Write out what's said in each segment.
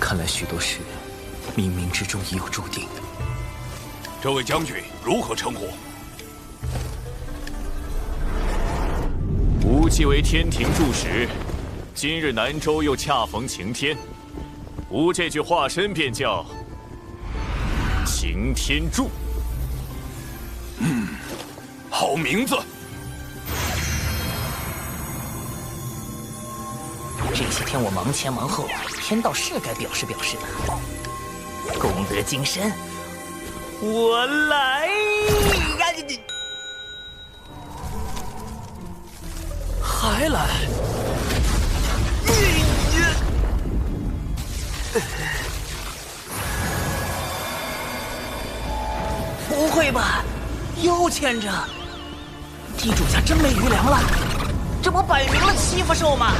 看来许多事冥冥之中已有注定。这位将军如何称呼？吾既为天庭柱石，今日南州又恰逢晴天，吾这具化身便叫擎天柱。好名字。这些天我忙前忙后，天道是该表示表示的。功德金身，我来呀！还来？不会吧，又欠着？地主家真没余粮了？这不摆明了欺负兽吗？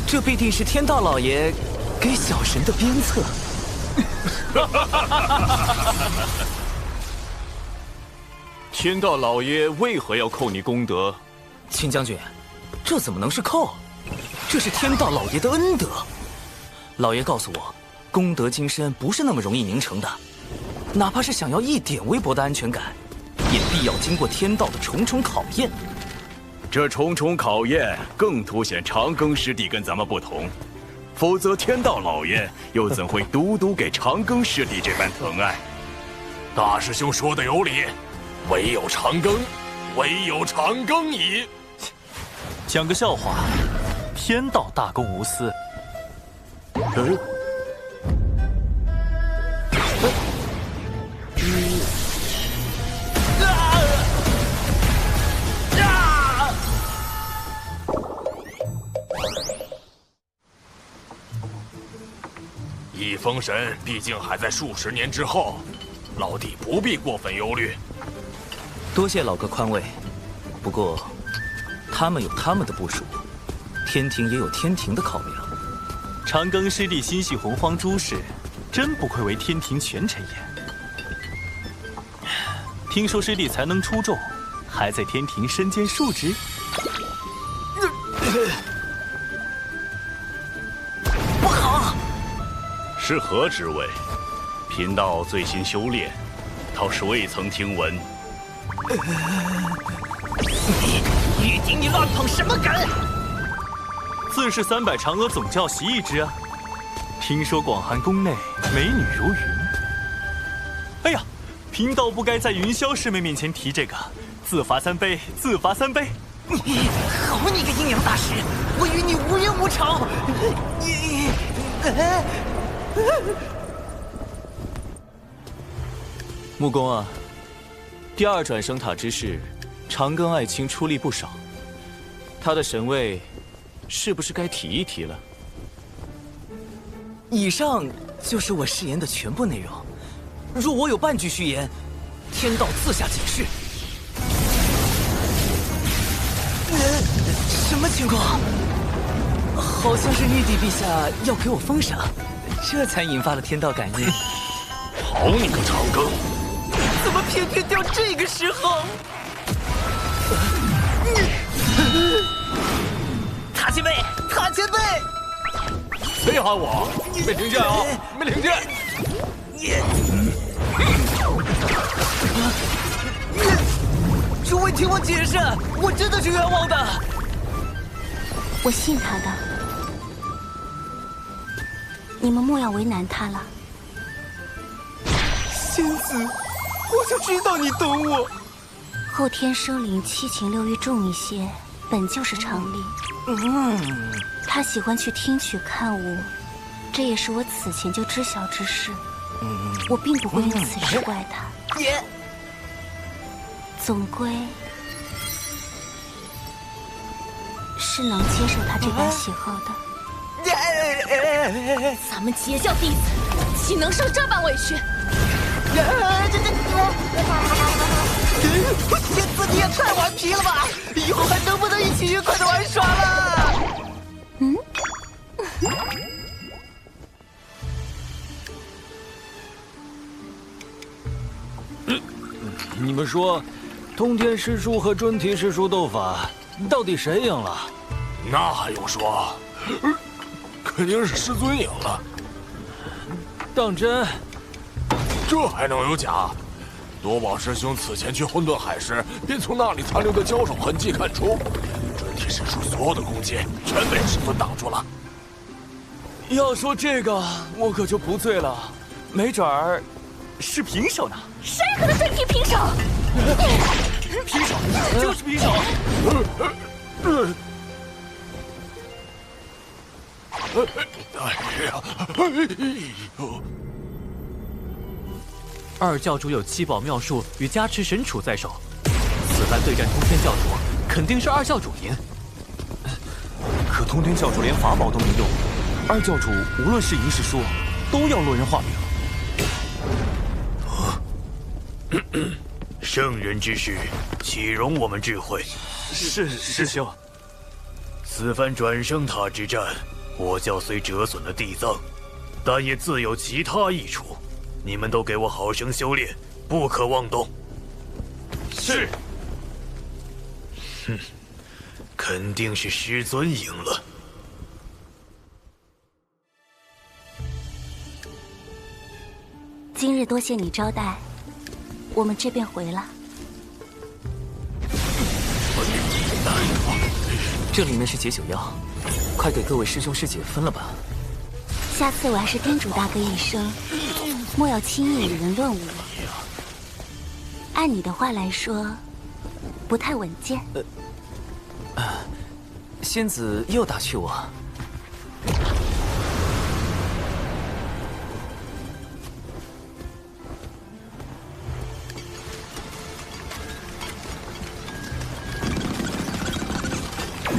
这必定是天道老爷给小神的鞭策。天道老爷为何要扣你功德？秦将军，这怎么能是扣？这是天道老爷的恩德。老爷告诉我，功德金身不是那么容易凝成的，哪怕是想要一点微薄的安全感，也必要经过天道的重重考验。这重重考验更凸显长庚师弟跟咱们不同，否则天道老爷又怎会独独给长庚师弟这般疼爱？大师兄说的有理，唯有长庚，唯有长庚矣。讲个笑话，天道大公无私。一封神毕竟还在数十年之后，老弟不必过分忧虑。多谢老哥宽慰，不过他们有他们的部署，天庭也有天庭的考量。长庚师弟心系洪荒诸事，真不愧为天庭权臣也。听说师弟才能出众，还在天庭身兼数职。不好！是何职位？贫道最新修炼，倒是未曾听闻。玉鼎，你乱捧什么哏？自是300嫦娥总教习一职啊。听说广寒宫内美女如云。哎呀，贫道不该在云霄师妹面前提这个，自罚3杯，自罚3杯。好你个阴阳大师，我与你无冤无仇。木工啊，第2转生塔之事，长庚爱卿出力不少，他的神位是不是该提一提了？以上就是我誓言的全部内容，若我有半句虚言，天道自下警示。什么情况？好像是玉帝陛下要给我封赏，这才引发了天道感应。好你个长庚！怎么偏偏掉这个时候？塔前辈，塔前辈！谁喊我？没听见啊？没听见？诸位听我解释，我真的是冤枉的。我信他的，你们莫要为难他了。仙子，我就知道你懂我。后天生灵7情6欲重一些，本就是常理。他喜欢去听曲看舞，这也是我此前就知晓之事。我并不会因此事怪他。总归是能接受他这般喜好的。咱们截教弟子，岂能受这般委屈？仙子你也太顽皮了吧！以后还能不能一起愉快的玩耍了？你们说，通天师叔和准提师叔斗法，到底谁赢了？那还用说？肯定是师尊赢了。当真？这还能有假？多宝师兄此前去混沌海时，便从那里残留的交手痕迹看出，准提师叔所有的攻击全被师尊挡住了。要说这个，我可就不醉了，没准儿是平手呢。谁和他准提平手？平手就是平手。哎呀，哎呦！二教主有七宝妙术与加持神杵在手，此番对战通天教主，肯定是二教主赢。可通天教主连法宝都没用，二教主无论是赢是输，都要落人话柄。圣人之事，岂容我们智慧？是师兄。此番转生塔之战，我教虽折损了地藏，但也自有其他益处。你们都给我好生修炼，不可妄动。是。哼，肯定是师尊赢了。今日多谢你招待，我们这便回了。这里面是解酒药，快给各位师兄师姐分了吧。下次我还是叮嘱大哥一声，莫要轻易与人论武。按你的话来说，不太稳健。仙子又打趣我。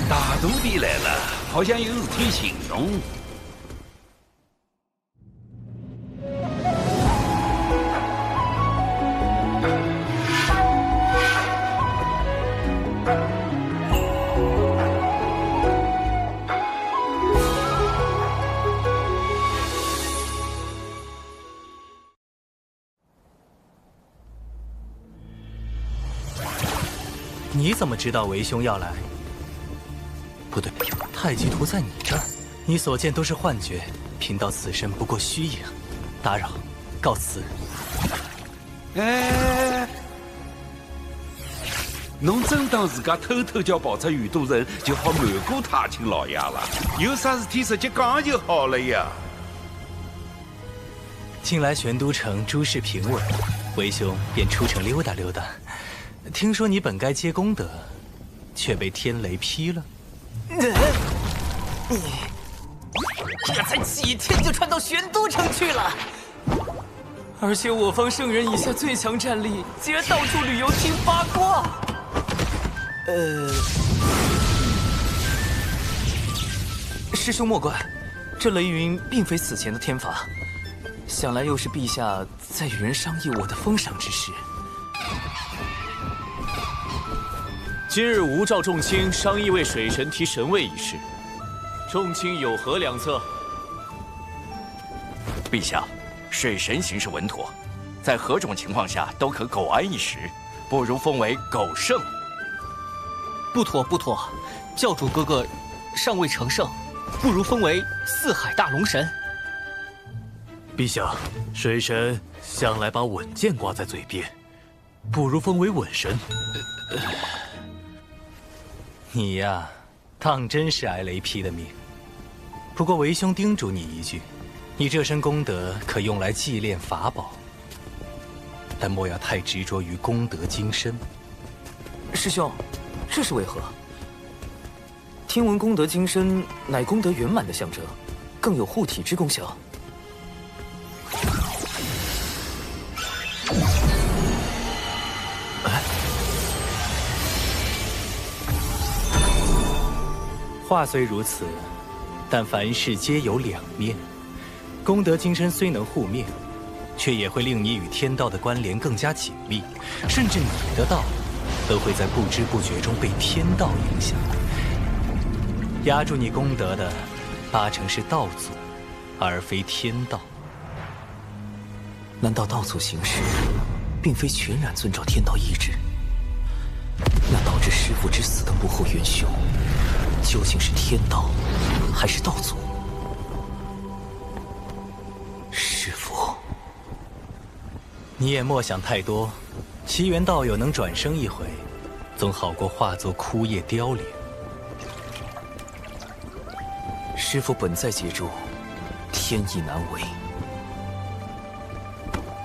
大徒弟来了，好像有事体请侬。你怎么知道为兄要来？不对，太极图在你这儿，你所见都是幻觉，贫道此身不过虚影，打扰，告辞。哎，侬真当自家偷偷叫跑出宇都城，就好瞒过太清老爷了？有啥事体直接讲就好了呀。近来玄都城诸事平稳，为兄便出城溜达溜达。听说你本该接功德，却被天雷劈了。这才几天就窜到玄都城去了，而且我方圣人以下最强战力，竟然到处旅游听八卦。师兄莫怪，这雷云并非此前的天罚，想来又是陛下在与人商议我的封赏之事。今日吾召众卿商议为水神提神位一事，众卿有何良策？陛下，水神行事稳妥，在何种情况下都可苟安一时，不如封为苟圣。不妥不妥，教主哥哥尚未成圣，不如封为四海大龙神。陛下，水神向来把稳健挂在嘴边，不如封为稳神。你呀，当真是挨雷劈的命。不过为兄叮嘱你一句，你这身功德可用来祭炼法宝，但莫要太执着于功德金身。师兄，这是为何？听闻功德金身乃功德圆满的象征，更有护体之功效。话虽如此，但凡事皆有两面。功德金身虽能护灭，却也会令你与天道的关联更加紧密，甚至你的道都会在不知不觉中被天道影响。压住你功德的，八成是道祖，而非天道。难道道祖行事并非全然遵照天道意志？那导致师父之死的幕后元凶，究竟是天道，还是道祖？师父，你也莫想太多。奇缘道友能转生一回，总好过化作枯叶凋零。师父本在解柱，天意难违。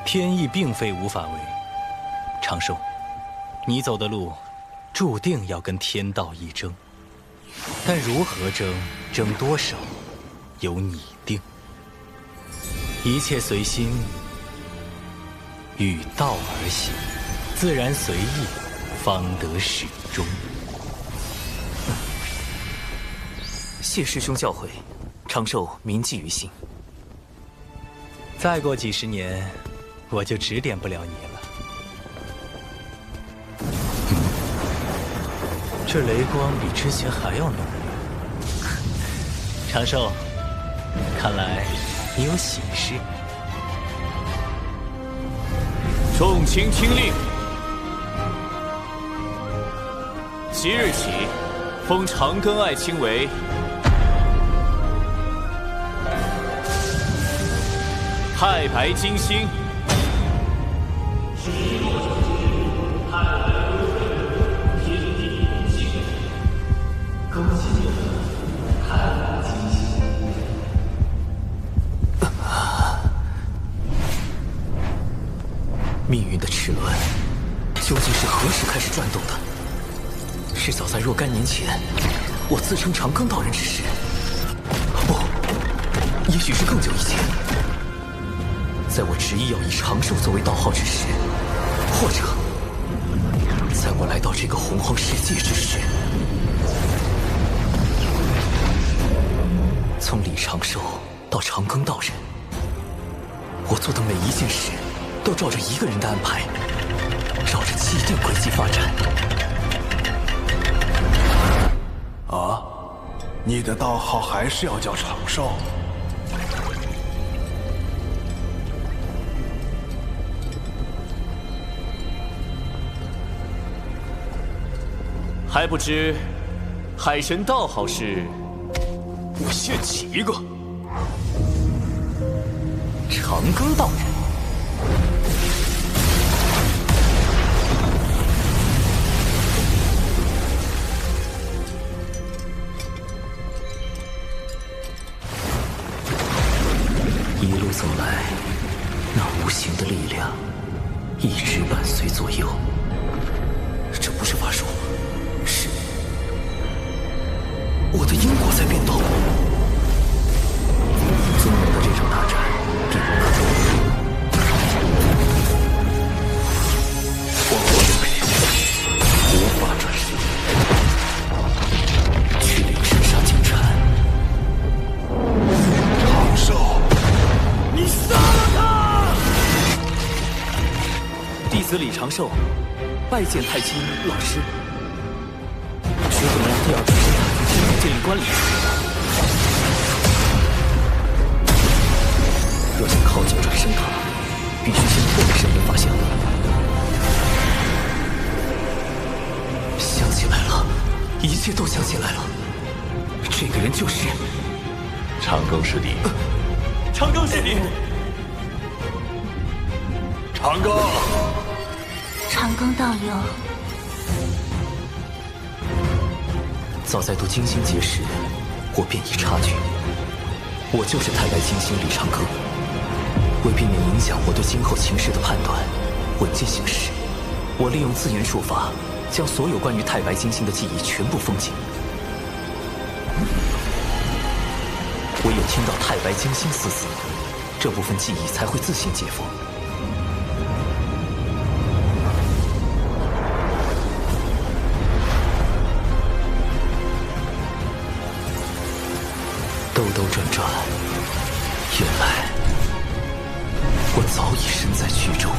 天意并非无法为。长寿，你走的路，注定要跟天道一争。但如何争，争多少，由你定。一切随心，与道而行，自然随意，方得始终。谢师兄教诲，长寿铭记于心。再过几十年，我就指点不了你了。这雷光比之前还要浓烈。长寿，看来你有喜事。众卿听令，即日起，封长庚爱卿为太白金星。命运的齿轮究竟是何时开始转动的？是早在若干年前，我自称长庚道人之时？不，也许是更久以前，在我执意要以长寿作为道号之时，或者在我来到这个洪荒世界之时。从李长寿到长庚道人，我做的每一件事都照着一个人的安排，照着既定轨迹发展。啊，你的道号还是要叫长寿？还不知海神道号是？我现起一个长庚道人。一路走来，那无形的力量一直伴随左右。这不是法术，是我的因果在变动。宗门的这场大战并不可中，荒荒流血，无法转世，去领神杀金蝉。长寿，你杀了他！弟子李长寿，拜见太清老师。绝不能让第二转生塔从天地鉴定官里出现。若想靠近转生塔，必须先破开神门法相。想起来了，一切都想起来了。这个人就是长庚师弟。长庚师弟，长庚，长庚道友。早在读金星节时，我便已察觉，我就是太白金星李长庚。为避免影响我对今后情势的判断，稳健行事，我利用自研术法，将所有关于太白金星的记忆全部封禁。唯有听到太白金星四字，这部分记忆才会自行解封。兜兜转转，原来我早已身在剧中。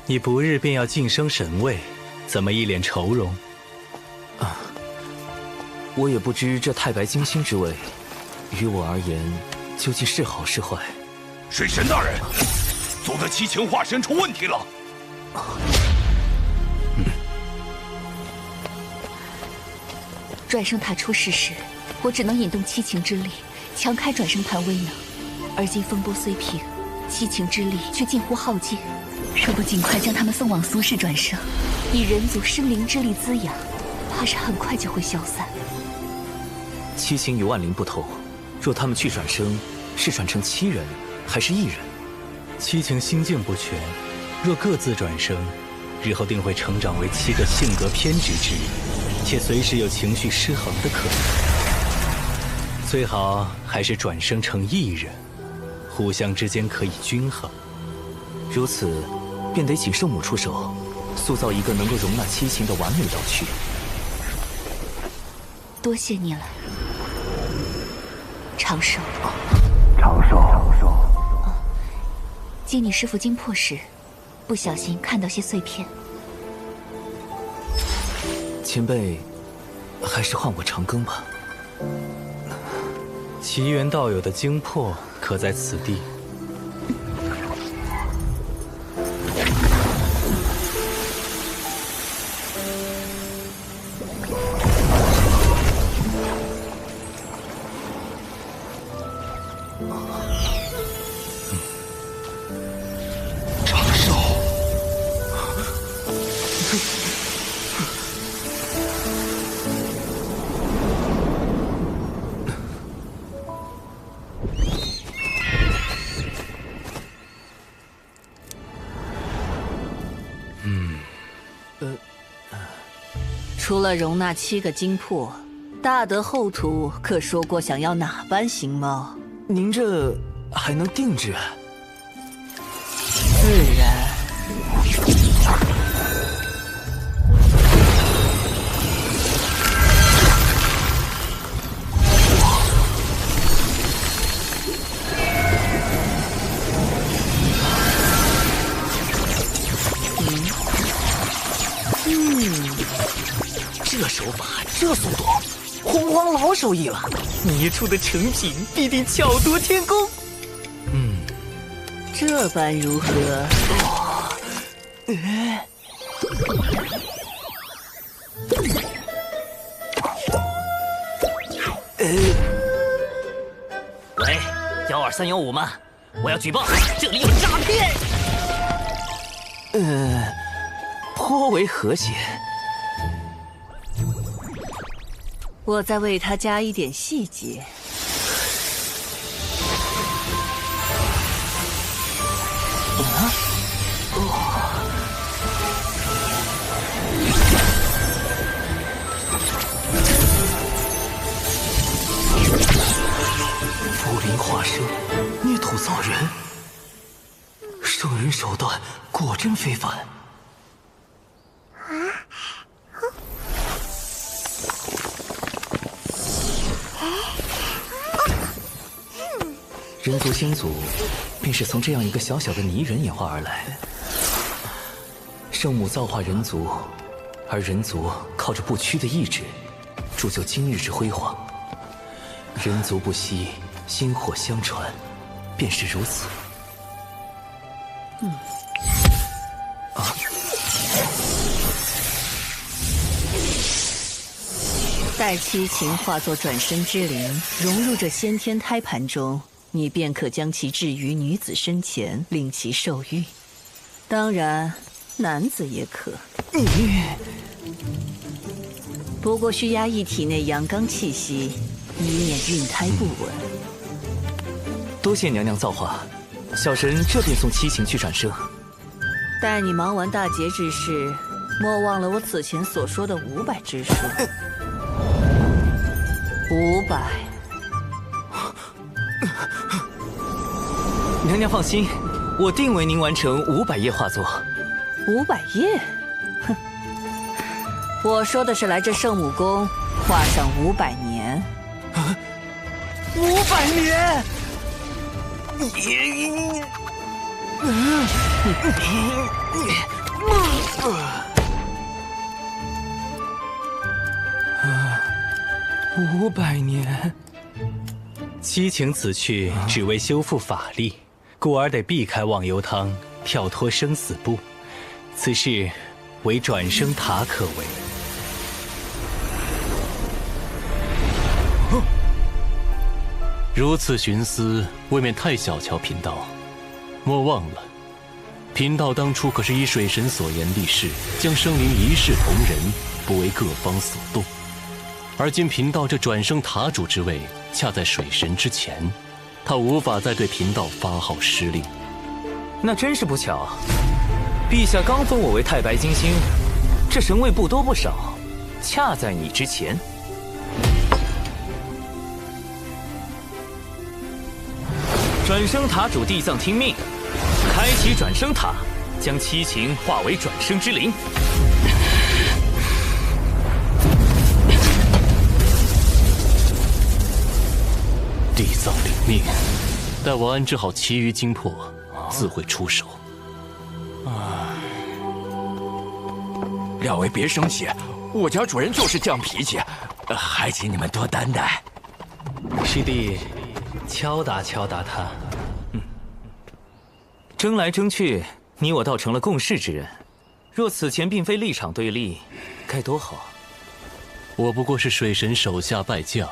你不日便要晋升神位，怎么一脸愁容？我也不知这太白金星之位，于我而言，究竟是好是坏。水神大人，祖的七情化身出问题了。转生塔出事时，我只能引动七情之力，强开转生坛威能。而今风波虽平，七情之力却近乎耗尽。若不尽快将他们送往苏氏转生，以人族生灵之力滋养，怕是很快就会消散。七情与万灵不同，若他们去转生，是转成7人还是1人？七情心境不全，若各自转生，日后定会成长为7个性格偏执之人，且随时有情绪失衡的可能。最好还是转生成1人，互相之间可以均衡。如此，便得请圣母出手，塑造一个能够容纳七情的完美道躯。多谢你了，长寿。长寿。接你师父精魄时，不小心看到些碎片。前辈，还是换我长庚吧。奇缘道友的精魄可在此地。除了容纳7个精魄，大德后土可说过想要哪般形貌？您这还能定制？自然。这手法，这速度，洪荒老手艺了。你出的成品必定巧夺天工。这般如何？喂，12315吗？我要举报，这里有诈骗。颇为和谐。我再为他加一点细节。茯苓化生，捏土造人，圣人手段果真非凡。人族先祖便是从这样一个小小的泥人演化而来。圣母造化人族，而人族靠着不屈的意志，铸就今日之辉煌。人族不息，薪火相传，便是如此。待七情化作转生之灵，融入这先天胎盘中，你便可将其置于女子身前，令其受孕。当然，男子也可。不过需压抑体内阳刚气息，以免孕胎不稳。多谢娘娘造化，小神这便送七情去转生。待你忙完大节之事，莫忘了我此前所说的500之数。500。娘娘放心，我定为您完成500页画作。500页？哼！我说的是来这圣母宫画上500年。500年！ 500年，七情此去只为修复法力，故而得避开忘忧汤，跳脱生死簿。此事为转生塔可为。如此寻思，未免太小瞧贫道。莫忘了，贫道当初可是以水神所言立誓，将生灵一视同仁，不为各方所动。而今贫道这转生塔主之位，恰在水神之前，他无法再对贫道发号施令。那真是不巧，陛下刚封我为太白金星，这神位不多不少，恰在你之前。转生塔主地藏听命，开启转生塔，将七情化为转生之灵。地藏领命，待我安置好其余精魄，自会出手。两位别生气，我家主人就是犟脾气，还请你们多担待。师弟，敲打敲打他。争来争去，你我倒成了共事之人。若此前并非立场对立，该多好。我不过是水神手下败将，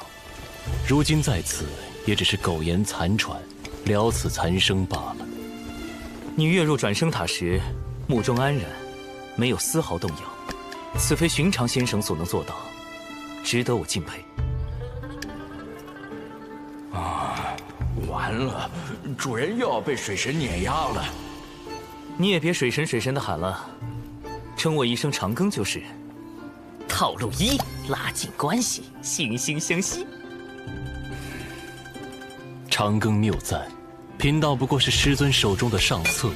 如今在此也只是苟延残喘，了此残生罢了。你跃入转生塔时，目中安然，没有丝毫动摇，此非寻常先生所能做到，值得我敬佩。完了，主人又要被水神碾压了。你也别水神水神的喊了，称我一声长庚就是。套路一：拉近关系，惺惺相惜。长庚谬赞，贫道不过是师尊手中的上策，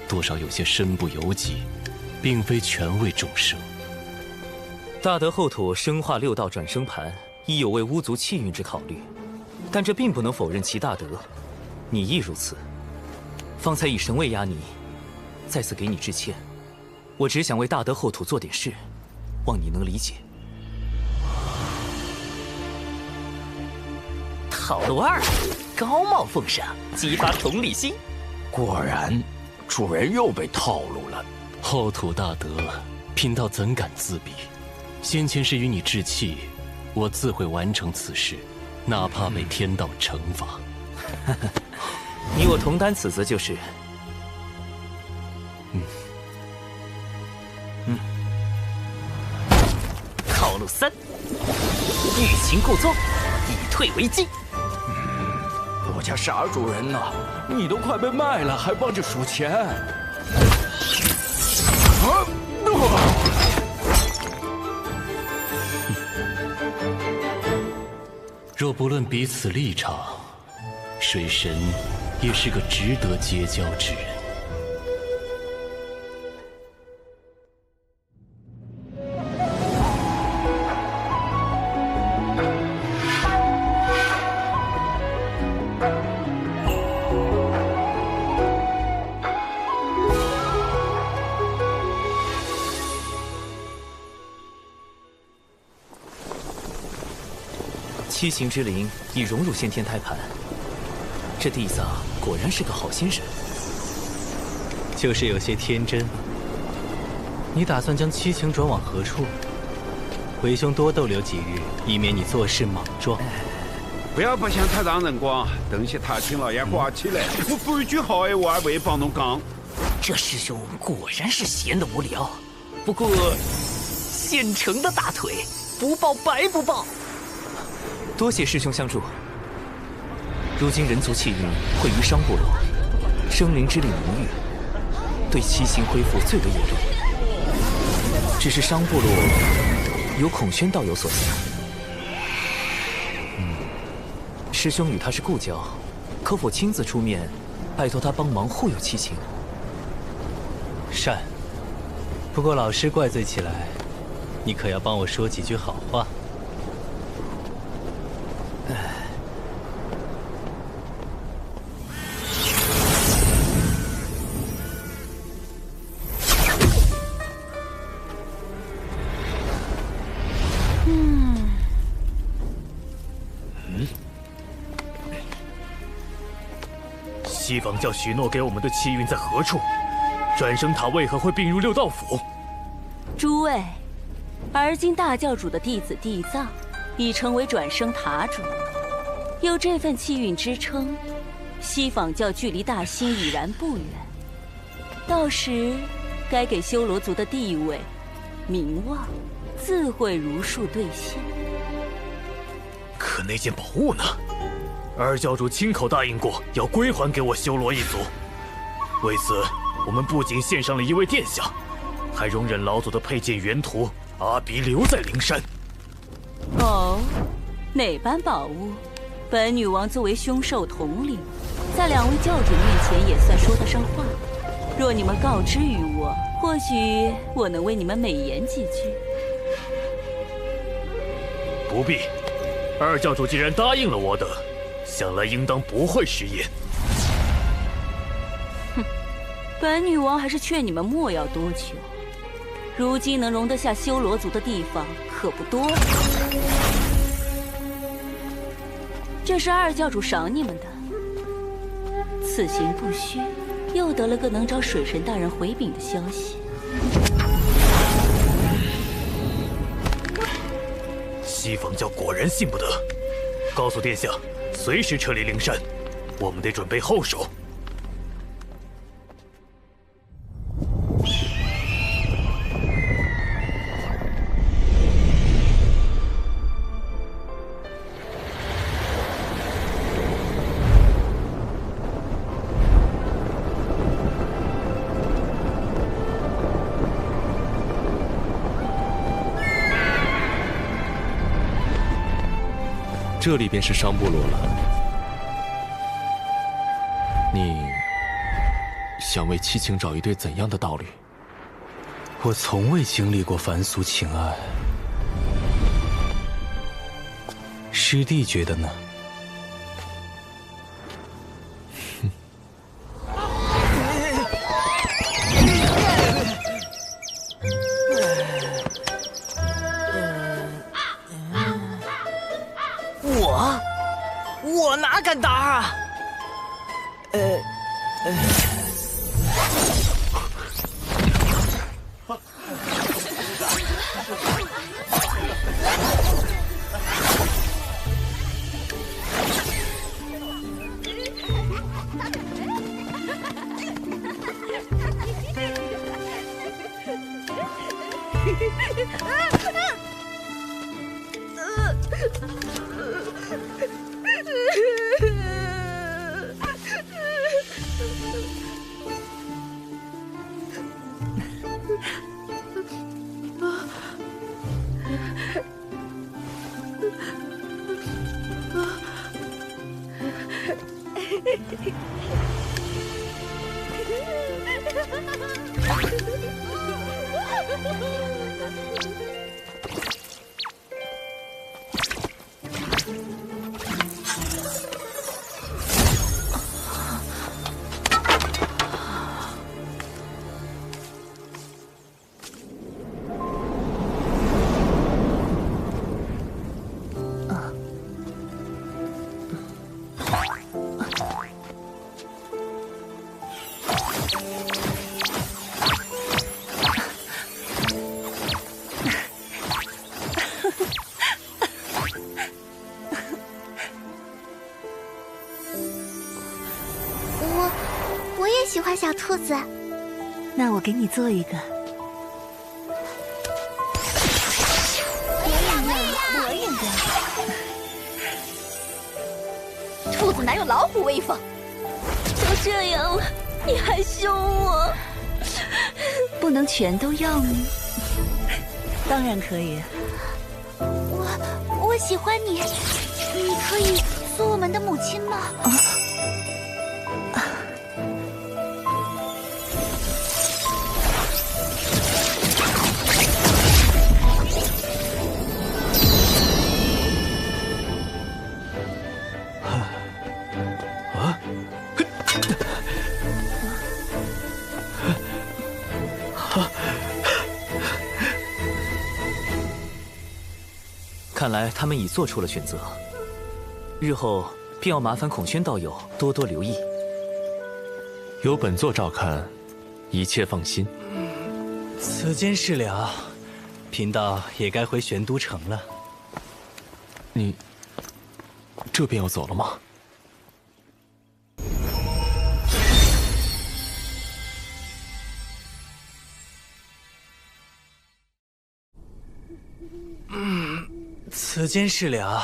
多少有些身不由己，并非全为众生。大德后土生化6道转生盘，亦有为巫族气运之考虑，但这并不能否认其大德。你亦如此。方才以神位压你，再次给你致歉。我只想为大德后土做点事，望你能理解。套路2：高帽奉上，激发同理心。果然，主人又被套路了。后土大德，贫道怎敢自比？先前是与你置气，我自会完成此事，哪怕被天道惩罚。你我同担此责就是。套路3：欲擒故纵，以退为进。我家傻主人呐，你都快被卖了，还帮着数钱。若不论彼此立场，水神也是个值得结交之人。七情之灵已融入先天胎盘，这地藏果然是个好心人。就是有些天真。你打算将七情转往何处？为兄多逗留几日，以免你做事莽撞。不要不想太让人光，等些他请老爷挂起来，我不一句好话也未帮侬讲。这师兄果然是闲得无聊。不过，现成的大腿，不抱白不抱。多谢师兄相助。如今人族气运汇于商部落，生灵之力浓郁，对七情恢复最为有利。只是商部落有孔宣道友所辖，师兄与他是故交，可否亲自出面，拜托他帮忙护佑七情？善。不过老师怪罪起来，你可要帮我说几句好话。西方教许诺给我们的气运在何处？转生塔为何会并入六道府？诸位，而今大教主的弟子地藏已成为转生塔主，有这份气运支撑，西方教距离大兴已然不远。到时，该给修罗族的地位、名望，自会如数兑现。可那件宝物呢？二教主亲口答应过要归还给我修罗一族，为此，我们不仅献上了一位殿下，还容忍老祖的佩剑原图阿比留在灵山。哦，哪般宝物？本女王作为凶兽统领，在两位教主面前也算说得上话。若你们告知于我，或许我能为你们美言几句。不必，二教主既然答应了我等，想来应当不会食言。哼，本女王还是劝你们莫要多求。如今能容得下修罗族的地方可不多了。这是二教主赏你们的，此行不虚，又得了个能找水神大人回禀的消息。西方教果然信不得，告诉殿下，随时撤离灵山，我们得准备后手。这里便是商部落了。你想为七情找一对怎样的道侣？我从未经历过凡俗情爱，师弟觉得呢？我哪敢答啊？我也喜欢小兔子，那我给你做一个。我也要。兔子哪有老虎威风？都这样了，你还凶我？不能全都要吗？当然可以。我喜欢你，你可以做我们的母亲吗？看来他们已做出了选择，日后便要麻烦孔宣道友多多留意。有本座照看，一切放心。此间事了，贫道也该回玄都城了。你这便要走了吗？此间事了，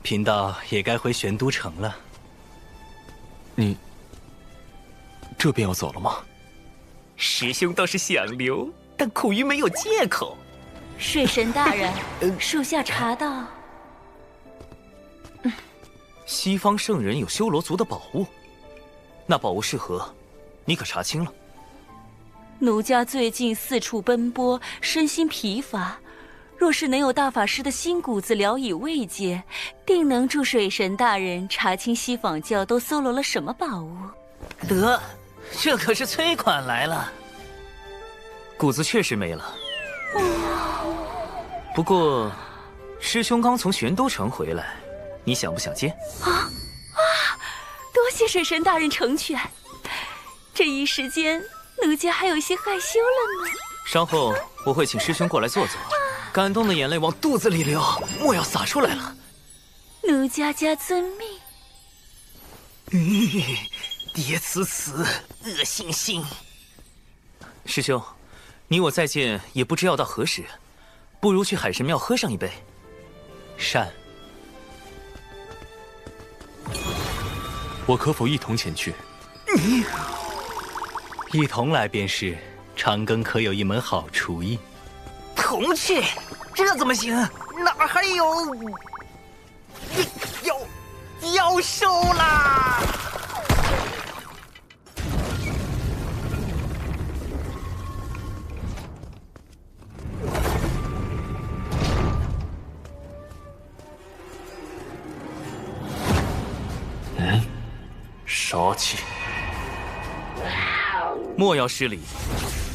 贫道也该回玄都城了。你这便要走了吗？师兄倒是想留，但苦于没有借口。水神大人，属下查到，西方圣人有修罗族的宝物，那宝物是何？你可查清了？奴家最近四处奔波，身心疲乏。若是能有大法师的心骨子聊以慰藉，定能助水神大人查清西坊教都搜罗了什么宝物。得，这可是催款来了。谷子确实没了，不过师兄刚从玄都城回来，你想不想接？多谢水神大人成全。这一时间，奴家还有些害羞了呢。稍后我会请师兄过来坐坐。感动的眼泪往肚子里流，莫要洒出来了。奴家家遵命。爹此恶心心。师兄，你我再见也不知要到何时，不如去海神庙喝上一杯。善。我可否一同前去？一同来便是。长庚可有一门好厨艺？同去？这怎么行？哪还有妖兽啦！杀气！莫要失礼，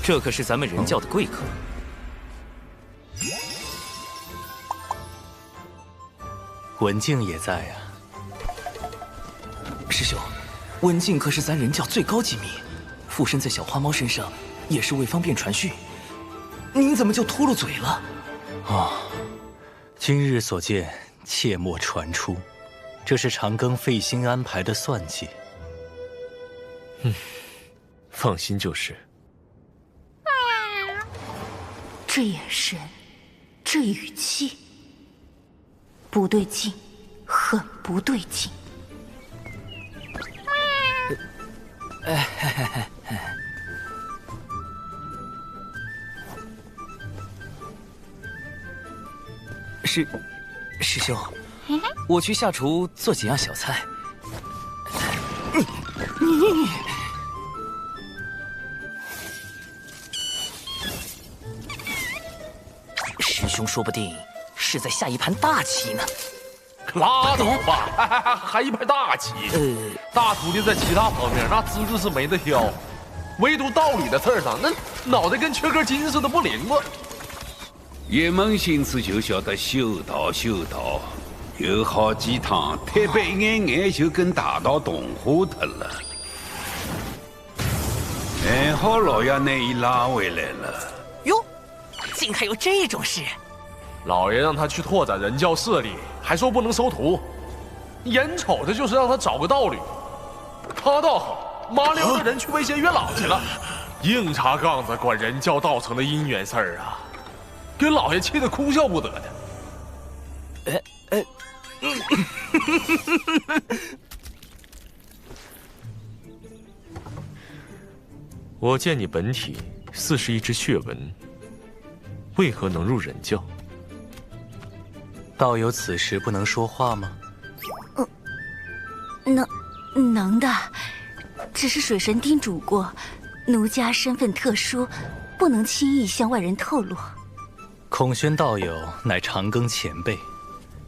这可是咱们人教的贵客。文静也在啊。师兄，文静可是咱人教最高机密，附身在小花猫身上，也是为方便传讯。您怎么就秃噜嘴了？今日所见，切莫传出，这是长庚费心安排的算计。放心就是。这眼神，这语气，不对劲，很不对劲。师兄，我去下厨做几样小菜。师兄说不定是在下一盘大棋呢。拉倒吧，还一盘大棋。大徒弟在其他方面那资质是没得挑，唯独道理的事儿上，那脑袋跟缺根筋似的不灵光。一门心思就晓得修道，有好几趟太白眼就跟大道同化脱了。还好老爷那一拉回来了。哟，竟还有这种事！老爷让他去拓展人教势力，还说不能收徒，眼瞅着就是让他找个道侣。他倒好，麻溜的人去威胁月老去了，硬插杠子管人教道成的姻缘事儿啊，给老爷气得哭笑不得的。我见你本体似是一只血纹，为何能入人教？道友此时不能说话吗？能的，只是水神叮嘱过，奴家身份特殊，不能轻易向外人透露。孔宣道友乃长庚前辈，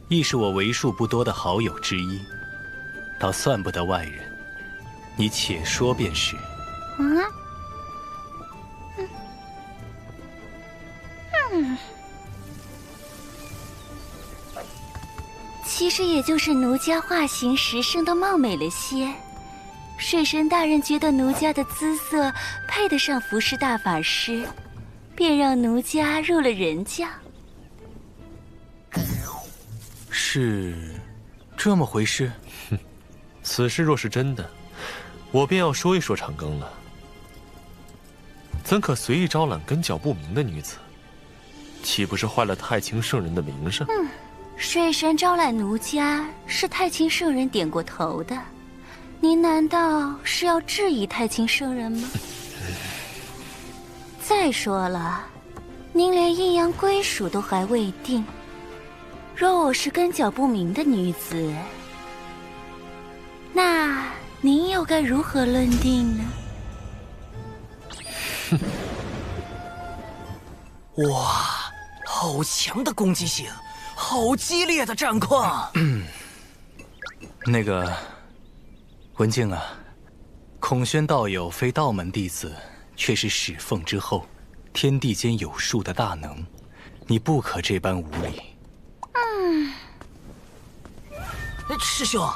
亦是我为数不多的好友之一，倒算不得外人。你且说便是。其实也就是奴家化形时生的貌美了些。水神大人觉得奴家的姿色配得上服侍大法师，便让奴家入了人教。是这么回事？此事若是真的，我便要说一说长庚了。怎可随意招揽根脚不明的女子？岂不是坏了太清圣人的名声？水神招揽奴家是太清圣人点过头的，您难道是要质疑太清圣人吗？再说了，您连阴阳归属都还未定，若我是根脚不明的女子，那您又该如何论定呢？哇，好强的攻击性，好激烈的战况。那个文静啊，孔宣道友非道门弟子，却是始凤之后，天地间有数的大能，你不可这般无礼。师兄，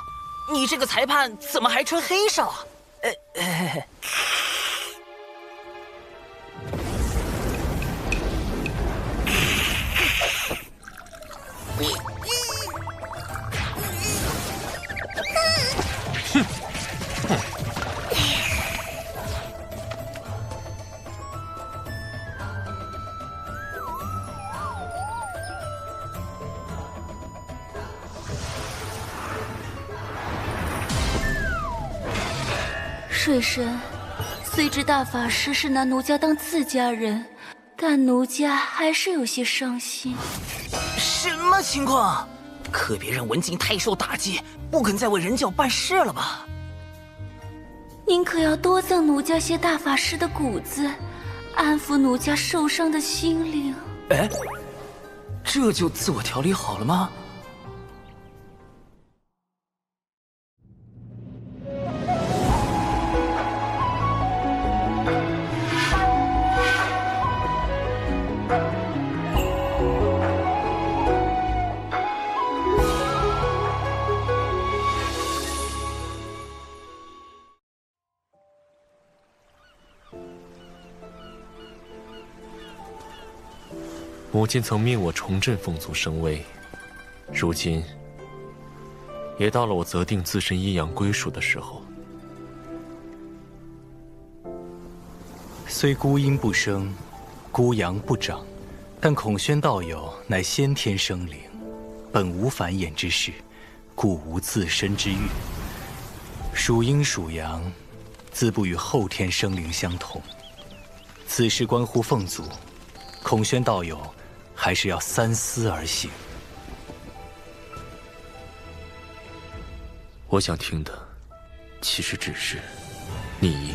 你这个裁判怎么还穿黑哨啊？水神，虽知大法师是拿奴家当自家人，但奴家还是有些伤心。什么情况？可别让文静太受打击，不肯再为人教办事了吧？您可要多赠奴家些大法师的谷子，安抚奴家受伤的心灵。哎，这就自我调理好了吗？母亲曾命我重振凤族声威，如今也到了我择定自身阴阳归属的时候。虽孤阴不生，孤阳不长，但孔宣道友乃先天生灵，本无繁衍之事，故无自身之欲。属阴属阳，自不与后天生灵相同。此事关乎凤族，孔宣道友还是要三思而行。我想听的，其实只是你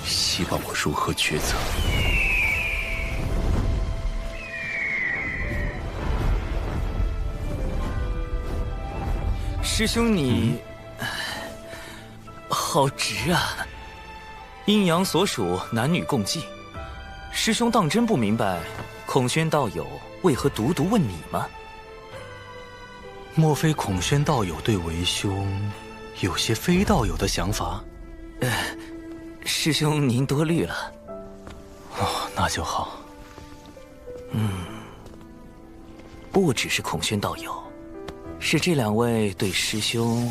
希望我如何抉择。师兄你，好直啊！阴阳所属，男女共济。师兄当真不明白，孔宣道友为何独问你吗？莫非孔宣道友对为兄有些非道友的想法？师兄您多虑了。哦，那就好。不只是孔宣道友，是这两位对师兄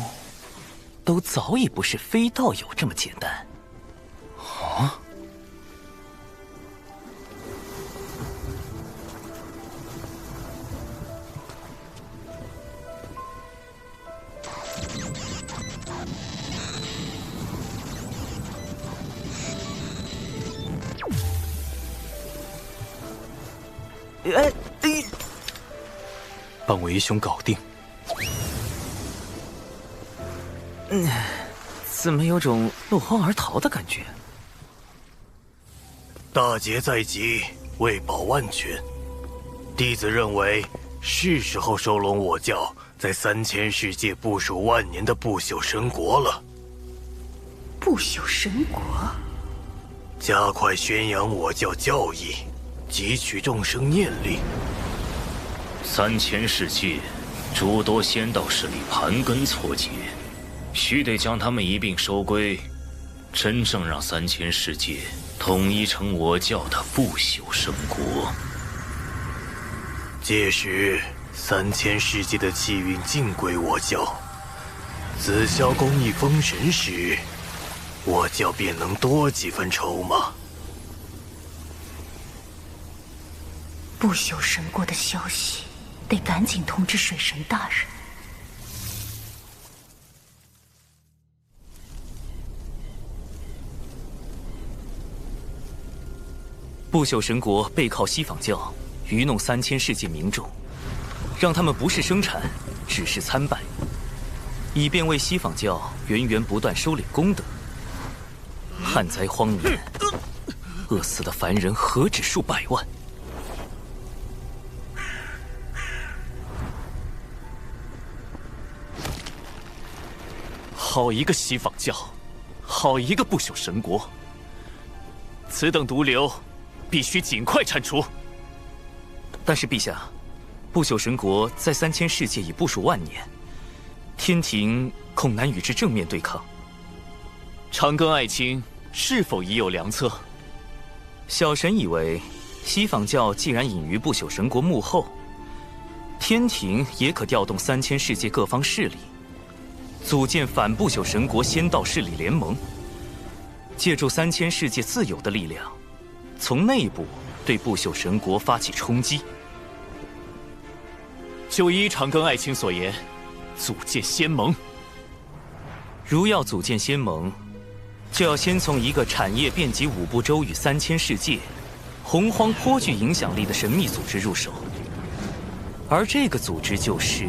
都早已不是非道友这么简单。啊？帮为兄搞定。怎么有种落荒而逃的感觉？大劫在即，为保万全，弟子认为是时候收拢我教在3000世界部署万年的不朽神国了。不朽神国，加快宣扬我教教义，汲取众生念力。3000世界诸多仙道势力盘根错节，须得将他们一并收归，真正让3000世界统一成我教的不朽神国。届时，3000世界的气运尽归我教。紫霄宫一封神时，我教便能多几分筹码。不朽神国的消息，得赶紧通知水神大人。不朽神国背靠西方教，愚弄3000世界民众，让他们不是生产，只是参拜，以便为西方教源源不断收敛功德。旱灾荒年，饿死的凡人何止数百万。好一个西方教，好一个不朽神国！此等毒瘤，必须尽快铲除。但是陛下，不朽神国在3000世界已部署万年，天庭恐难与之正面对抗。长庚爱卿是否已有良策？小神以为，西方教既然隐于不朽神国幕后，天庭也可调动3000世界各方势力，组建反不朽神国仙道势力联盟，借助3000世界自有的力量，从内部对不朽神国发起冲击。就依长庚爱卿所言，组建仙盟。如要组建仙盟，就要先从一个产业遍及5部洲与3000世界、洪荒颇具影响力的神秘组织入手，而这个组织就是……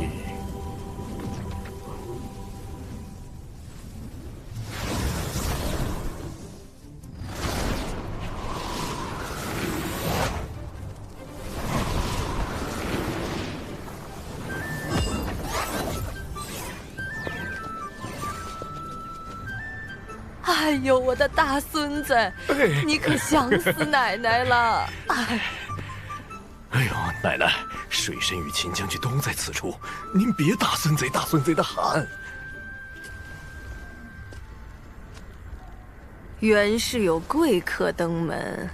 哎呦，我的大孙子，你可想死奶奶了！哎呦，奶奶，水神与秦将军都在此处，您别大孙子大孙子的喊。原是有贵客登门，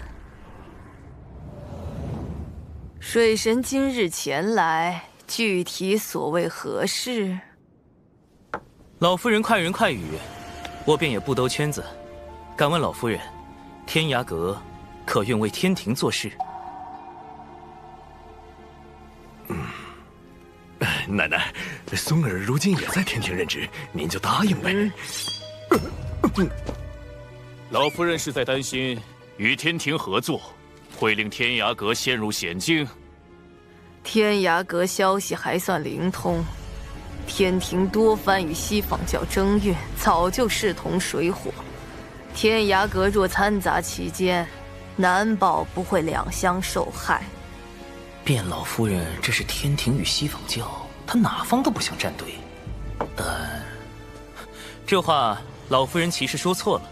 水神今日前来，具体所谓何事？老夫人快人快语，我便也不兜圈子。敢问老夫人，天涯阁可愿为天庭做事？奶奶，孙儿如今也在天庭任职，您就答应呗。老夫人是在担心与天庭合作，会令天涯阁陷入险境。天涯阁消息还算灵通，天庭多番与西方教争怨，早就势同水火。天涯阁若掺杂其间，难保不会两相受害。卞老夫人，这是天庭与西方教，她哪方都不想站队。这话老夫人其实说错了。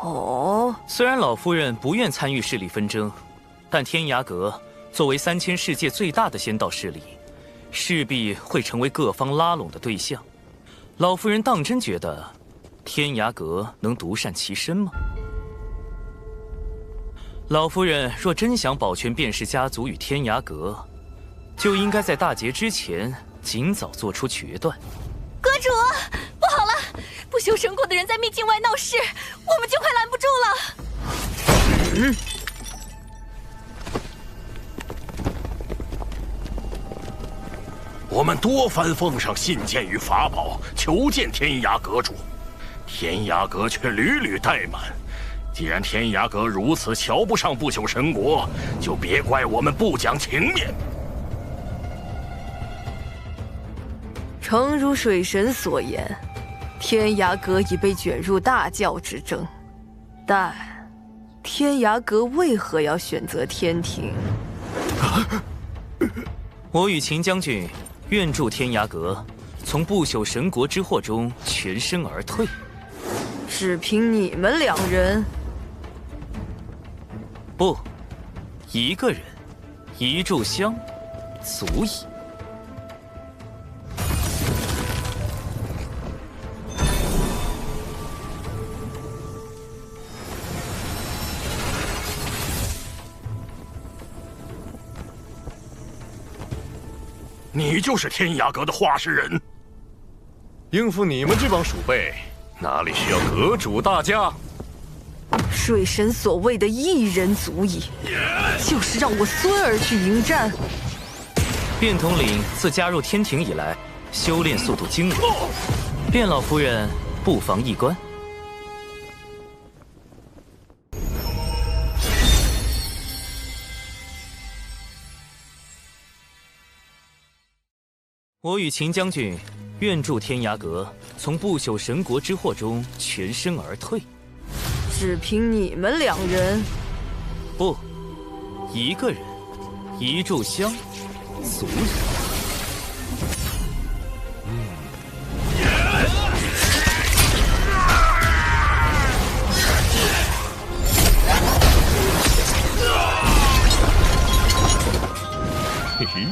哦，虽然老夫人不愿参与势力纷争，但天涯阁作为3000世界最大的仙道势力，势必会成为各方拉拢的对象。老夫人当真觉得天涯阁能独善其身吗？老夫人若真想保全卞氏家族与天涯阁，就应该在大劫之前尽早做出决断。阁主，不好了！不朽神国的人在秘境外闹事，我们就快拦不住了。我们多番奉上信件与法宝，求见天涯阁主，天涯阁却屡屡怠慢。既然天涯阁如此瞧不上不朽神国，就别怪我们不讲情面。诚如水神所言，天涯阁已被卷入大教之争，但天涯阁为何要选择天庭？我与秦将军愿助天涯阁从不朽神国之祸中全身而退。只凭你们两人？不，一个人，一炷香，足矣。你就是天涯阁的话事人。应付你们这帮鼠辈，哪里需要阁主大驾？水神所谓的一人足矣，就是让我孙儿去迎战。卞统领自加入天庭以来，修炼速度惊人。卞老夫人不妨一观。我与秦将军愿助天涯阁从不朽神国之祸中全身而退。只凭你们2人？不，一个人，一炷香，足矣。嘿嘿。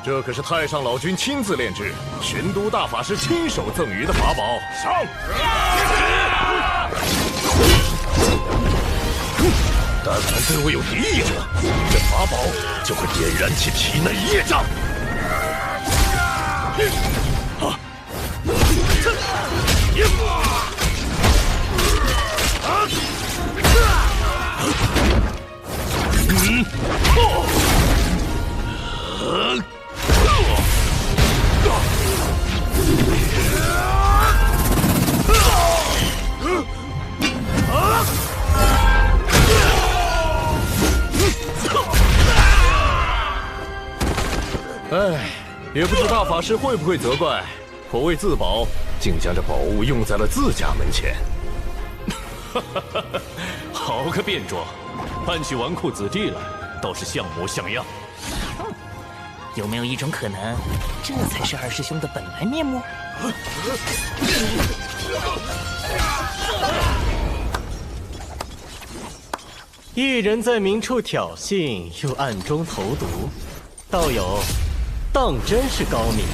这可是太上老君亲自炼制，玄都大法师亲手赠予的法宝。上！但凡对我有敌意者，这法宝就会点燃其体内业障。哎，也不知大法师会不会责怪我为自保，竟将这宝物用在了自家门前。好个变装，扮起纨绔子弟来，倒是像模像样。有没有一种可能，这才是二师兄的本来面目？一人在明处挑衅，又暗中投毒，道友，当真是高明。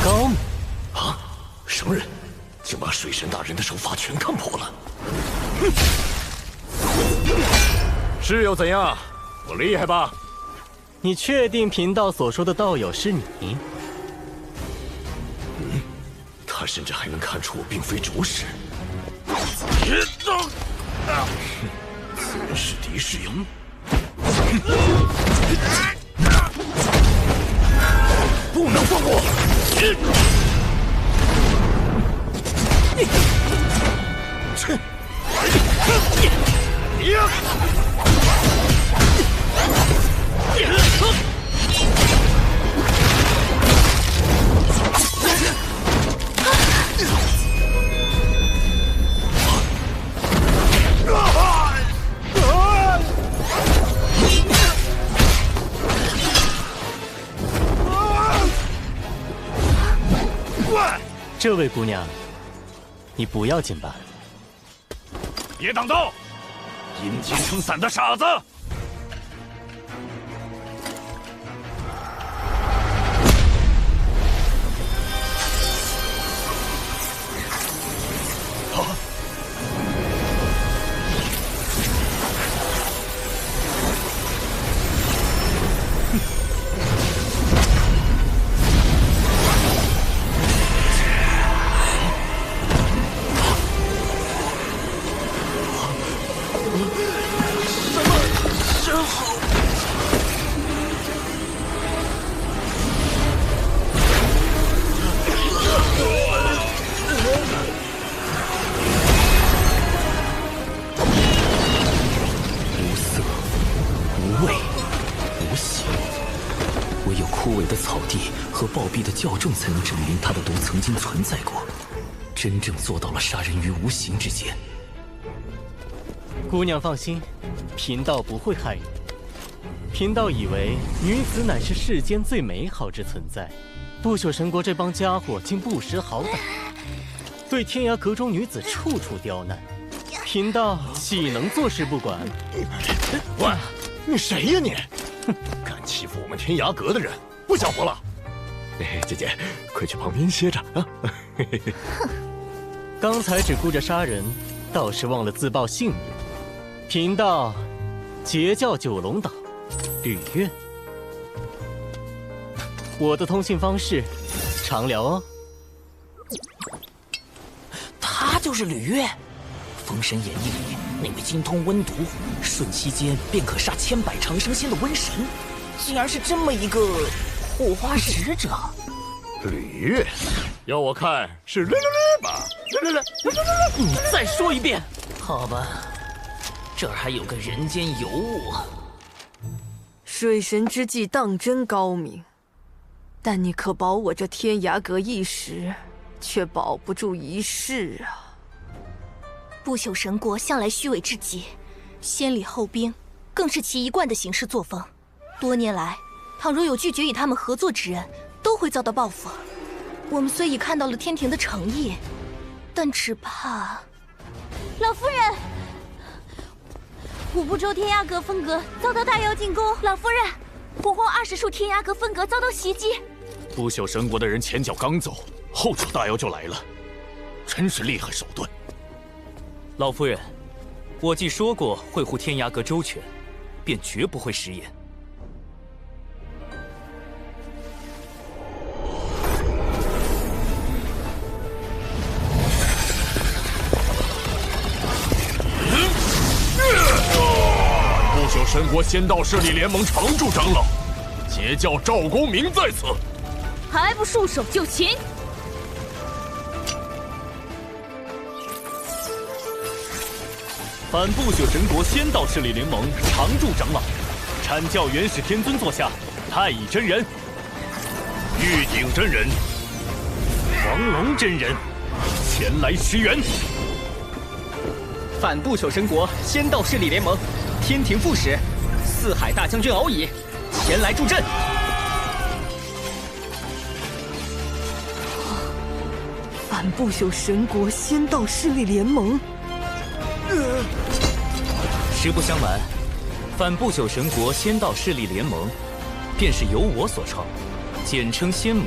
高明啊！什么人，竟把水神大人的手法全看破了？是又怎样？我厉害吧？你确定贫道所说的道友是你？他甚至还能看出我并非主使。此人是敌是友？不能放过！这位姑娘，你不要紧吧？别挡道！阴天撑伞的傻子！较重才能证明他的毒曾经存在过，真正做到了杀人于无形之间。姑娘放心，贫道不会害人。贫道以为女子乃是世间最美好之存在，不朽神国这帮家伙竟不识好歹，对天涯阁中女子处处刁难，贫道岂能坐视不管？喂，你谁呀你？敢欺负我们天涯阁的人，不想活了！姐姐，快去旁边歇着啊！哼，刚才只顾着杀人，倒是忘了自报姓名。贫道截教九龙岛，吕月。我的通信方式，常聊哦。他就是吕越，《封神演义》里那位精通瘟毒，瞬息间便可杀千百长生仙的瘟神，竟然是这么一个护花使者。吕越，要我看是略吧？略。你再说一遍。好吧，这儿还有个人间尤物。水神之计当真高明，但你可保我这天涯阁一时，却保不住一世啊！不朽神国向来虚伪至极，先礼后兵更是其一贯的行事作风。多年来，倘若有拒绝与他们合作之人，都会遭到报复。我们虽已看到了天庭的诚意，但只怕……老夫人，虎步州天涯阁分阁遭到大妖进攻。老夫人，火荒20处天涯阁分阁遭到袭击。不朽神国的人前脚刚走，后脚大妖就来了，真是厉害手段。老夫人，我既说过会护天涯阁周全，便绝不会食言。不朽神国仙道势力联盟常驻长老，截教赵公明在此，还不束手就擒！反不朽神国仙道势力联盟常驻长老，阐教元始天尊座下，太乙真人、玉鼎真人、黄龙真人前来驰援。反不朽神国仙道势力联盟天庭副使、四海大将军敖乙前来助阵。反不朽神国仙道势力联盟。实不相瞒，反不朽神国仙道势力联盟，便是由我所创，简称仙盟。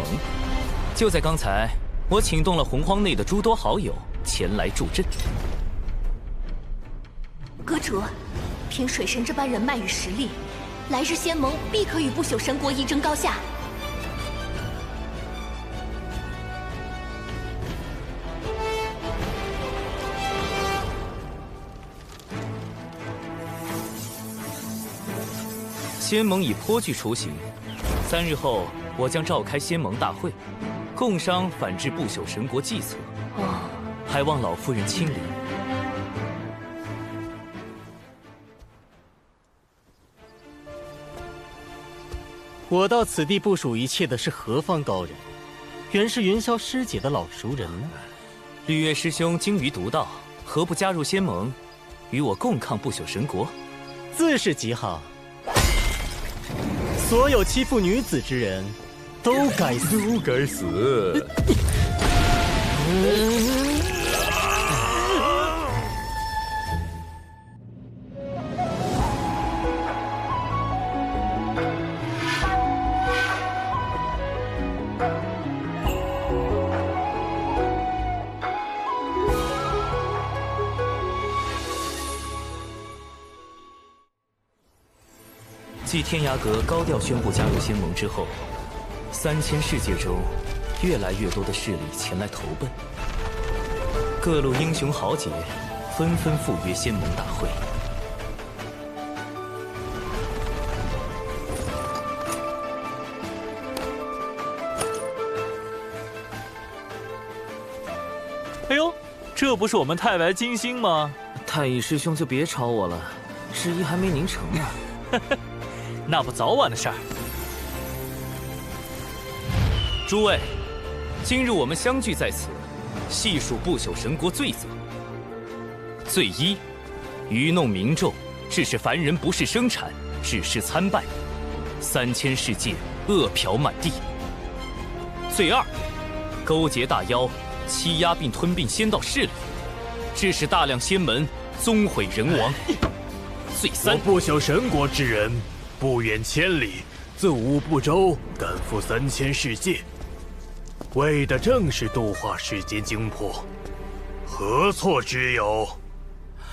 就在刚才，我请动了洪荒内的诸多好友前来助阵。阁主，凭水神这般人脉与实力，来日仙盟必可与不朽神国一争高下。仙盟已颇具雏形，3日后我将召开仙盟大会，共商反制不朽神国计策。还望老夫人亲临。我到此地部署一切的是何方高人？原是云霄师姐的老熟人呢。绿月师兄精于独到，何不加入仙盟，与我共抗不朽神国？自是极好。所有欺负女子之人，都该死！都该死！继天涯阁高调宣布加入仙盟之后，3000世界中，越来越多的势力前来投奔，各路英雄豪杰纷纷赴约仙盟大会。哎呦，这不是我们太白金星吗？太乙师兄就别吵我了，旨意还没凝成呢。那不早晚的事儿。诸位，今日我们相聚在此，细数不朽神国罪责。罪一，愚弄民众，致使凡人不是生产，只是参拜，3000世界恶殍满地。罪二，勾结大妖，欺压并吞并仙道势力，致使大量仙门宗毁人亡。罪三，我不朽神国之人，不远千里，自五部洲赶赴3000世界，为的正是度化世间精魄，何错之有？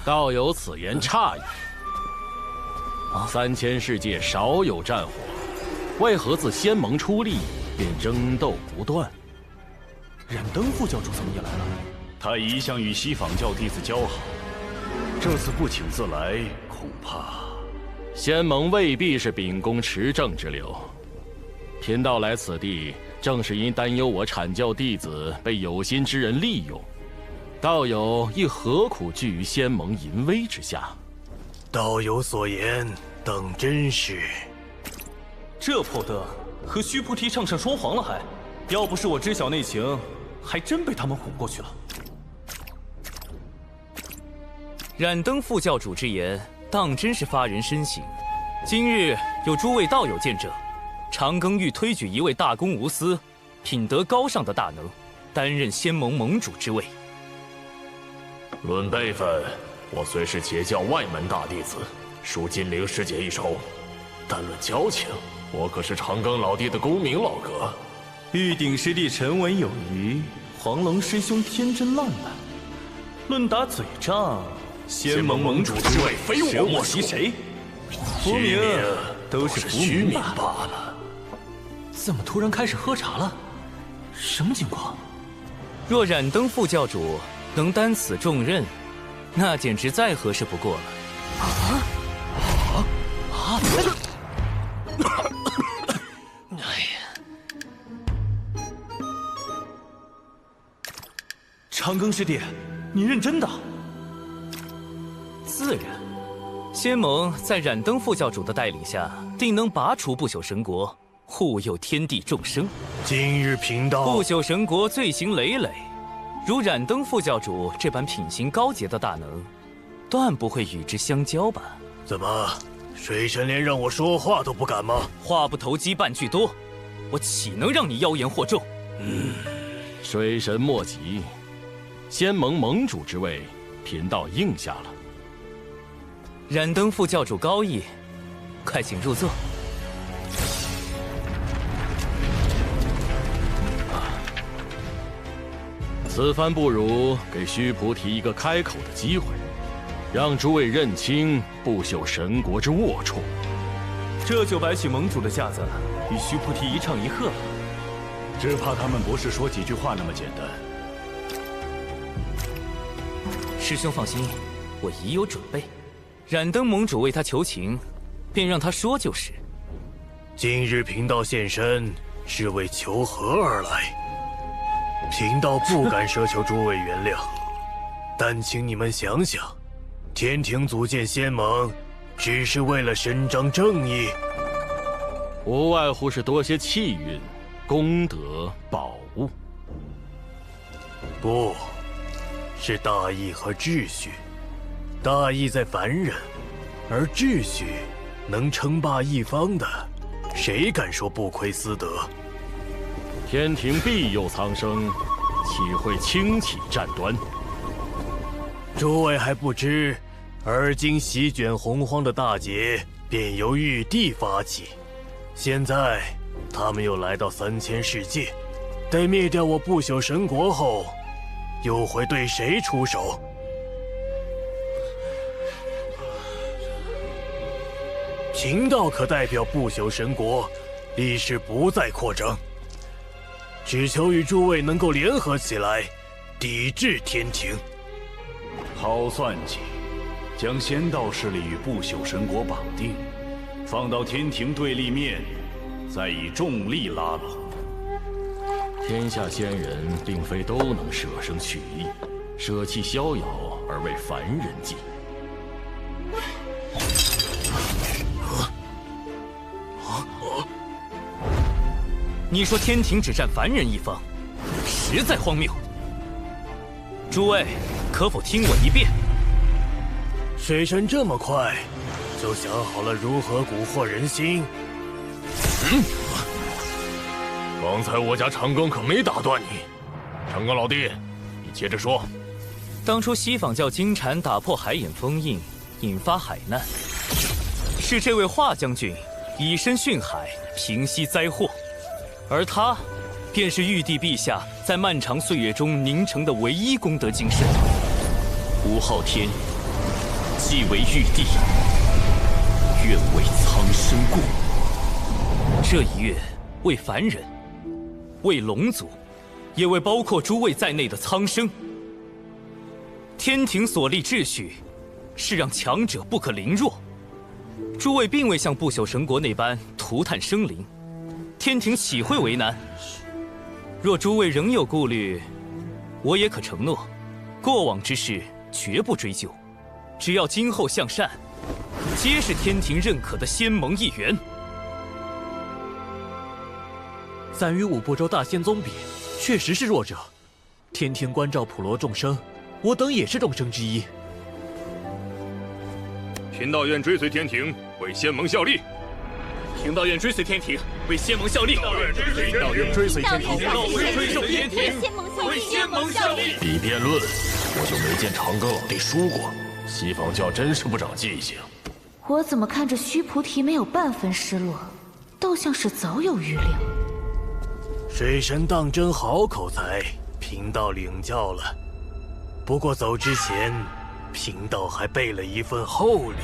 道有此言差矣。3000世界少有战火，为何自仙盟出力便争斗不断？冉登副教主怎么也来了？他一向与西仿教弟子交好，这次不请自来，恐怕仙盟未必是秉公持正之流。贫道来此地，正是因担忧我阐教弟子被有心之人利用。道友亦何苦惧于仙盟淫威之下？道友所言，等真是。这破德，和须菩提唱上双簧了还？要不是我知晓内情，还真被他们唬过去了。冉登副教主之言，当真是发人深省。今日有诸位道友见证，长庚欲推举一位大公无私、品德高尚的大能，担任仙盟盟主之位。论辈分，我虽是截教外门大弟子，属金陵师姐一筹，但论交情，我可是长庚老弟的功名老哥。玉鼎师弟沉稳有余，黄龙师兄天真烂漫。论打嘴仗，仙盟盟主之位非我莫属。谁？浮名都是浮名罢了。怎么突然开始喝茶了？什么情况？若冉登副教主能担此重任，那简直再合适不过了。长庚师弟，你认真的？自然，仙盟在冉登副教主的带领下，定能拔除不朽神国，护佑天地众生。今日贫道不朽神国罪行累累，如冉登副教主这般品行高洁的大能，断不会与之相交吧？怎么，水神连让我说话都不敢吗？话不投机半句多，我岂能让你妖言惑众？水神莫急，仙盟盟主之位，贫道应下了。冉登副教主高义，快请入座。此番不如给须菩提一个开口的机会，让诸位认清不朽神国之龌龊。这就摆起盟主的架子，与须菩提一唱一和了。只怕他们不是说几句话那么简单。师兄放心，我已有准备。冉登盟主为他求情，便让他说就是。今日贫道现身，是为求和而来。贫道不敢奢求诸位原谅，但请你们想想，天庭组建仙盟，只是为了伸张正义，无外乎是多些气运、功德、宝物。不，是大义和秩序。大义在凡人，而秩序能称霸一方的，谁敢说不亏私德？天庭庇佑苍生，岂会轻启战端？诸位还不知，而今席卷洪荒的大劫便由玉帝发起，现在他们又来到3000世界，待灭掉我不朽神国后，又会对谁出手？贫道可代表不朽神国，立誓不再扩张，只求与诸位能够联合起来，抵制天庭。好算计，将仙道势力与不朽神国绑定，放到天庭对立面，再以重力拉拢。天下仙人并非都能舍生取义，舍弃逍遥而为凡人计。你说天庭只占凡人一方，实在荒谬。诸位，可否听我一遍？水神这么快就想好了如何蛊惑人心？刚才我家长庚可没打断你。长庚老弟，你接着说。当初西仿教金蝉打破海眼封印，引发海难，是这位华将军以身殉海，平息灾祸。而他，便是玉帝陛下在漫长岁月中凝成的唯一功德精神。吴昊天继为玉帝，愿为苍生故。这一月，为凡人，为龙族，也为包括诸位在内的苍生。天庭所立秩序，是让强者不可凌弱。诸位并未像不朽神国那般涂炭生灵，天庭岂会为难？若诸位仍有顾虑，我也可承诺，过往之事绝不追究，只要今后向善，皆是天庭认可的仙盟一员。咱与五部洲大仙宗比，确实是弱者。天庭关照普罗众生，我等也是众生之一。贫道愿追随天庭，为仙盟效力。贫道愿追随天庭，为仙盟效力。贫道愿追随天庭，追随天庭，为仙盟效力。比辩论，我就没见长庚老弟输过。西方教真是不长记性。我怎么看着须菩提没有半分失落，倒像是早有预料。水神当真好口才，贫道领教了。不过走之前，贫道还备了一份厚礼。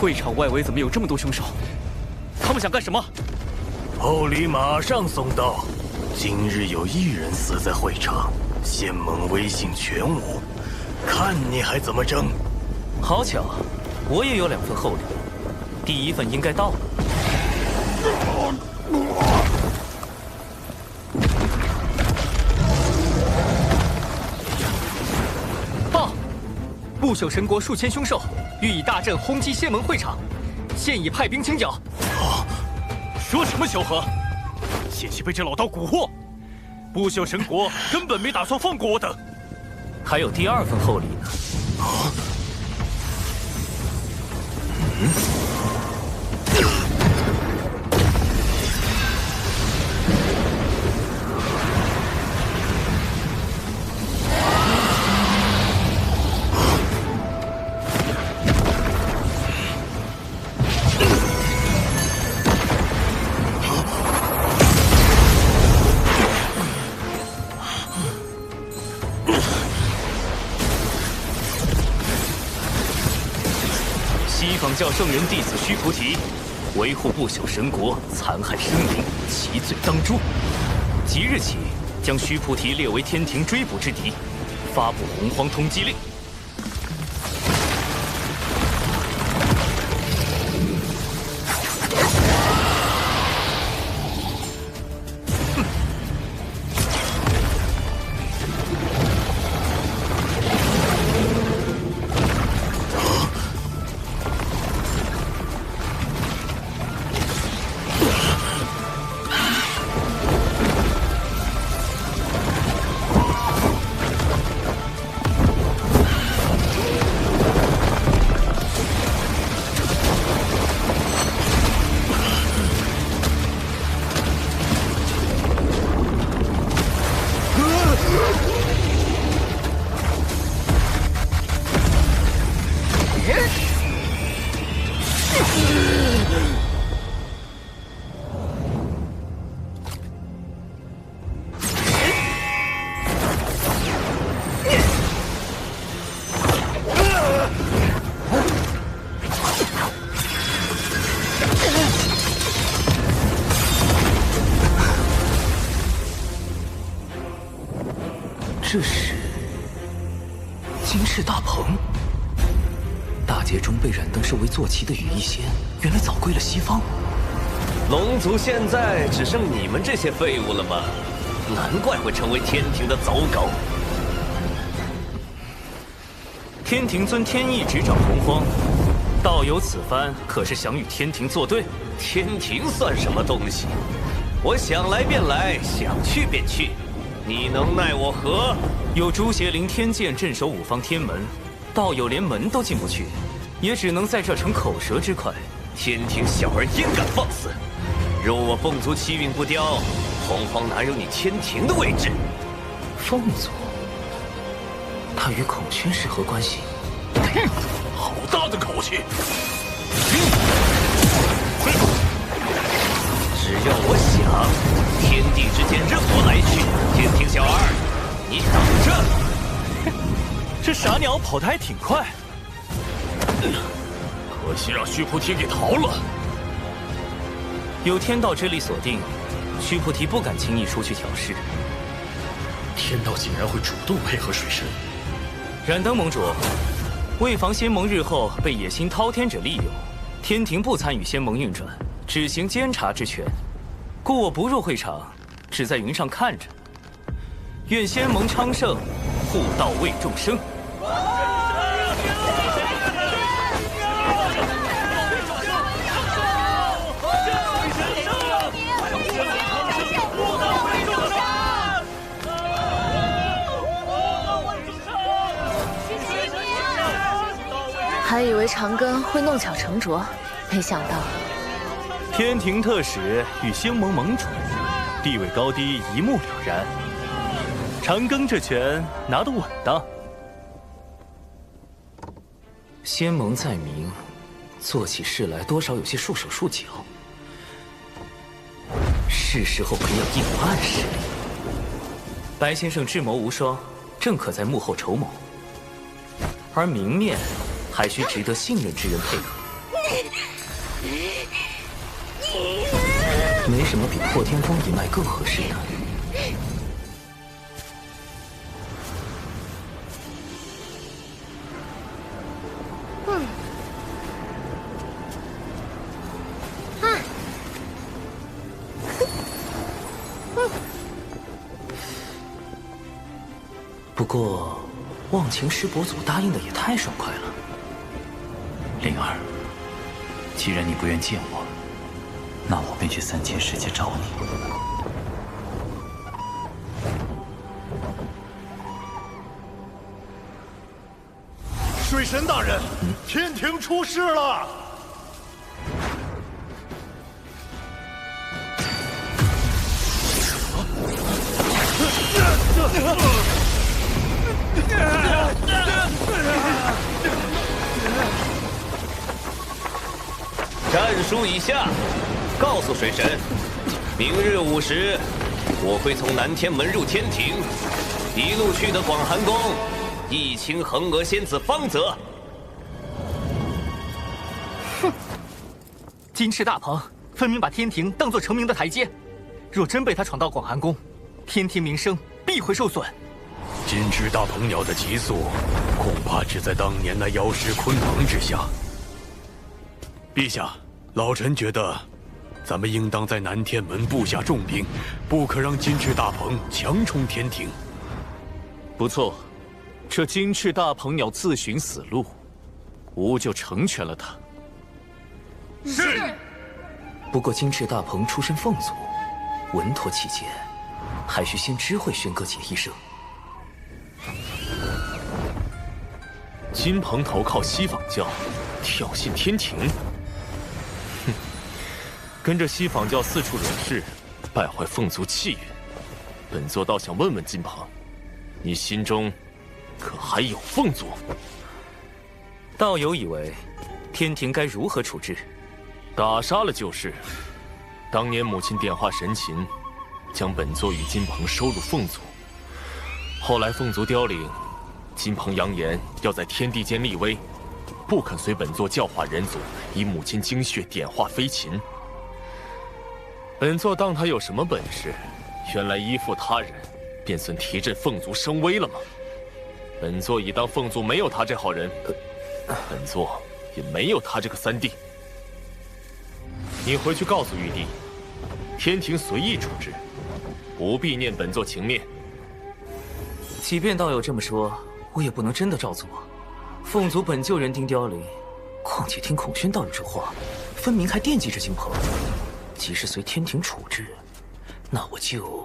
会场外围怎么有这么多凶手？他们想干什么？厚礼马上送到。今日有1人死在会场，仙盟威信全无，看你还怎么争！好巧，我也有2份厚礼，第1份应该到了。报！不朽神国数千凶兽欲以大阵轰击仙盟会场，现已派兵清剿。说什么萧何？险些被这老道蛊惑！不朽神国根本没打算放过我等。还有第2份厚礼呢。西方教圣人弟子须菩提，维护不朽神国，残害生灵，其罪当诛。即日起，将须菩提列为天庭追捕之敌，发布洪荒通缉令。这是金翅大鹏。大劫中被燃灯收为坐骑的羽翼仙，原来早归了西方。龙族现在只剩你们这些废物了吗？难怪会成为天庭的糟糕。天庭尊天意执掌洪荒，道友此番可是想与天庭作对？天庭算什么东西？我想来便来，想去便去。你能奈我何？有朱邪灵天剑镇守5方天门，道友连门都进不去，也只能在这逞口舌之快，天庭小儿焉敢放肆！若我凤族气运不凋，洪荒哪有你天庭的位置？凤族，他与孔宣是何关系？好大的口气！只要我想，天地之间任我来去。天庭小儿，你等着！这傻鸟跑得还挺快。可惜让须菩提给逃了。有天道之力锁定，须菩提不敢轻易出去挑事。天道竟然会主动配合水神。燃灯盟主，为防仙盟日后被野心滔天者利用，天庭不参与仙盟运转，只行监察之权，故我不入会场，只在云上看着。愿仙盟昌盛，护道为众生。还以为长庚会弄巧成拙，没想到天庭特使与仙盟盟主地位高低一目了然，长庚这拳拿得稳当。仙盟在明，做起事来多少有些束手束脚，是时候培养一股暗势力。白先生智谋无双，正可在幕后筹谋，而明面还需值得信任之人配合。没什么比破天荒一脉更合适的。不过，忘情师伯祖答应的也太爽快了。灵儿，既然你不愿见我，那我便去3000世界找你。水神大人，天庭出事了！战书已下，告诉水神，明日5时，我会从南天门入天庭，一路去的广寒宫，一清衡娥仙子芳泽。哼，金翅大鹏分明把天庭当作成名的台阶，若真被他闯到广寒宫，天庭名声必会受损。金翅大鹏鸟的急速，恐怕只在当年那妖师鲲鹏之下。陛下，老臣觉得，咱们应当在南天门布下重兵，不可让金翅大鹏强冲天庭。不错，这金翅大鹏鸟自寻死路，吾就成全了他。是。不过金翅大鹏出身凤族，稳妥起见，还需先知会轩哥姐一声。金鹏投靠西仿教，挑衅天庭。哼，跟着西仿教四处惹事，败坏凤族气运。本座倒想问问金鹏，你心中可还有凤族？道友以为，天庭该如何处置？打杀了就是。当年母亲点化神琴，将本座与金鹏收入凤族。后来凤族凋零，金鹏扬言要在天地间立威，不肯随本座教化人族，以母亲精血点化飞禽。本座当他有什么本事，原来依附他人，便算提振凤族声威了吗？本座已当凤族没有他这号人，本座也没有他这个三弟。你回去告诉玉帝，天庭随意处置，不必念本座情面。即便道友这么说，我也不能真的照做。凤族本就人丁凋零，况且听孔宣道友这话，分明还惦记着金鹏。即是随天庭处置，那我就……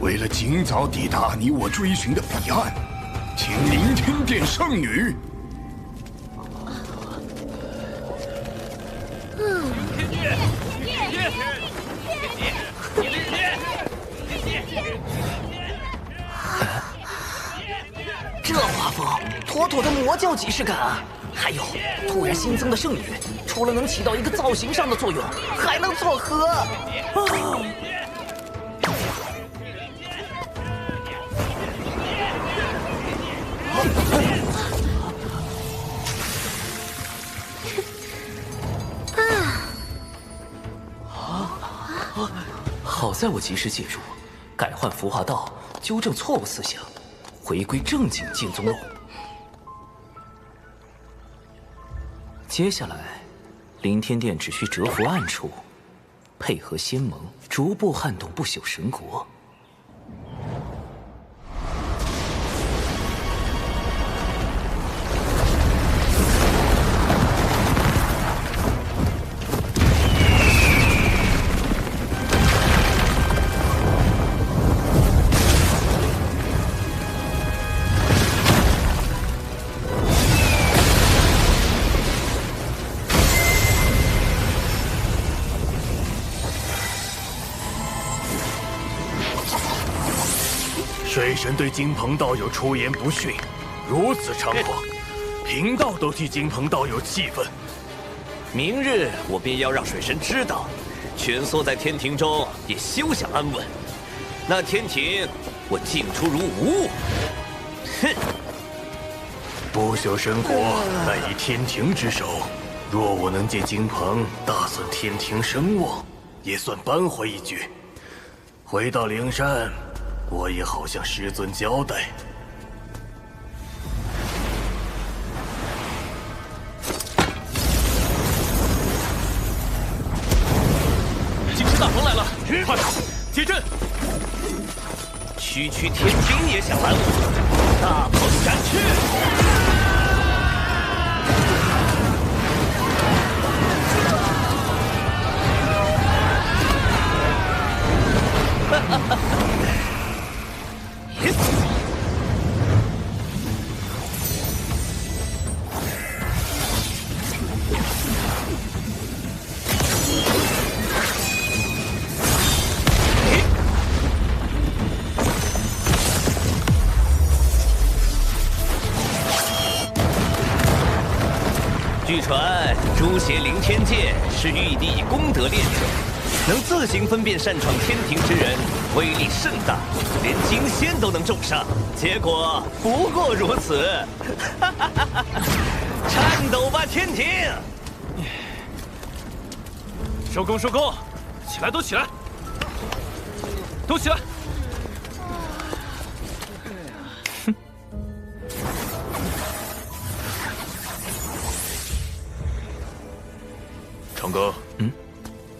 为了尽早抵达你我追寻的彼岸，请凌天殿圣女。这画风妥妥的魔教即视感啊！还有突然新增的圣女，除了能起到一个造型上的作用，还能做和。好在我及时介入，改换服化道，纠正错误思想，回归正经剑宗路。接下来，凌天殿只需蛰伏暗处，配合仙盟，逐步撼动不朽神国。水神对金鹏道友出言不逊，如此猖狂，贫道都替金鹏道友气愤。明日我便要让水神知道，蜷缩在天庭中也休想安稳。那天庭，我尽出如无物。哼！不朽神国乃以天庭之手，若我能借金鹏大损天庭声望，也算扳回一局。回到灵山，我也好向师尊交代。金翅大鹏来了，快接阵！区区天庭也想拦我，大鹏斩去！哈哈哈！据传，诛邪凌天剑是玉帝以功德炼成，能自行分辨擅闯天庭之人，威力甚大，连金仙都能重伤。结果不过如此，颤抖吧天庭！收工收工，起来都起来，都起来！长哥，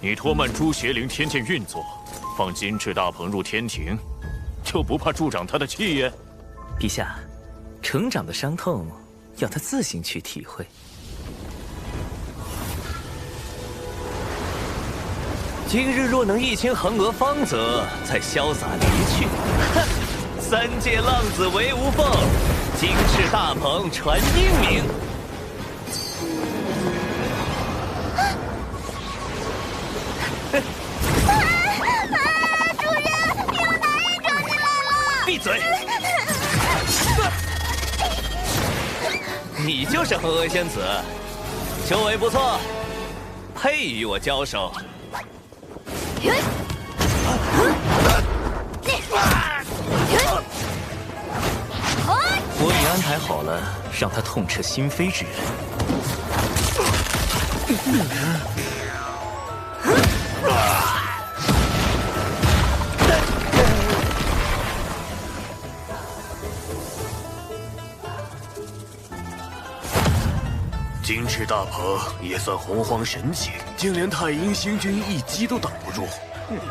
你拖慢诛邪灵天剑运作，放金翅大鹏入天庭，就不怕助长他的气焰？陛下，成长的伤痛要他自行去体会。今日若能一清衡额方泽，再潇洒离去。哼，三界浪子为无缝，金翅大鹏传英名。主人，有男人闯进来了！闭嘴！你就是恒河仙子，修为不错，配与我交手。我已安排好了，让他痛彻心扉之人。金翅大鹏也算洪荒神器，竟连太阴星君一击都挡不住。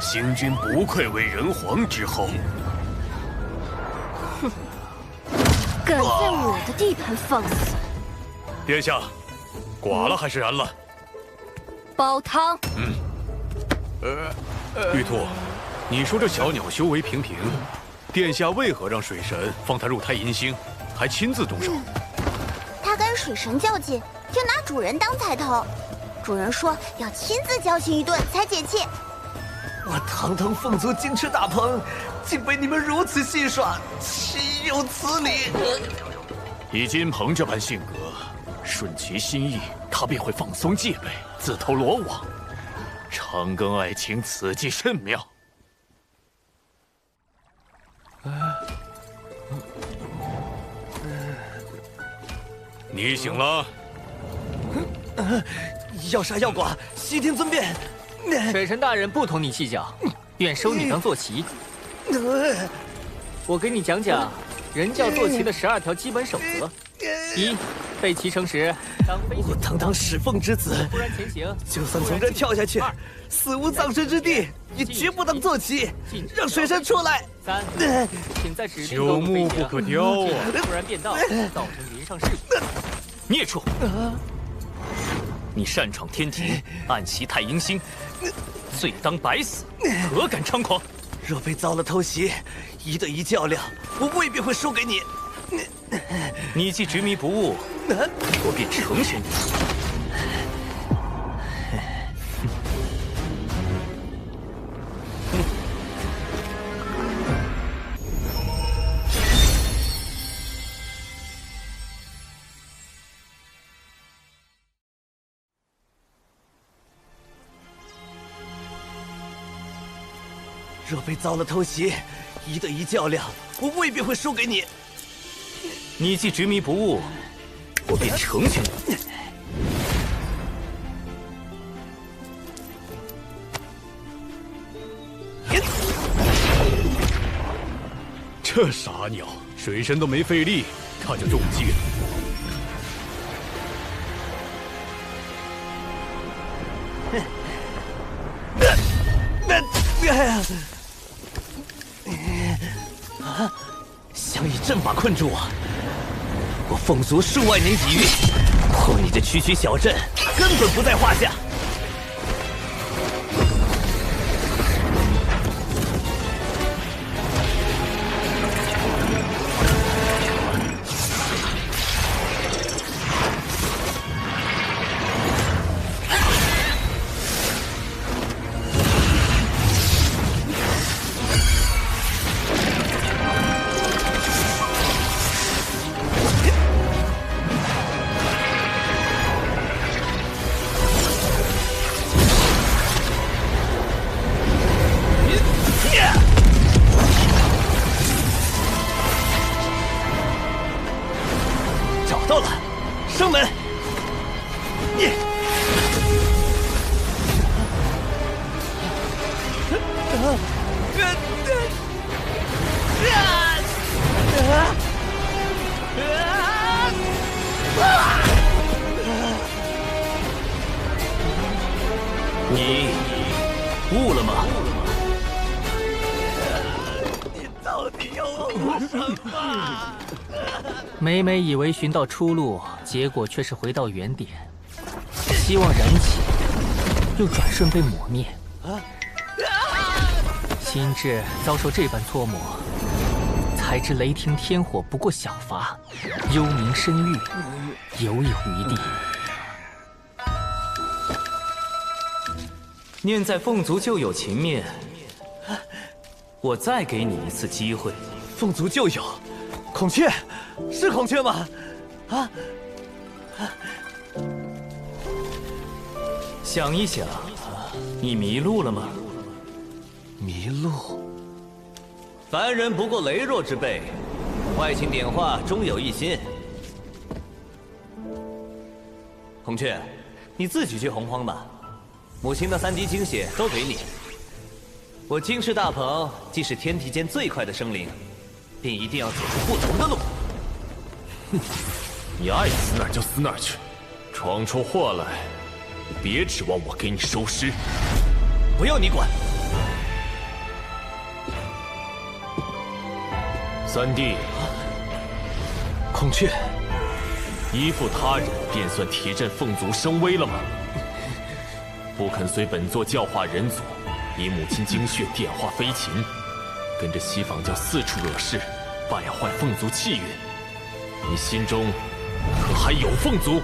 星君不愧为人皇之后。哼，敢在我的地盘放肆！殿下，寡了还是燃了？煲汤。玉兔，你说这小鸟修为平平，殿下为何让水神放它入太阴星，还亲自动手？他跟水神较劲，就拿主人当菜头。主人说要亲自教训一顿才解气。我堂堂凤族金翅大鹏，竟被你们如此戏耍，岂有此理！以金鹏这般性格，顺其心意，他便会放松戒备，自投罗网。长庚爱卿此计甚妙。你醒了？要杀要剐，悉听尊便。水神大人不同你计较，愿收你当坐骑。我给你讲讲人教坐骑的12条基本守则：一，被骑乘时，当飞我堂堂始凤之子，突然前行，就算从这跳下去，死无葬身之地，也绝不当坐骑。让水神出来。3，请在指定朽木不可雕啊！突然变道，造成临上事故。孽畜！你擅闯天庭，暗袭太阴星，罪当百死，何敢猖狂？若被遭了偷袭，一对一较量，我未必会输给你。你既执迷不悟，我便成全你。若被遭了偷袭，一对一较量，我未必会输给你。你既执迷不悟，我便成全你。这傻鸟，水神都没费力，他就中计了。想以阵法困住我，我凤族数万年底蕴，破你这区区小阵根本不在话下。到了，生门。你悟了吗？你到底要我什么？每每以为寻到出路，结果却是回到原点。希望燃起，又转瞬被抹灭。心智遭受这般搓磨，才知雷霆天火不过小罚，幽冥深域犹有余地。念在凤族旧友情面，我再给你一次机会。凤族旧友，孔雀，是孔雀吗？啊！想一想，你迷路了吗？迷路。凡人不过羸弱之辈，外请点化，终有一心。孔雀，你自己去洪荒吧。母亲的3滴精血都给你。我金翅大鹏既是天地间最快的生灵，便一定要走出不同的路。哼，你爱死哪儿就死哪儿去，闯出祸来，别指望我给你收尸。不要你管。三弟，孔雀，依附他人便算提振凤族声威了吗？不肯随本座教化人族，以母亲精血点化飞禽，跟着西方教四处惹事，败坏凤族气运，你心中可还有凤族？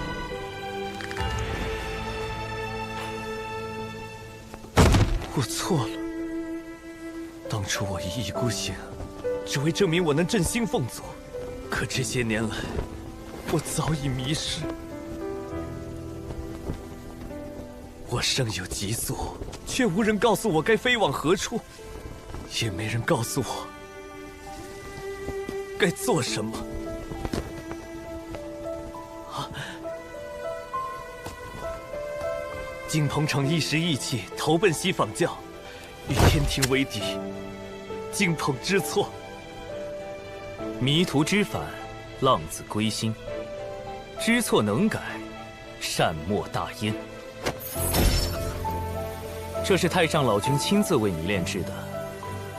我错了，当初我一意孤行，只为证明我能振兴凤族，可这些年来，我早已迷失。我生有极速，却无人告诉我该飞往何处，也没人告诉我该做什么。金鹏城一时意气投奔西方教，与天庭为敌，金鹏知错。迷途知返，浪子归心。知错能改，善莫大焉。这是太上老君亲自为你炼制的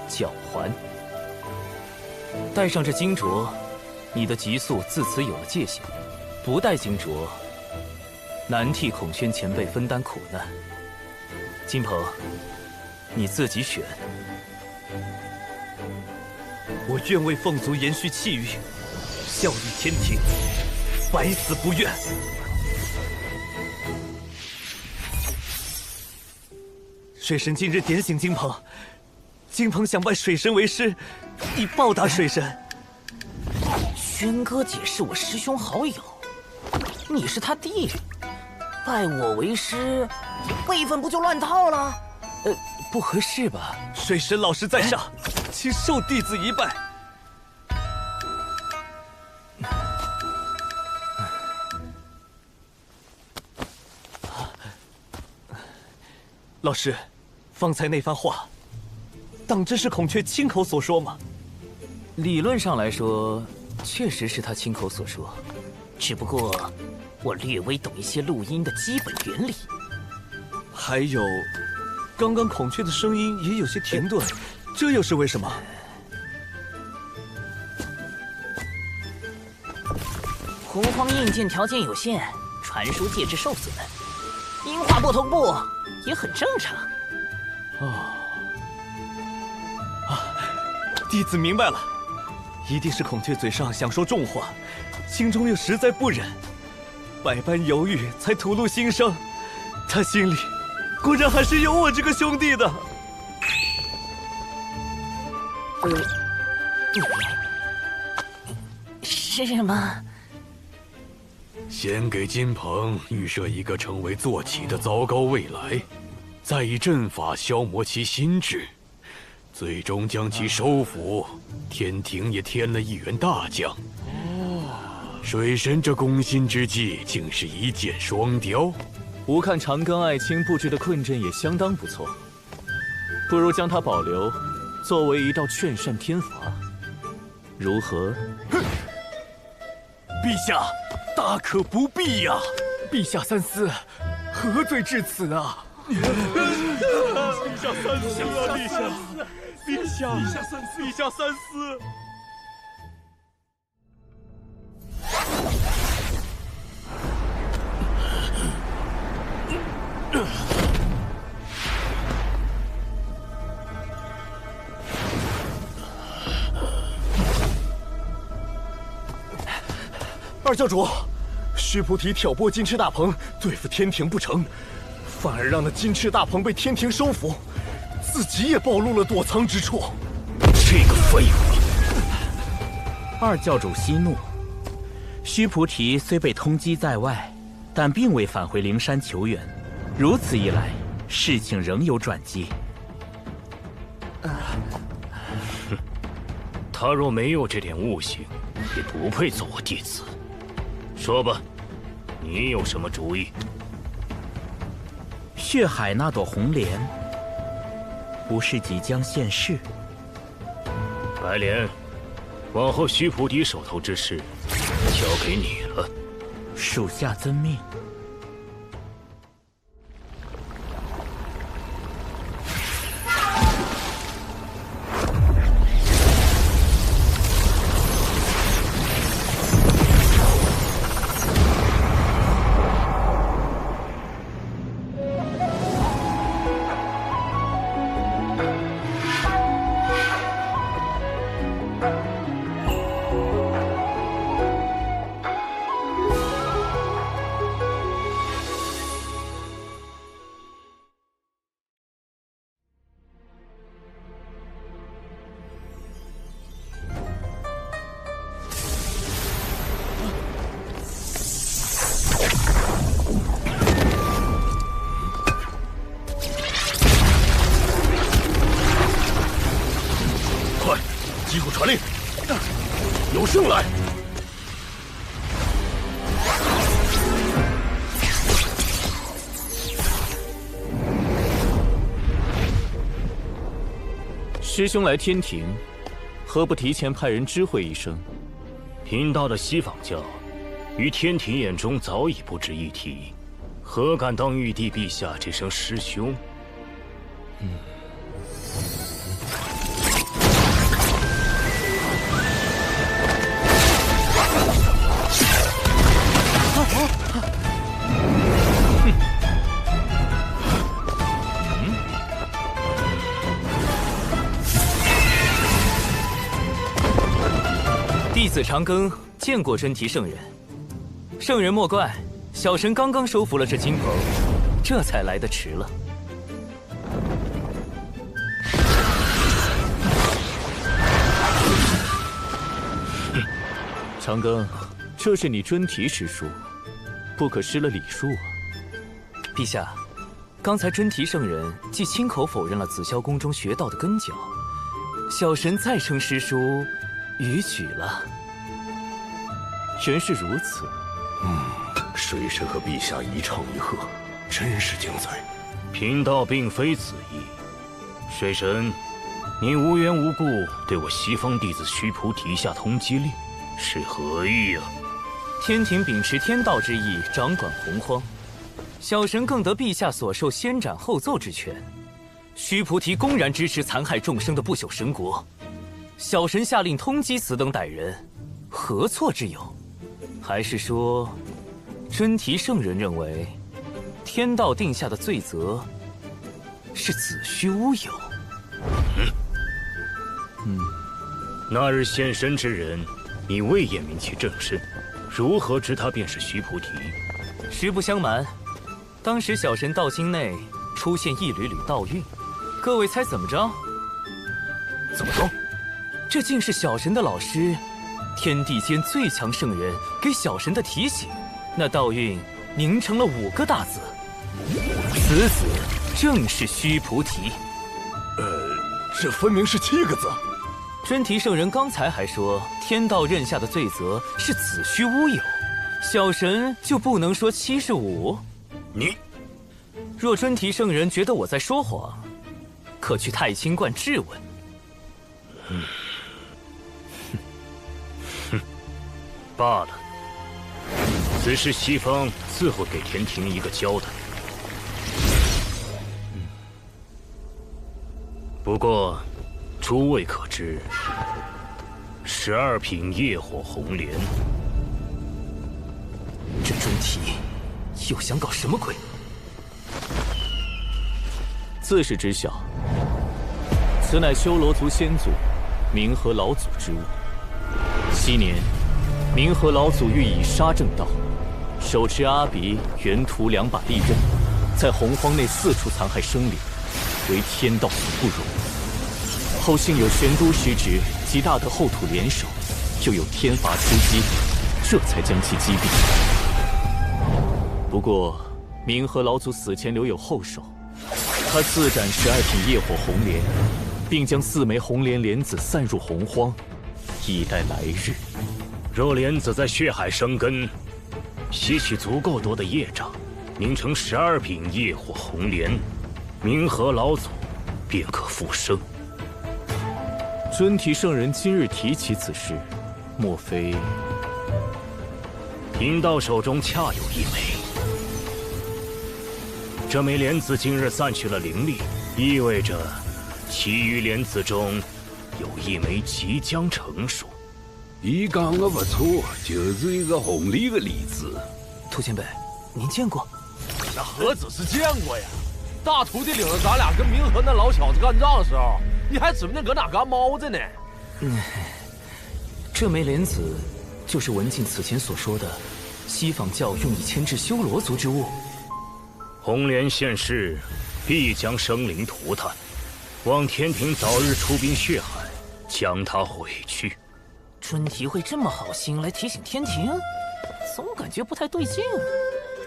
脚环，戴上这金镯，你的急速自此有了界限。不戴金镯，难替孔宣前辈分担苦难。金鹏，你自己选。我愿为凤族延续气运，效力天庭，百死不愿。水神今日点醒金鹏，金鹏想拜水神为师，以报答水神。轩哥姐是我师兄好友，你是他弟，拜我为师，辈分不就乱套了？不合适吧？水神老师在上，请受弟子一拜。老师，方才那番话，当真是孔雀亲口所说吗？理论上来说，确实是他亲口所说，只不过我略微懂一些录音的基本原理。还有，刚刚孔雀的声音也有些停顿，这又是为什么？洪荒硬件条件有限，传输介质受损，音画不同步也很正常。弟子明白了，一定是孔雀嘴上想说重话，心中又实在不忍，百般犹豫才吐露心声。他心里果然还是有我这个兄弟的。是吗？先给金鹏预设一个成为坐骑的糟糕未来，再以阵法消磨其心智，最终将其收服。天庭也添了一员大将。水神这攻心之计竟是一箭双雕。吾看长庚爱卿布置的困阵也相当不错，不如将它保留，作为一道劝善天罚，如何？陛下，大可不必呀！陛下三思，何罪至此啊？陛下三思啊！陛下三思！二教主，须菩提挑拨金翅大鹏对付天庭不成，反而让那金翅大鹏被天庭收服，自己也暴露了躲藏之处。这个废物！二教主息怒，须菩提虽被通缉在外，但并未返回灵山求援。如此一来，事情仍有转机。他若没有这点悟性，也不配做我弟子。说吧，你有什么主意？血海那朵红莲，不是即将现世？白莲，往后须菩提手头之事，交给你了。属下遵命。有胜来！师兄来天庭，何不提前派人知会一声？贫道的西方教，于天庭眼中早已不值一提，何敢当玉帝陛下这声师兄？弟子长庚见过真提圣人，圣人莫怪，小神刚刚收服了这金鹏，这才来得迟了。长庚，这是你真提师叔，不可失了礼数啊！陛下，刚才真提圣人既亲口否认了紫霄宫中学到的根脚，小神再称师叔，逾矩了。原是如此。水神和陛下一唱一和，真是精彩。贫道并非此意。水神，你无缘无故对我西方弟子须菩提下通缉令，是何意啊？天庭秉持天道之意，掌管洪荒，小神更得陛下所授先斩后奏之权。须菩提公然支持残害众生的不朽神国，小神下令通缉此等歹人，何错之有？还是说，真提圣人认为，天道定下的罪责是子虚乌有？那日现身之人，你未验明其正身，如何知他便是须菩提？实不相瞒，当时小神道经内出现一缕缕道韵，各位猜怎么着？怎么着？这竟是小神的老师，天地间最强圣人给小神的提醒。那道韵凝成了5个大字，此子正是须菩提。这分明是7个字。真提圣人刚才还说天道任下的罪责是子虚乌有，小神就不能说75？你若真提圣人觉得我在说谎，可去太清观质问。罢了，此事西方自会给天庭一个交代。不过，诸位可知，12品业火红莲，这真提又想搞什么鬼？自是知晓，此乃修罗族先祖冥河老祖之物。昔年，冥河老祖欲以杀正道，手持阿鼻、圆图2把利刃，在洪荒内4处残害生灵，为天道所不容。后幸有玄都失职及大德后土联手，又有天罚出击，这才将其击毙。不过，冥河老祖死前留有后手，他自斩12品业火红莲，并将4枚红莲莲子散入洪荒，以待来日。若莲子在血海生根，吸取足够多的业障，凝成12品业火红莲，冥河老祖便可复生。真提圣人今日提起此事，莫非贫道手中恰有1枚？这枚莲子今日散去了灵力，意味着其余莲子中有1枚即将成熟。你讲的不错，就是一个红莲的例子。兔前辈，您见过？那何止是见过呀！大徒弟领着咱俩跟冥河那老小子干仗的时候，你还指不定搁哪干猫着呢。这枚莲子就是文静此前所说的西方教用以牵制修罗族之物。红莲现世，必将生灵涂炭，望天庭早日出兵血海，将它毁去。真提会这么好心来提醒天庭，总感觉不太对劲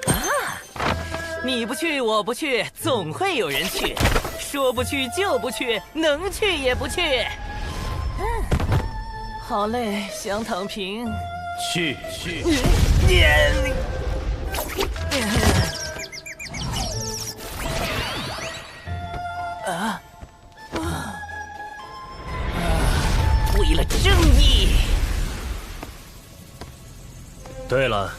啊！你不去，我不去，总会有人去。说不去就不去，能去也不去。好累，想躺平。去。为了正义。对了，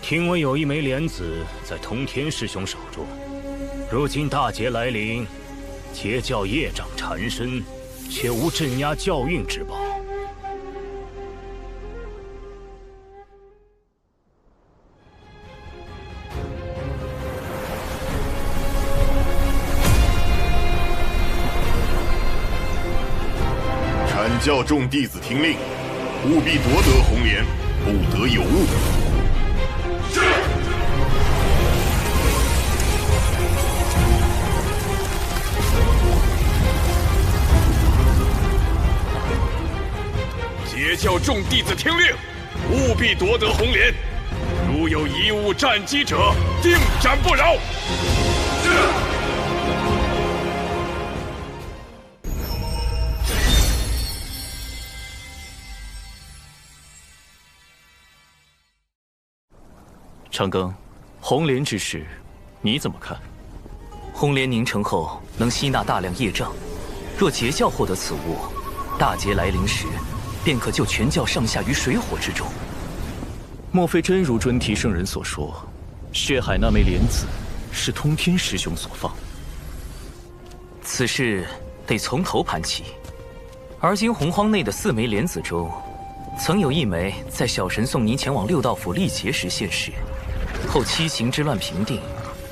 听闻有一枚莲子在通天师兄手中，如今大劫来临，截教业障缠身，却无镇压教运之宝。阐教众弟子听令，务必夺得红莲，不得有误。是。截教众弟子听令，务必夺得红莲，如有贻误战机者，定斩不饶。是。长庚，红莲之事，你怎么看？红莲凝成后能吸纳大量业障，若截教获得此物，大劫来临时，便可救全教上下于水火之中。莫非真如尊提圣人所说，血海那枚莲子是通天师兄所放？此事得从头盘起。而今洪荒内的4枚莲子中，曾有1枚在小神送您前往六道府历劫时现世，后七情之乱平定，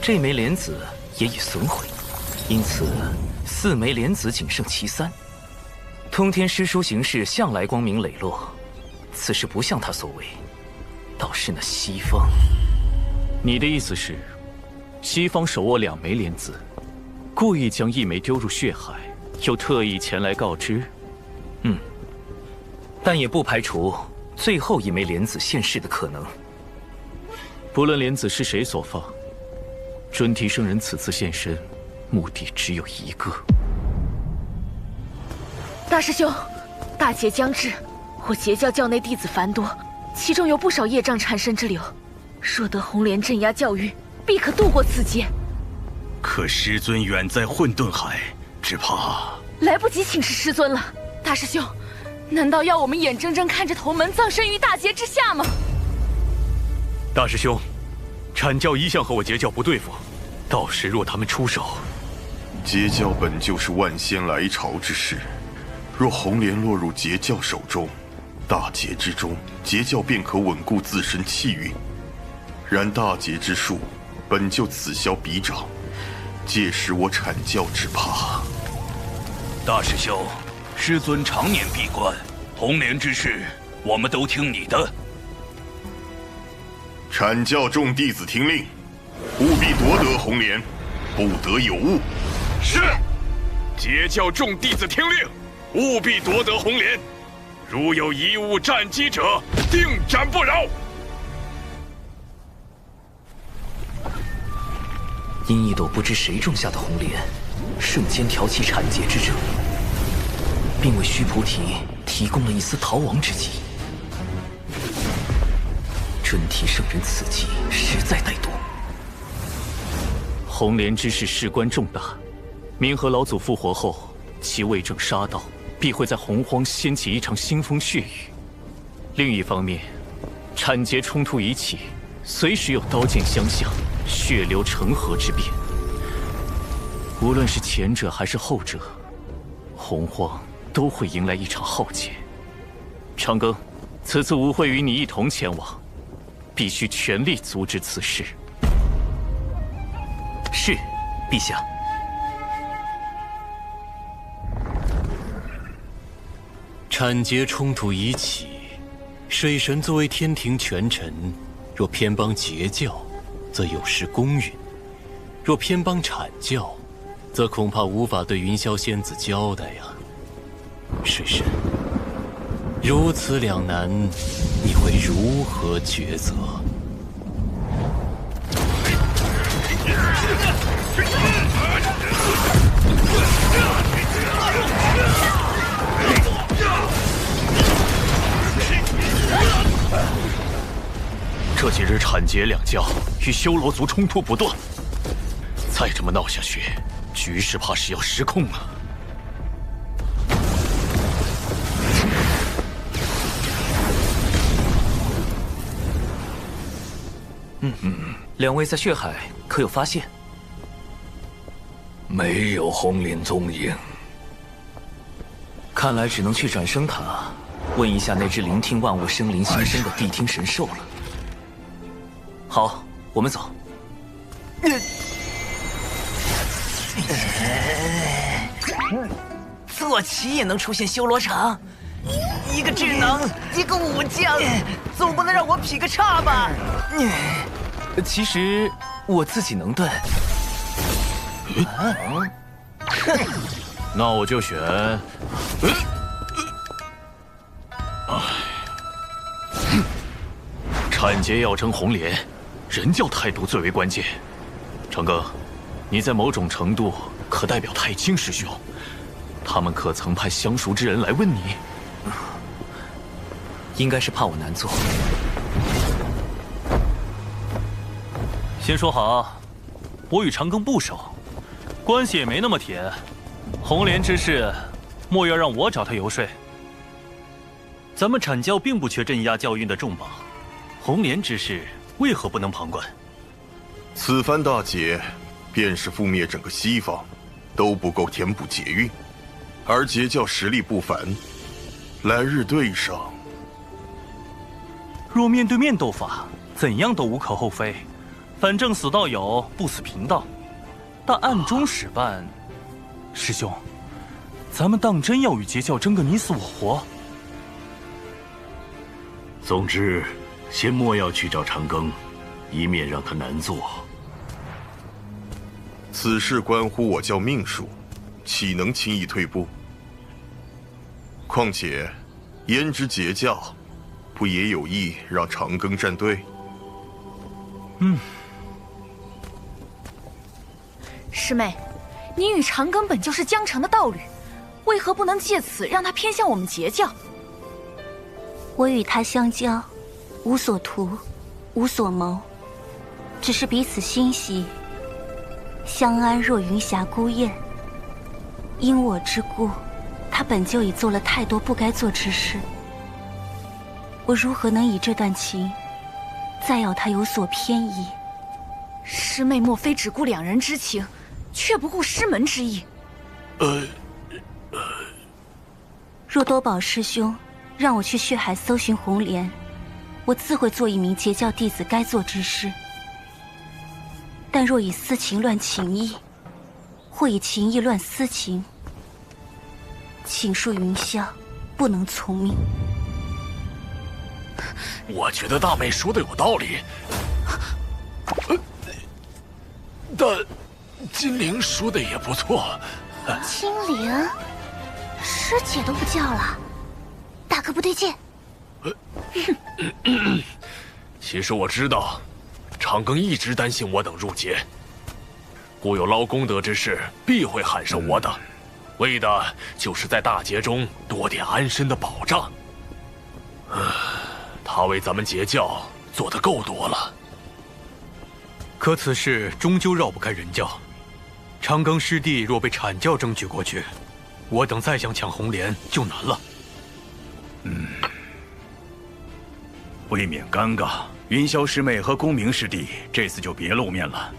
这枚莲子也已损毁，因此4枚莲子仅剩其3。通天师叔行事向来光明磊落，此事不像他所为，倒是那西方。你的意思是，西方手握2枚莲子，故意将1枚丢入血海，又特意前来告知？但也不排除最后1枚莲子现世的可能。不论莲子是谁所放，尊提圣人此次现身，目的只有一个。大师兄，大劫将至，我截教教内弟子繁多，其中有不少业障缠身之流。若得红莲镇压教运，必可渡过此劫。可师尊远在混沌海，只怕来不及请示师尊了。大师兄，难道要我们眼睁睁看着头门葬身于大劫之下吗？大师兄，阐教一向和我截教不对付，到时若他们出手，截教本就是万仙来朝之事，若红莲落入截教手中，大劫之中，截教便可稳固自身气运。然大劫之术本就此消彼长，届时我阐教只怕。大师兄，师尊常年闭关，红莲之事，我们都听你的。阐教众弟子听令，务必夺得红莲，不得有误。是。截教众弟子听令，务必夺得红莲，如有贻误战机者，定斩不饶。因一朵不知谁种下的红莲，瞬间挑起阐劫之争，并为须菩提提供了一丝逃亡之机。尊提圣人此计实在歹毒。红莲之事事关重大，冥河老祖复活后，其为政杀道，必会在洪荒掀起一场腥风血雨。另一方面，阐劫冲突已起，随时有刀剑相向，血流成河之变。无论是前者还是后者，洪荒都会迎来一场浩劫。长庚，此次吾会与你一同前往，必须全力阻止此事。是，陛下。阐劫冲突已起，水神作为天庭权臣，若偏帮截教，则有失公允；若偏帮阐教，则恐怕无法对云霄仙子交代呀。水神，如此两难，你会如何抉择？这几日产劫两教与修罗族冲突不断，再这么闹下去，局势怕是要失控了。两位在血海可有发现？没有红莲踪影。看来只能去转生塔，问一下那只聆听万物生灵心声的谛听神兽了。好，我们走。坐骑也能出现修罗场？一个智能，一个武将，总不能让我劈个叉吧？其实我自己能断。那我就选。产劫要争红莲，人教态度最为关键。长庚，你在某种程度可代表太清师兄，他们可曾派相熟之人来问你？应该是怕我难做。先说好，我与长庚不熟，关系也没那么铁。红莲之事，莫要让我找他游说。咱们阐教并不缺镇压教运的重宝，红莲之事为何不能旁观？此番大劫，便是覆灭整个西方，都不够填补劫运，而截教实力不凡，来日对上，若面对面斗法，怎样都无可厚非。反正死道友，不死贫道。但暗中使绊，师兄，咱们当真要与截教争个你死我活？总之，先莫要去找长庚，以免让他难做。此事关乎我教命数，岂能轻易退步？况且，胭脂截教，不也有意让长庚站队？师妹，你与长庚本就是江城的道侣，为何不能借此让他偏向我们截教？我与他相交，无所图，无所谋，只是彼此欣喜，相安若云霞孤雁。因我之故，他本就已做了太多不该做之事，我如何能以这段情再要他有所偏移？师妹莫非只顾两人之情，却不顾师门之意？若多宝师兄让我去血海搜寻红莲，我自会做一名截教弟子该做之事。但若以私情乱情义，或以情义乱私情，请恕云霄不能从命。我觉得大妹说的有道理，但金陵说的也不错。金陵，师姐都不叫了，大可不对劲。其实我知道，长庚一直担心我等入劫，故有捞功德之事必会喊上我等，为的就是在大劫中多点安身的保障。他为咱们截教做得够多了，可此事终究绕不开人教。长庚师弟若被阐教争取过去，我等再想抢红莲就难了。未免尴尬，云霄师妹和公明师弟这次就别露面了，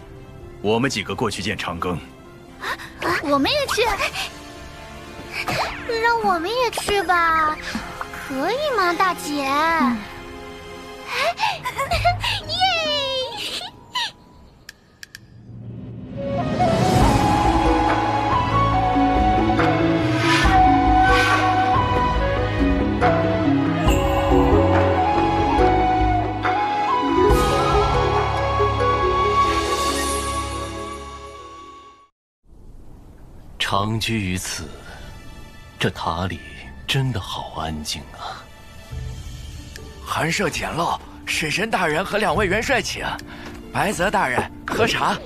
我们几个过去见长庚。我们也去，让我们也去吧，可以吗，大姐？耶！长居于此，这塔里真的好安静啊。寒舍简陋，水神大人和两位元帅请，白泽大人喝茶。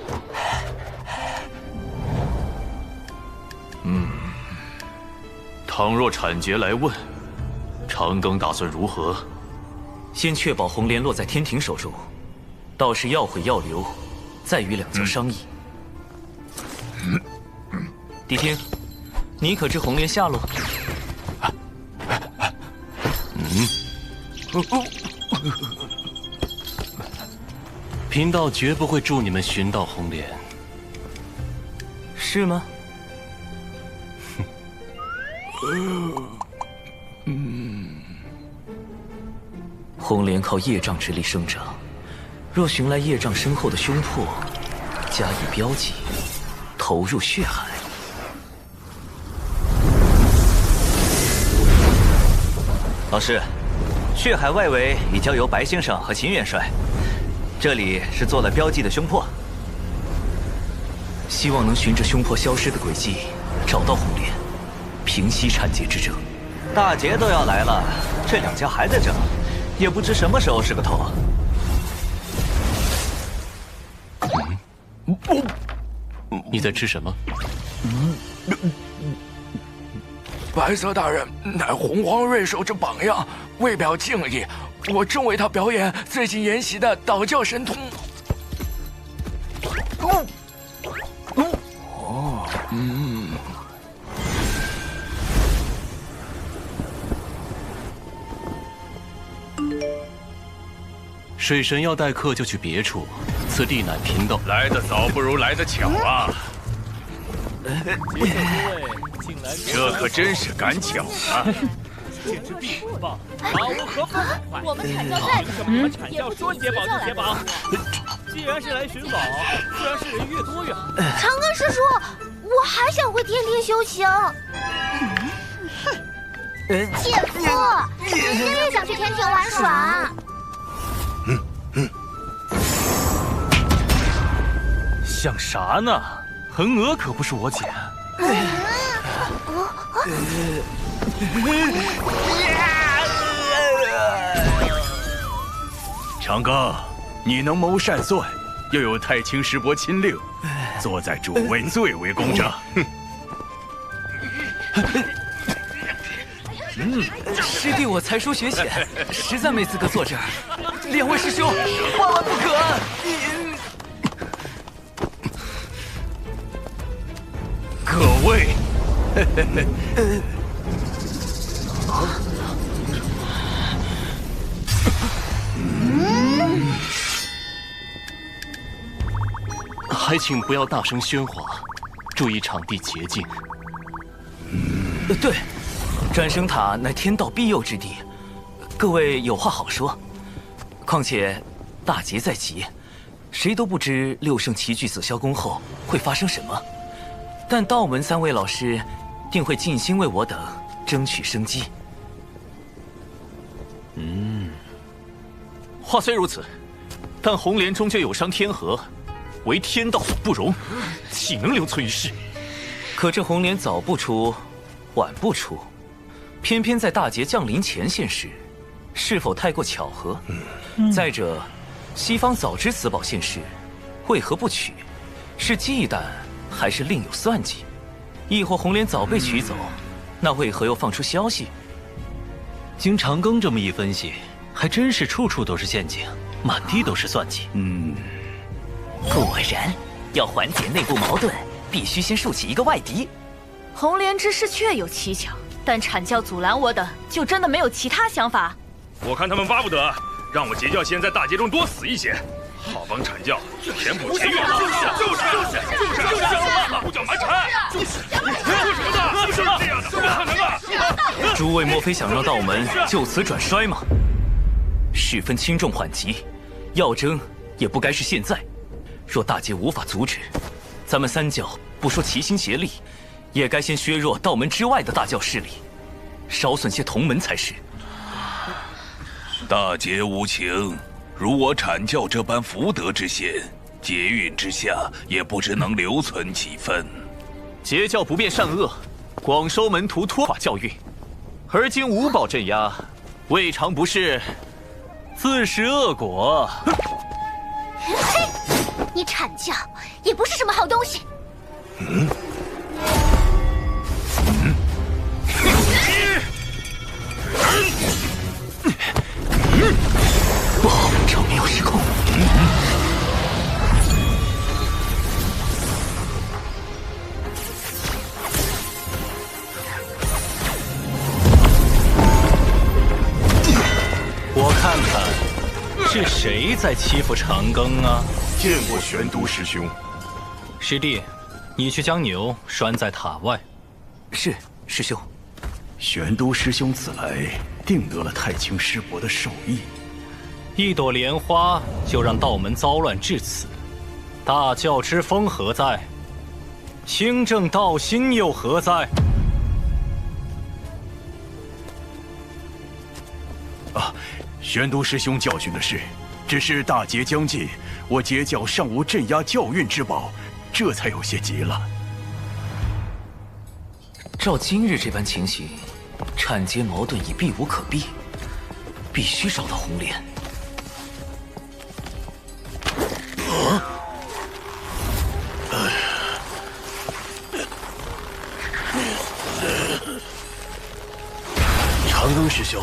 倘若阐劫来问，长庚打算如何？先确保红莲落在天庭手中，到时要毁要留，再与两教商议。谛听，你可知红莲下落？贫道绝不会助你们寻到红莲。是吗？红莲靠业障之力生长，若寻来业障深厚的胸魄，加以标记，投入血海。老师，血海外围已交由白先生和秦元帅，这里是做了标记的胸魄。希望能循着胸魄消失的轨迹，找到红莲，平息产劫之争。大劫都要来了，这两家还在争，也不知什么时候是个头。你在吃什么？白色大人乃洪荒瑞兽之榜样，为表敬意，我正为他表演最近研习的道教神通。水神要待客就去别处，此地乃贫道。来得早不如来得巧啊！这可真是赶巧啊！简直必不棒！把握何分？我们阐教在这，阐教说解宝就解宝。既然是来寻宝，自然是人越多越好。长庚师叔，我还想回天庭修行。姐夫，你也想去天庭玩耍？想啥呢？恒娥可不是我姐。长庚，你能谋善算，又有太清师伯亲令，坐在主位最为公正。师弟我才疏学浅，实在没资格坐这儿。两位师兄，万万不可！各位，还请不要大声喧哗，注意场地洁净。对，转生塔乃天道庇佑之地，各位有话好说。况且大劫在即，谁都不知六圣齐聚紫霄宫后会发生什么。但道门三位老师定会尽心为我等争取生机。话虽如此，但红莲终究有伤天和，为天道所不容，岂能留存于世？可这红莲早不出，晚不出，偏偏在大劫降临前现世，是否太过巧合？再者，西方早知此宝现世，为何不取？是忌惮，还是另有算计？亦或红莲早被取走，那为何又放出消息？经长庚这么一分析，还真是处处都是陷阱，满地都是算计。果然，要缓解内部矛盾，必须先竖起一个外敌。红莲之事确有蹊跷，但阐教阻拦我等，就真的没有其他想法？我看他们巴不得让我截教仙在大劫中多死一些，好帮阐教填补前院。就是护教蛮缠，说什么呢？就是这样的，不可能啊！诸位莫非想让道门就此转衰吗？事分轻重缓急，要争也不该是现在。若大劫无法阻止，咱们三教不说齐心协力，也该先削弱道门之外的大教势力，少损些同门才是。大劫无情，如我阐教这般福德之仙，劫运之下，也不知能留存几分。截教不辨善恶，广收门徒，脱垮教运，而今五宝镇压，未尝不是自食恶果。嘿，你阐教也不是什么好东西。看看是谁在欺负长庚啊？见过玄都师兄。师弟，你去将牛拴在塔外。是，师兄。玄都师兄此来，定得了太清师伯的授意。一朵莲花就让道门糟乱至此，大教之风何在？清正道心又何在？啊，玄都师兄教训的是，只是大劫将近，我截教尚无镇压教运之宝，这才有些急了。照今日这般情形，产劫矛盾已避无可避，必须找到红莲。长庚师兄，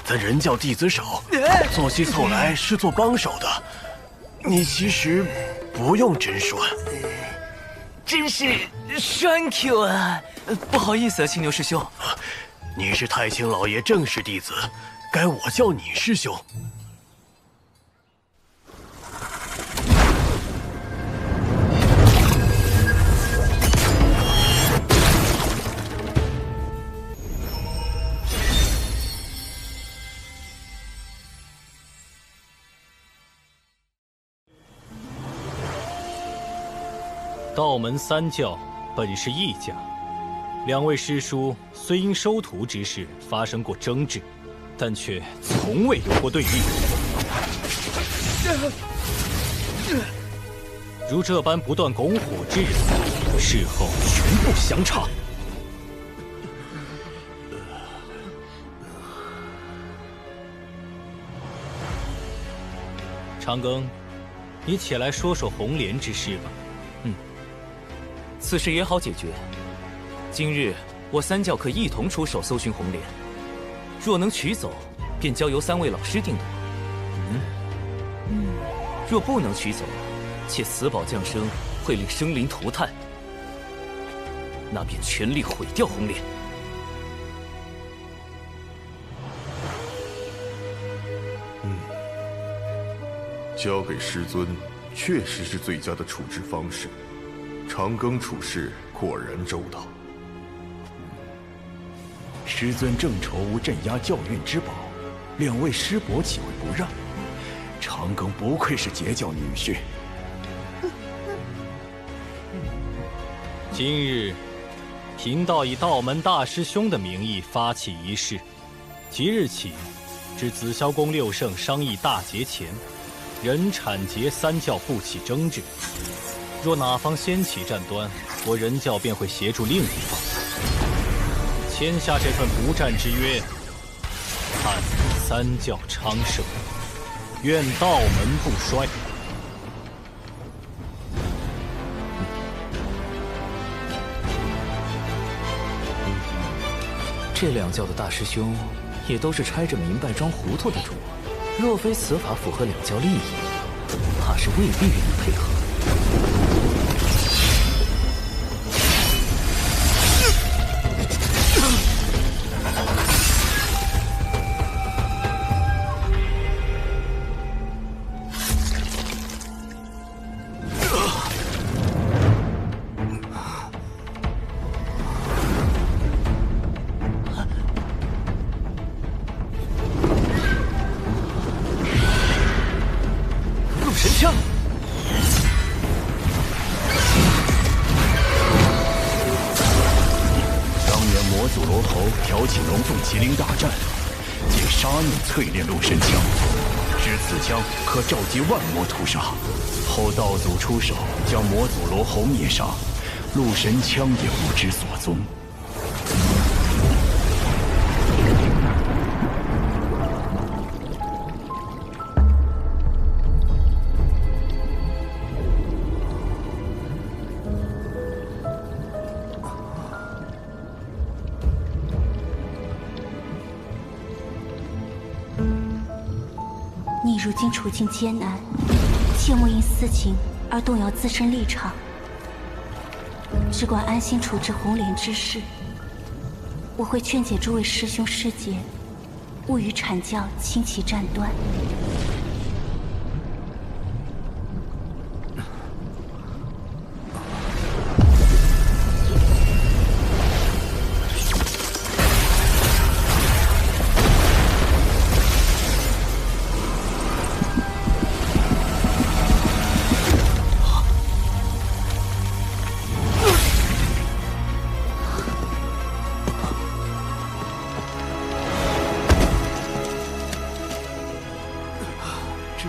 咱人教弟子少，做起凑来是做帮手的，你其实不用真拴。真是 thank you 啊！不好意思啊，青牛师兄。你是太清老爷正式弟子，该我叫你师兄。道门三教本是一家，两位师叔虽因收徒之事发生过争执，但却从未有过对立。如这般不断拱火之人，事后全部详查。长庚，你起来说说红莲之事吧。此事也好解决。今日我三教可一同出手搜寻红莲，若能取走，便交由三位老师定夺。若不能取走，且此宝降生会令生灵涂炭，那便全力毁掉红莲。交给师尊，确实是最佳的处置方式。长庚处事果然周到。师尊正愁无镇压教运之宝，两位师伯岂会不让？长庚不愧是截教女婿。今日，贫道以道门大师兄的名义发起一事，即日起，至紫霄宫六圣商议大劫前，人产劫三教不起争执。若哪方掀起战端，我人教便会协助另一方。签下这份不战之约，盼三教昌盛，愿道门不衰。这两教的大师兄也都是揣着明白装糊涂的主，若非此法符合两教利益，怕是未必愿意配合。淬炼陆神枪，知此枪可召集万魔屠杀。后道祖出手，将魔祖罗侯灭杀，陆神枪也不知所踪。你如今处境艰难，切莫因私情而动摇自身立场，只管安心处置红莲之事。我会劝解诸位师兄师姐，勿与阐教轻其战端。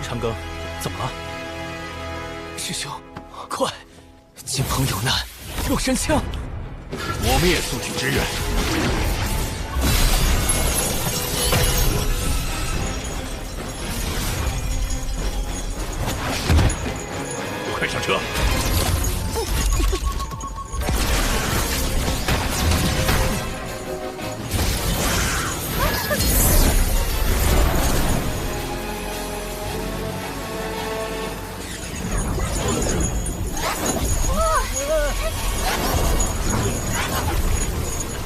长庚，怎么了？师兄，快！金鹏有难，陆神枪！我们也速去支援。快上车！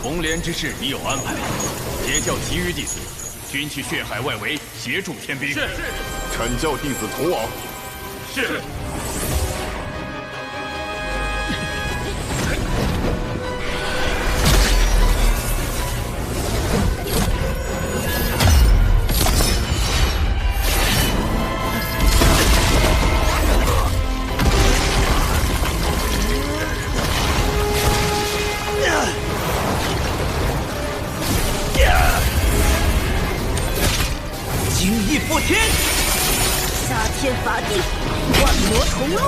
红莲之事已有安排，截教其余弟子均去血海外围协助天兵。是。阐教弟子同往。是。破天，杀天伐地，万魔同路。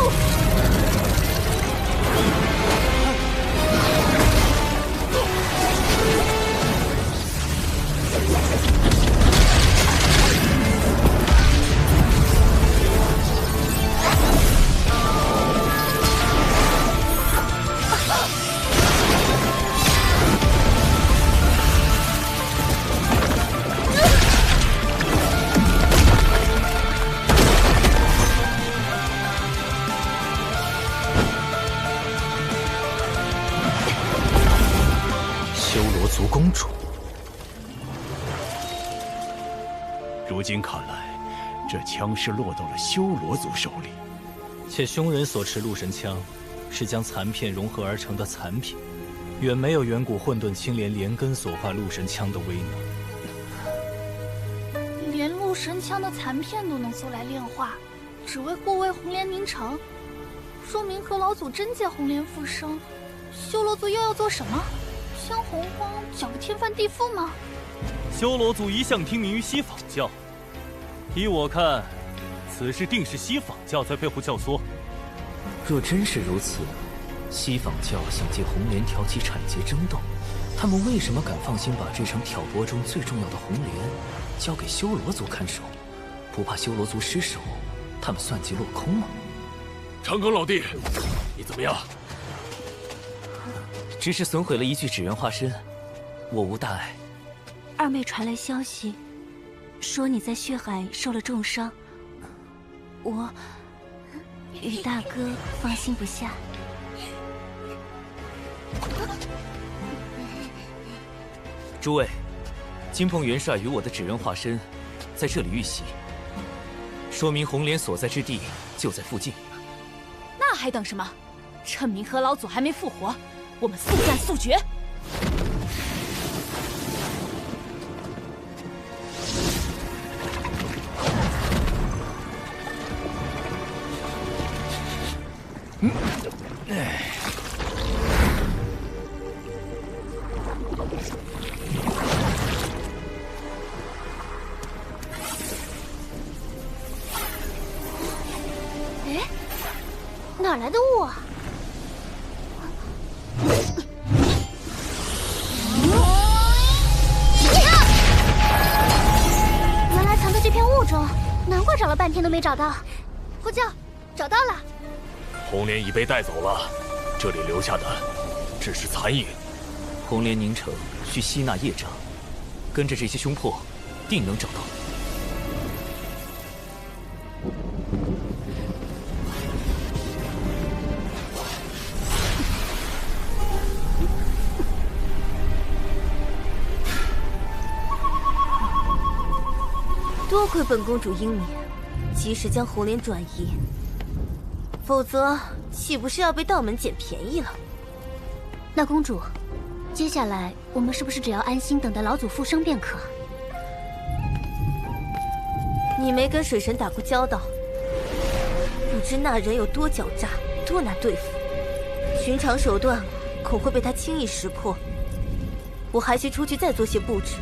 公主，如今看来，这枪是落到了修罗族手里。且凶人所持陆神枪，是将残片融合而成的残品，远没有远古混沌青莲连根所化陆神枪的威能。连陆神枪的残片都能搜来炼化，只为护卫红莲凝城，说明和老祖真借红莲复生。修罗族又要做什么？将洪荒搅个天翻地覆吗？修罗族一向听命于西仿教，依我看，此事定是西仿教在背后教唆。若真是如此，西仿教想借红莲挑起产劫争斗，他们为什么敢放心把这场挑拨中最重要的红莲交给修罗族看守？不怕修罗族失手，他们算计落空吗？长庚老弟，你怎么样？只是损毁了一具纸人化身，我无大碍。二妹传来消息，说你在血海受了重伤，我与大哥放心不下。诸位，金鹏元帅与我的纸人化身在这里遇袭，说明红莲所在之地就在附近。那还等什么？趁明和老祖还没复活，我们速战速决！哎，哪来的雾啊？原来藏在这片雾中，难怪找了半天都没找到。呼叫，找到了。红莲已被带走了，这里留下的只是残影。红莲凝城需吸纳业障，跟着这些凶魄，定能找到。多亏本公主英明，及时将红莲转移，否则岂不是要被道门捡便宜了？那公主，接下来我们是不是只要安心等待老祖复生便可？你没跟水神打过交道，不知那人有多狡诈，多难对付。寻常手段恐会被他轻易识破。我还需出去再做些布置。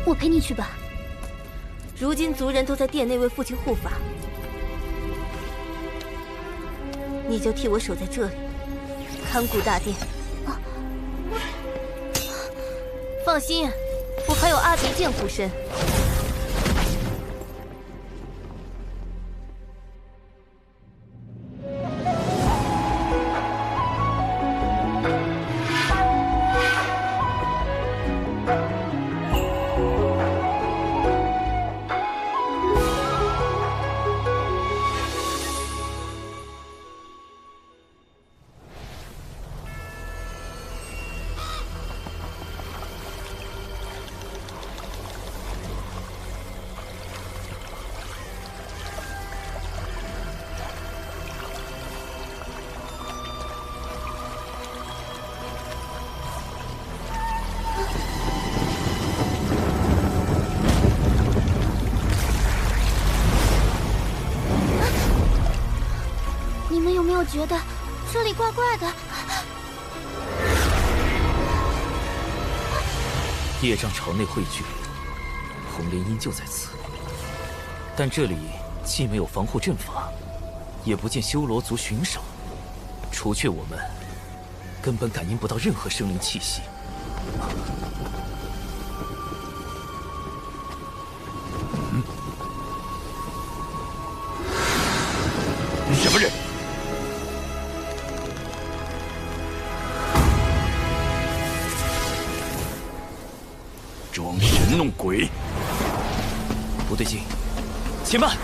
我陪你去吧。如今族人都在殿内为父亲护法，你就替我守在这里，看顾大殿。放心，我还有阿鼻剑护身。觉得这里怪怪的。业障朝内汇聚，红莲依旧在此，但这里既没有防护阵法，也不见修罗族巡守，除却我们，根本感应不到任何生灵气息。什么人？装神弄鬼！不对劲，且慢！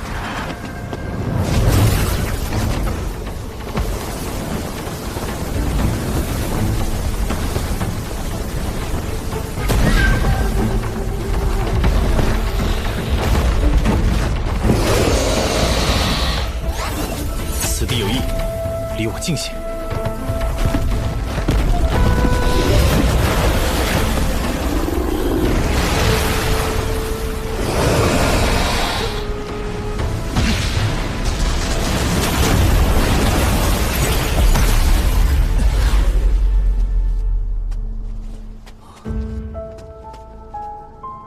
此地有异，离我近些。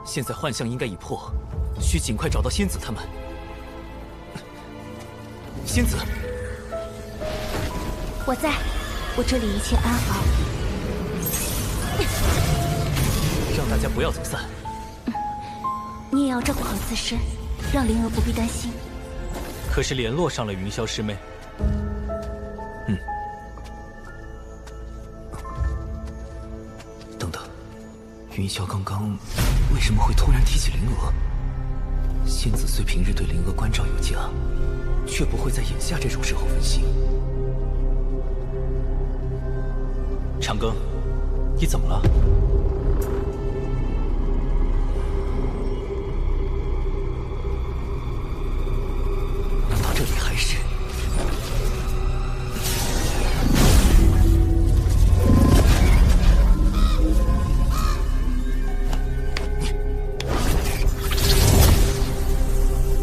现在幻象应该已破，需尽快找到仙子他们。仙子，我在，我这里一切安好。让大家不要走散。你也要照顾好自身，让灵儿不必担心。可是联络上了云霄师妹。等等，云霄刚刚为什么会突然提起灵娥？仙子虽平日对灵娥关照有加，却不会在眼下这种时候分心。长庚，你怎么了？难道这里还是……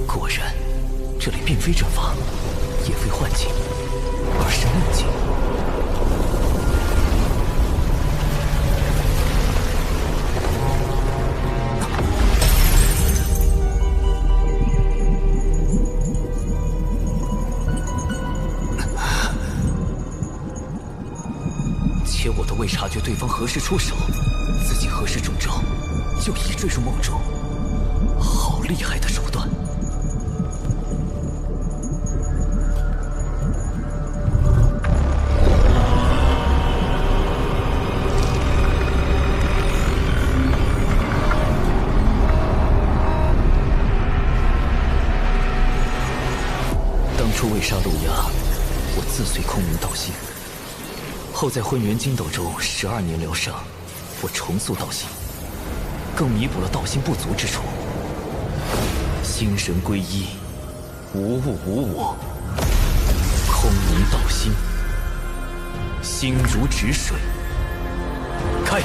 果然，这里并非阵法，也非幻境，而是梦境。且我都未察觉对方何时出手，自己何时中招，就已坠入梦中，好厉害的手段！当初为杀路亚，我自遂空明道心。后在混元金斗中12年疗伤，我重塑道心，更弥补了道心不足之处。心神归一，无物无我，空明道心，心如止水。开！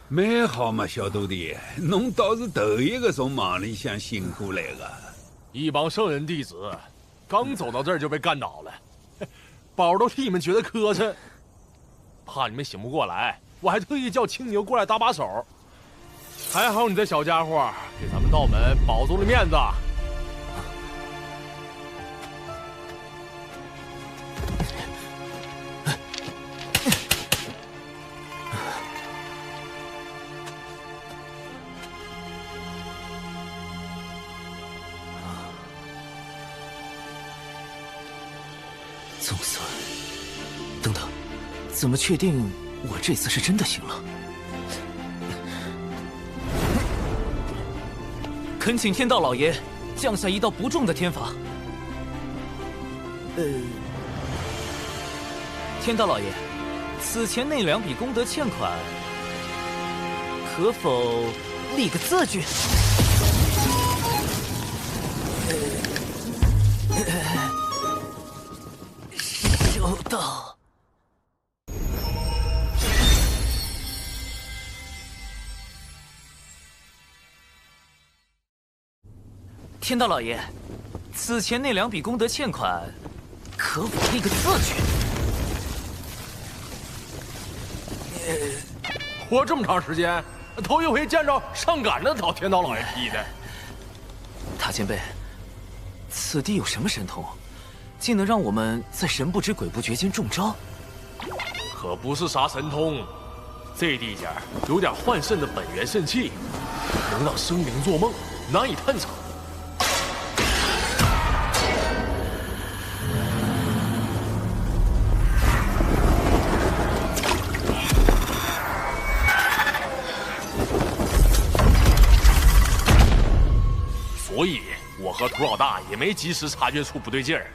蛮好嘛，小徒弟，侬倒是头一个从忙里向醒过来的。一帮圣人弟子刚走到这儿就被干倒了，宝都替你们觉得磕碜，怕你们醒不过来，我还特意叫青牛过来搭把手。还好你这小家伙给咱们道门保住了面子。总算，等等，怎么确定我这次是真的醒了？恳请天道老爷降下一道不重的天罚。天道老爷，此前那2笔功德欠款，可否立个字据？收到。天道老爷，此前那2笔功德欠款，可否立个字据？活这么长时间，头一回见着上赶着讨天道老爷批的。大前辈，此地有什么神通，竟能让我们在神不知鬼不觉间中招？可不是啥神通，这地界有点幻肾的本源肾气，能让生灵做梦，难以探查。所以，我和涂老大也没及时察觉出不对劲儿。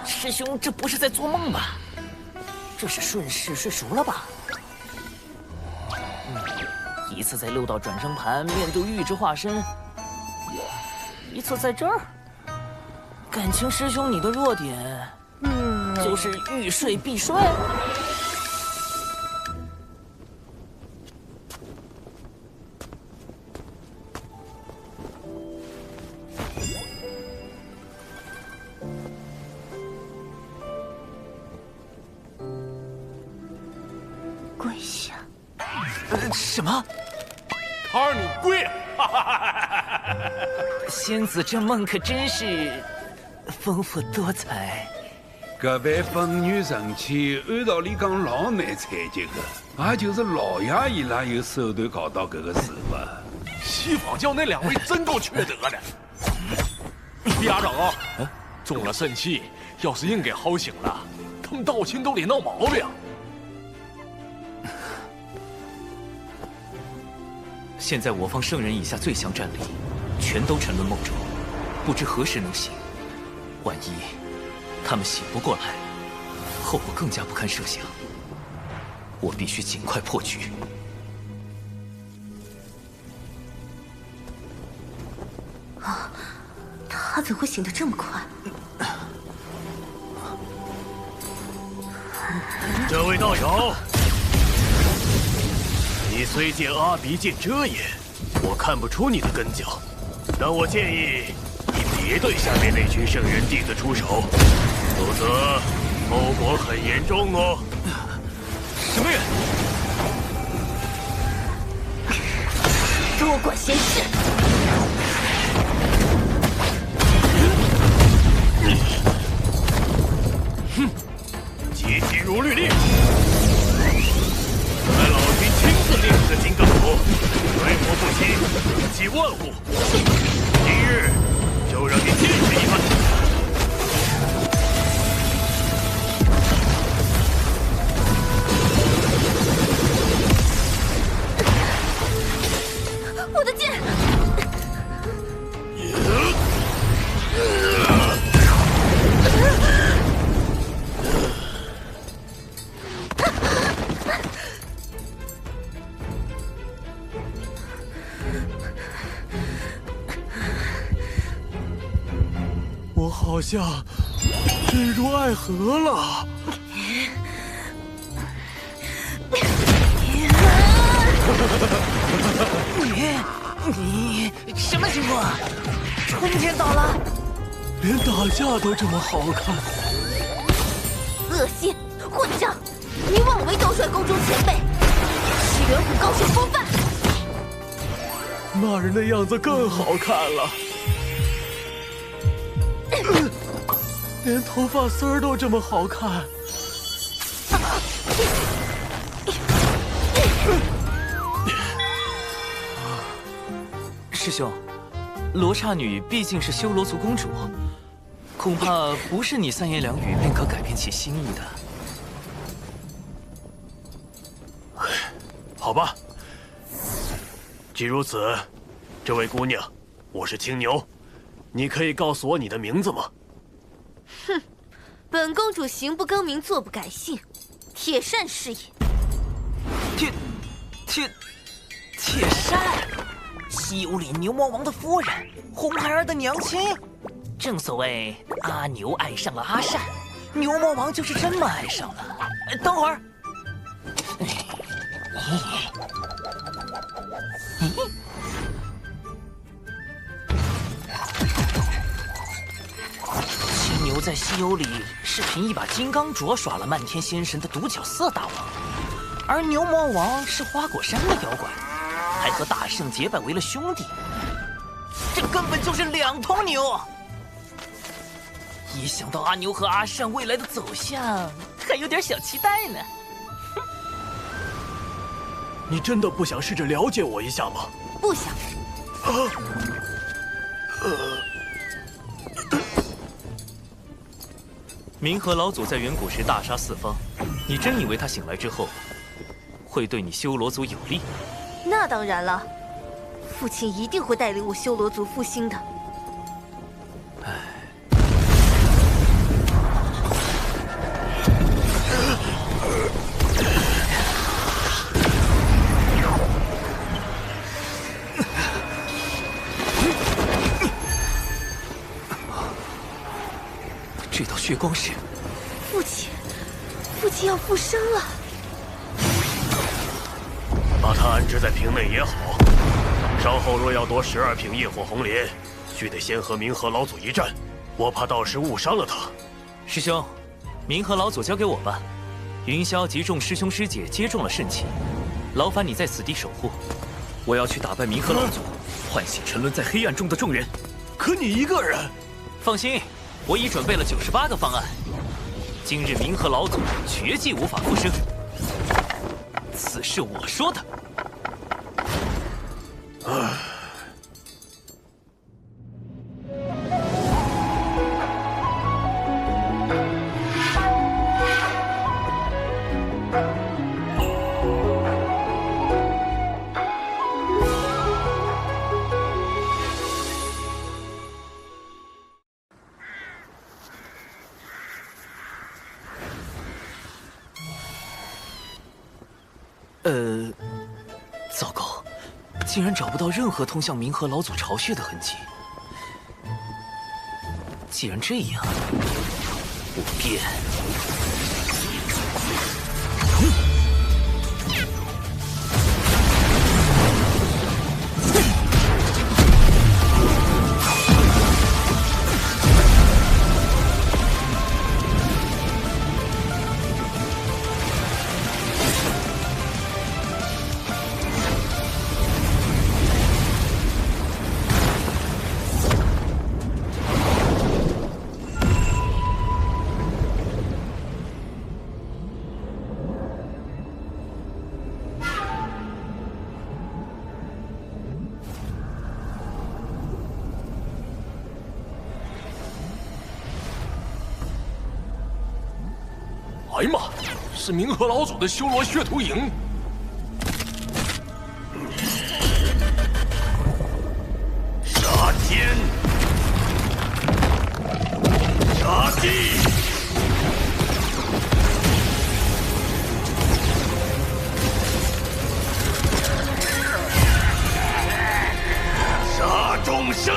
师兄，这不是在做梦吧？这是顺势睡熟了吧？一次在6道转生盘面对玉之化身，一次在这儿。感情师兄你的弱点，就是欲睡必睡。跪下！什么？他让你跪！仙子这梦可真是丰富多彩。搿般本源神器，按道理讲老难采集的，也就是老爷伊拉有手段搞到搿个事吧。西方教那2位真够缺德的。李衙长啊，中了肾气，要是硬给薅醒了，他们道亲都得闹毛病。现在我方圣人以下最强战力，全都沉沦梦中，不知何时能醒。万一他们醒不过来，后果更加不堪设想。我必须尽快破局。啊，他怎会醒得这么快？这位道友，你虽见阿鼻剑遮眼，我看不出你的根脚，但我建议你别对下面那群圣人弟子出手，否则后果很严重哦。什么人？多管闲事！哼，阶级如律令。乃老君亲自令的金刚杵，水火不侵，福气万户。今日就让你见识一番。好像坠入爱河了。你什么情况？冲天倒了，连打架都这么好看。恶心，混账！你妄为斗帅宫中前辈，是远虎高雄风范。骂人的样子更好看了，连头发丝儿都这么好看。师兄，罗刹女毕竟是修罗族公主，恐怕不是你三言两语便可改变其心意的。好吧，既如此，这位姑娘，我是青牛，你可以告诉我你的名字吗？哼，本公主行不更名，坐不改姓，铁扇是也。铁扇，西游里牛魔王的夫人，红孩儿的娘亲。正所谓阿牛爱上了阿善，牛魔王就是这么爱上了。等会儿。青牛在西游里是凭一把金刚镯耍了漫天仙神的独角色大王，而牛魔王是花果山的妖怪，还和大圣结拜为了兄弟，这根本就是两头牛。一想到阿牛和阿善未来的走向，还有点小期待呢。你真的不想试着了解我一下吗？不想。冥河老祖在远古时大杀四方，你真以为他醒来之后会对你修罗族有利？那当然了，父亲一定会带领我修罗族复兴的。这道血光是父亲要复生了。把他安置在瓶内也好。稍后若要夺12瓶业火红莲，须得先和冥河老祖一战，我怕到时误伤了他。师兄，冥河老祖交给我吧。云霄及众师兄师姐接中了圣器，劳烦你在此地守护。我要去打败冥河老祖，唤醒沉沦在黑暗中的众人。可你一个人？放心，我已准备了98个方案。今日冥河老祖绝技无法复生，此是我说的。糟糕，竟然找不到任何通向冥河老祖巢穴的痕迹。既然这样，我便……哎呀妈！是冥河老祖的修罗血屠营。杀天，杀地，杀众生。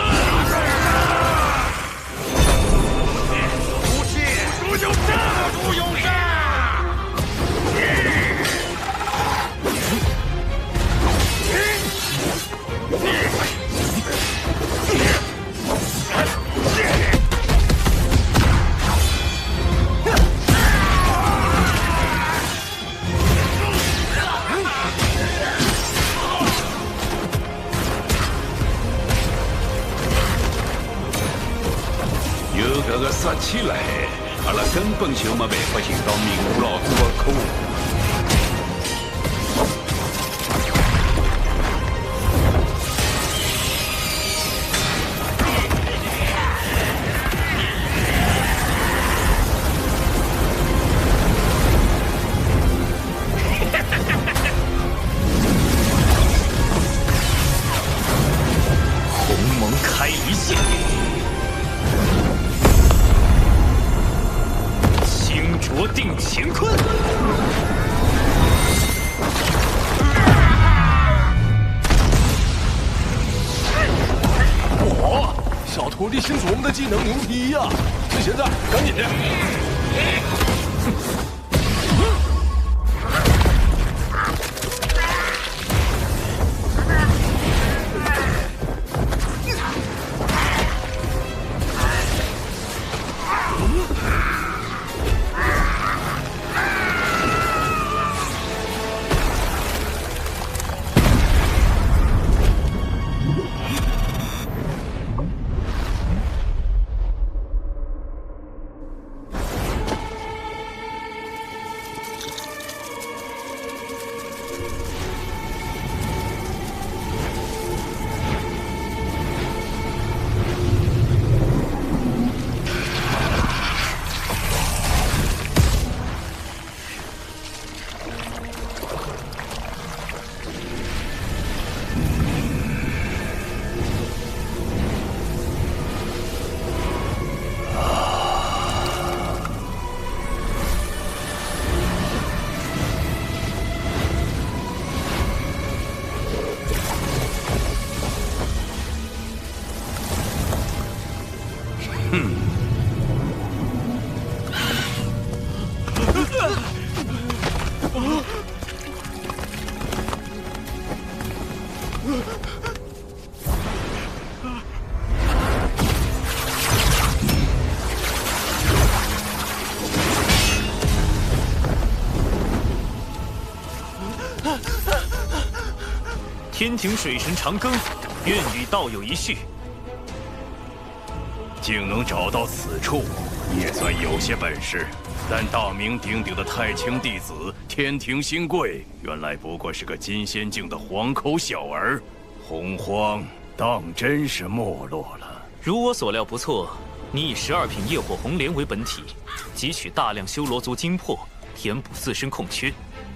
起来，阿拉根本就没办法寻到明武老祖的口。鸿蒙开离线，清浊定乾坤。哇，小徒弟新琢磨的技能牛批呀！就现在，赶紧的！天庭水神长庚，愿与道友一叙。竟能找到此处，也算有些本事。但大名鼎鼎的太清弟子天庭新贵，原来不过是个金仙境的黄口小儿。洪荒当真是没落了。如我所料不错，你以12品业火红莲为本体，汲取大量修罗族精魄，填补自身空缺。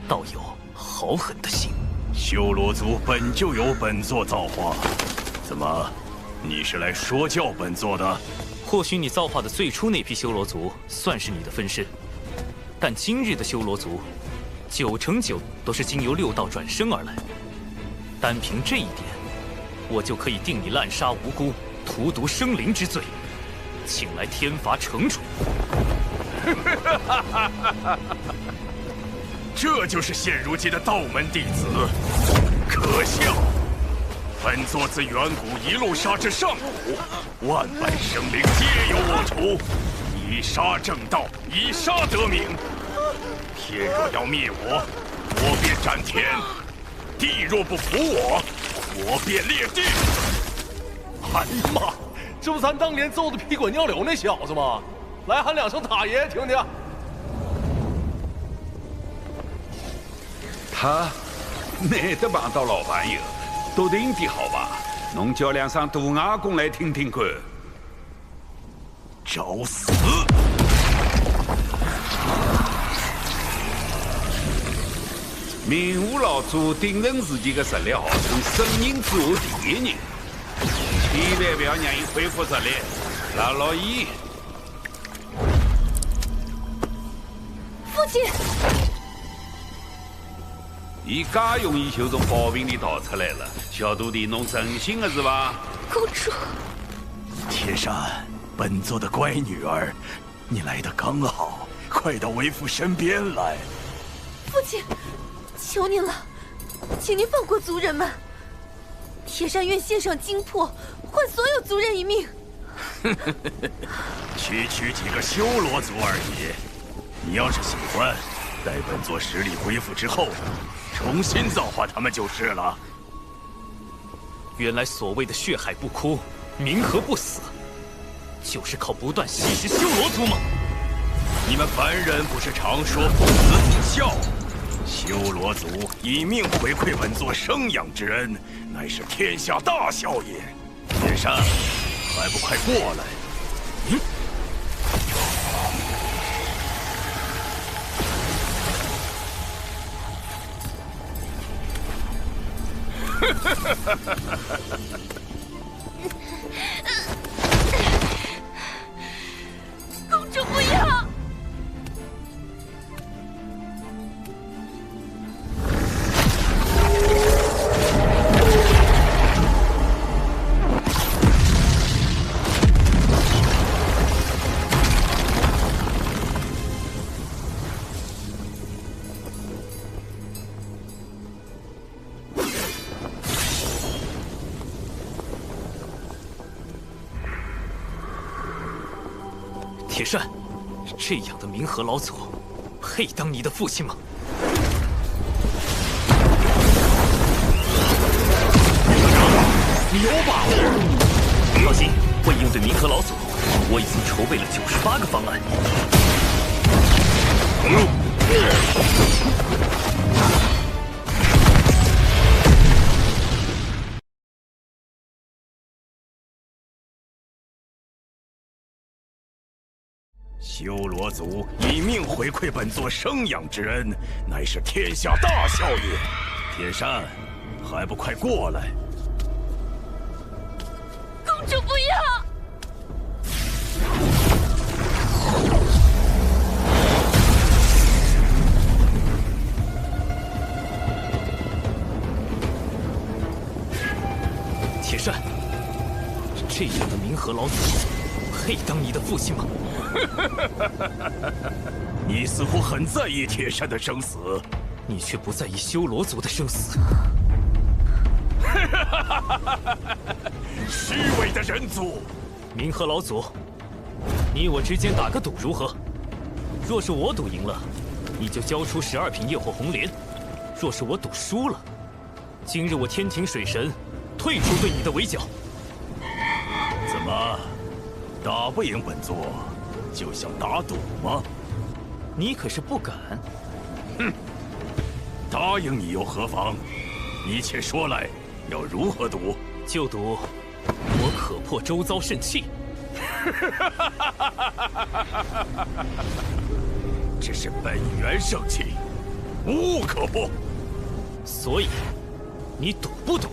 道友好狠的心！修罗族本就有本座造化，怎么，你是来说教本座的？或许你造化的最初那批修罗族算是你的分身，但今日的修罗族，9成9都是经由6道转生而来。单凭这一点，我就可以定你滥杀无辜、荼毒生灵之罪，请来天罚惩处。这就是现如今的道门弟子，可笑！本座自远古一路杀至上古，万般生灵皆有我除，以杀正道，以杀得名。天若要灭我，我便斩天；地若不服我，我便裂地。哎呀妈，这不咱当年揍的屁滚尿流那小子吗？来喊2声塔爷听听。他难得碰到老朋友，笃定的好吧？侬叫2声大瓦工来听听看。找死！明武老祖鼎盛时期的实力号称圣人之下第一人，千万不要让伊恢复实力，拉牢伊。父亲。伊介容易就从宝瓶里逃出来了，小徒弟，侬真心的是吧？公主，铁扇，本座的乖女儿，你来的刚好，快到为父身边来。父亲，求您了，请您放过族人们。铁扇愿献上精魄，换所有族人一命。区区几个修罗族而已，你要是喜欢，待本座实力恢复之后，重新造化他们就是了。原来所谓的血海不枯，冥河不死，就是靠不断吸食修罗族吗？你们凡人不是常说父子子孝？修罗族以命回馈本座生养之恩，乃是天下大孝也。铁山，还不快过来！公主不要！铁扇，这样的冥河老祖，配当你的父亲吗？你有把握？放心，为应对冥河老祖，我已经筹备了98个方案。修罗族以命回馈本座生养之恩，乃是天下大孝也。铁扇，还不快过来！公主不要！铁扇，这样的冥河老祖，配当你的父亲吗？你似乎很在意铁扇的生死，你却不在意修罗族的生死。虚伪的人族！冥河老祖，你我之间打个赌如何？若是我赌赢了，你就交出12品业火红莲；若是我赌输了，今日我天庭水神退出对你的围剿。怎么，打不赢本座？就想打赌吗？你可是不敢。哼，答应你又何妨？你且说来，要如何赌？就赌我可破周遭肾气。这是本源圣器，无物可破。所以，你赌不赌？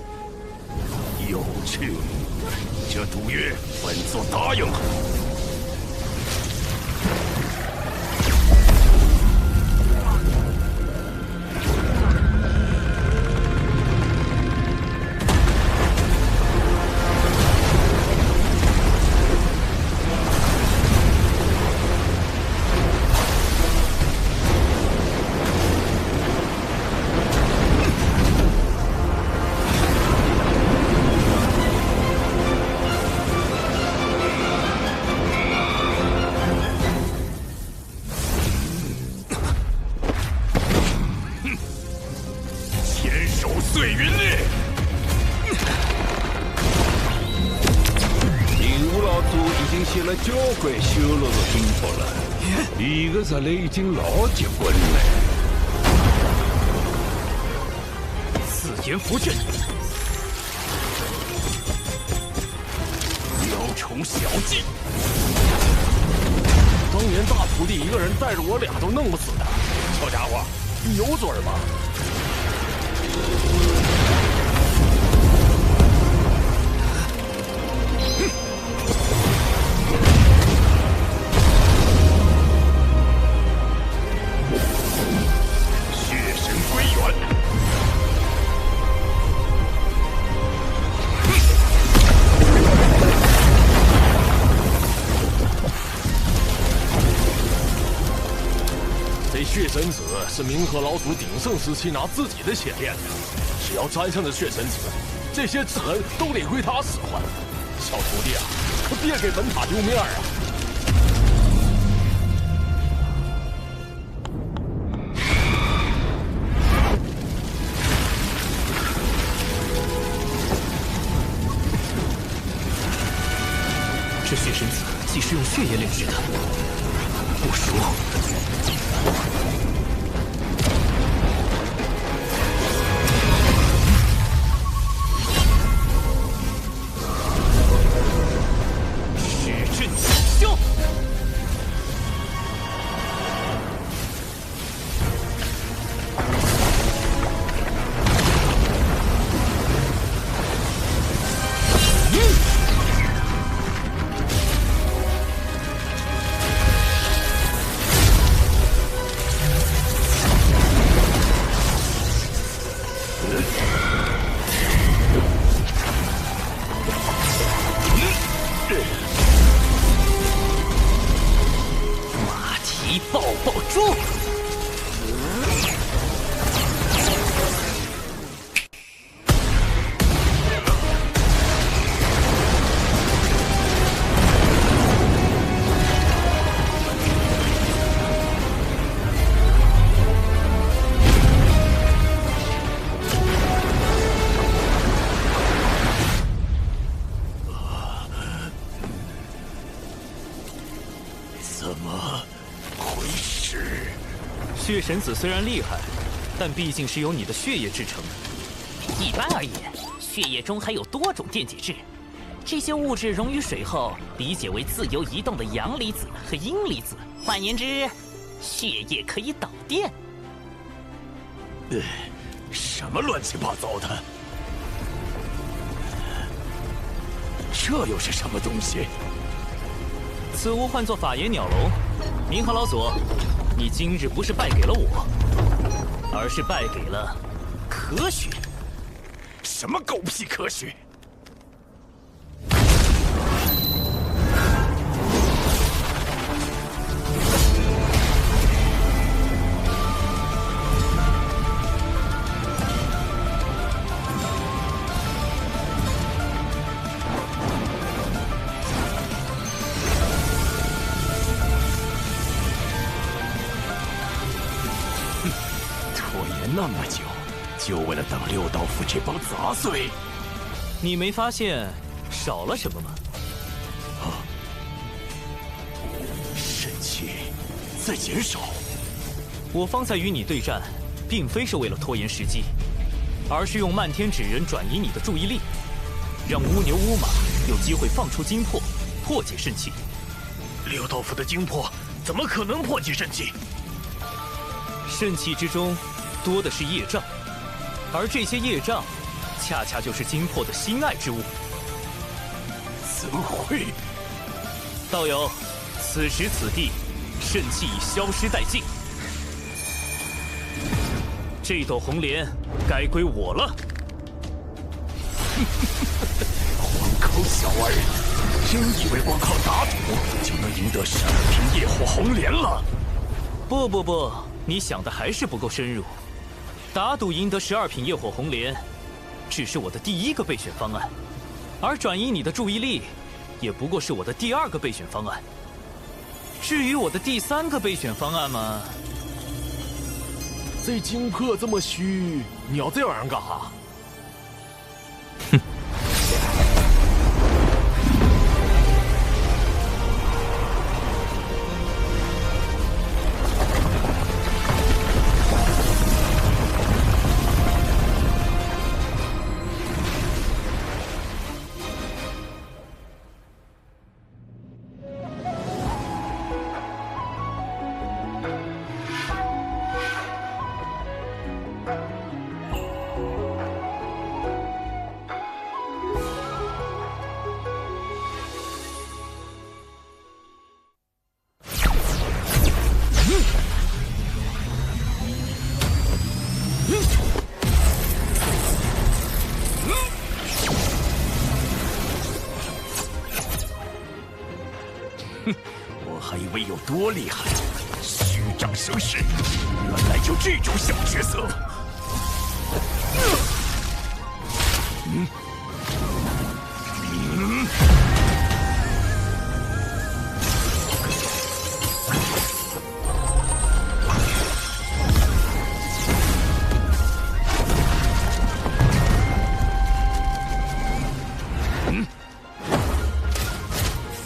有趣，这赌约本座答应了。碎云裂！第五老祖已经写了交关修罗的兵法了，这个实力已经老结棍了。四炎符阵，雕虫小技。当年大徒弟一个人带着我俩都弄不死他，小家伙，你有嘴吗？血神归元。这血神子是冥河老祖鼎盛时期拿自己的血炼的，只要沾上了血神子，这些子恩都得归他使唤。小徒弟啊，可别给本塔丢面啊！这血神子血液炼制的，不熟。时阵起修。抱抱猪！怎么回事？血神子虽然厉害，但毕竟是由你的血液制成的。一般而言，血液中还有多种电解质，这些物质溶于水后，理解为自由移动的阳离子和阴离子。换言之，血液可以导电。什么乱七八糟的？这又是什么东西？此物唤作法爷鸟笼。冥河老祖，你今日不是败给了我，而是败给了科学。什么狗屁科学？那么久，就为了等六道府这帮杂碎。你没发现少了什么吗？肾气在减少。我方才与你对战，并非是为了拖延时机，而是用漫天纸人转移你的注意力，让乌牛乌马有机会放出精魄，破解肾气。六道府的精魄怎么可能破解肾气？肾气之中多的是业障，而这些业障，恰恰就是精魄的心爱之物。怎会？道友，此时此地，肾气已消失殆尽，这朵红莲该归我了。黄口小儿，真以为光靠打赌就能赢得12瓶业火红莲了？不，你想的还是不够深入。打赌赢得12品业火红莲，只是我的第一个备选方案，而转移你的注意力，也不过是我的第2个备选方案。至于我的第3个备选方案嘛，这精魄这么虚，你要这玩意儿干哈？还以为有多厉害，虚张声势，原来就这种小角色。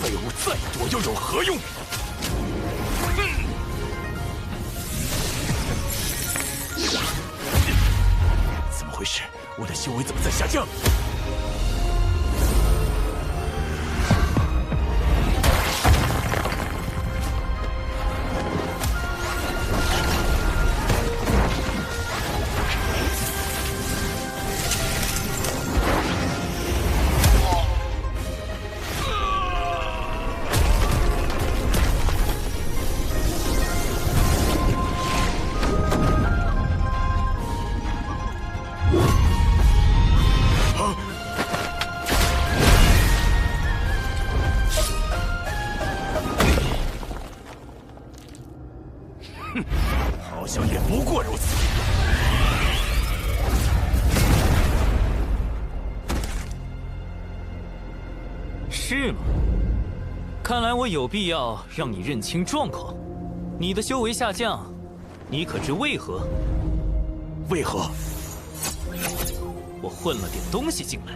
废物再多又有何用？修为怎么在下降？好像也不过如此。是吗？看来我有必要让你认清状况。你的修为下降，你可知为何？为何？我混了点东西进来。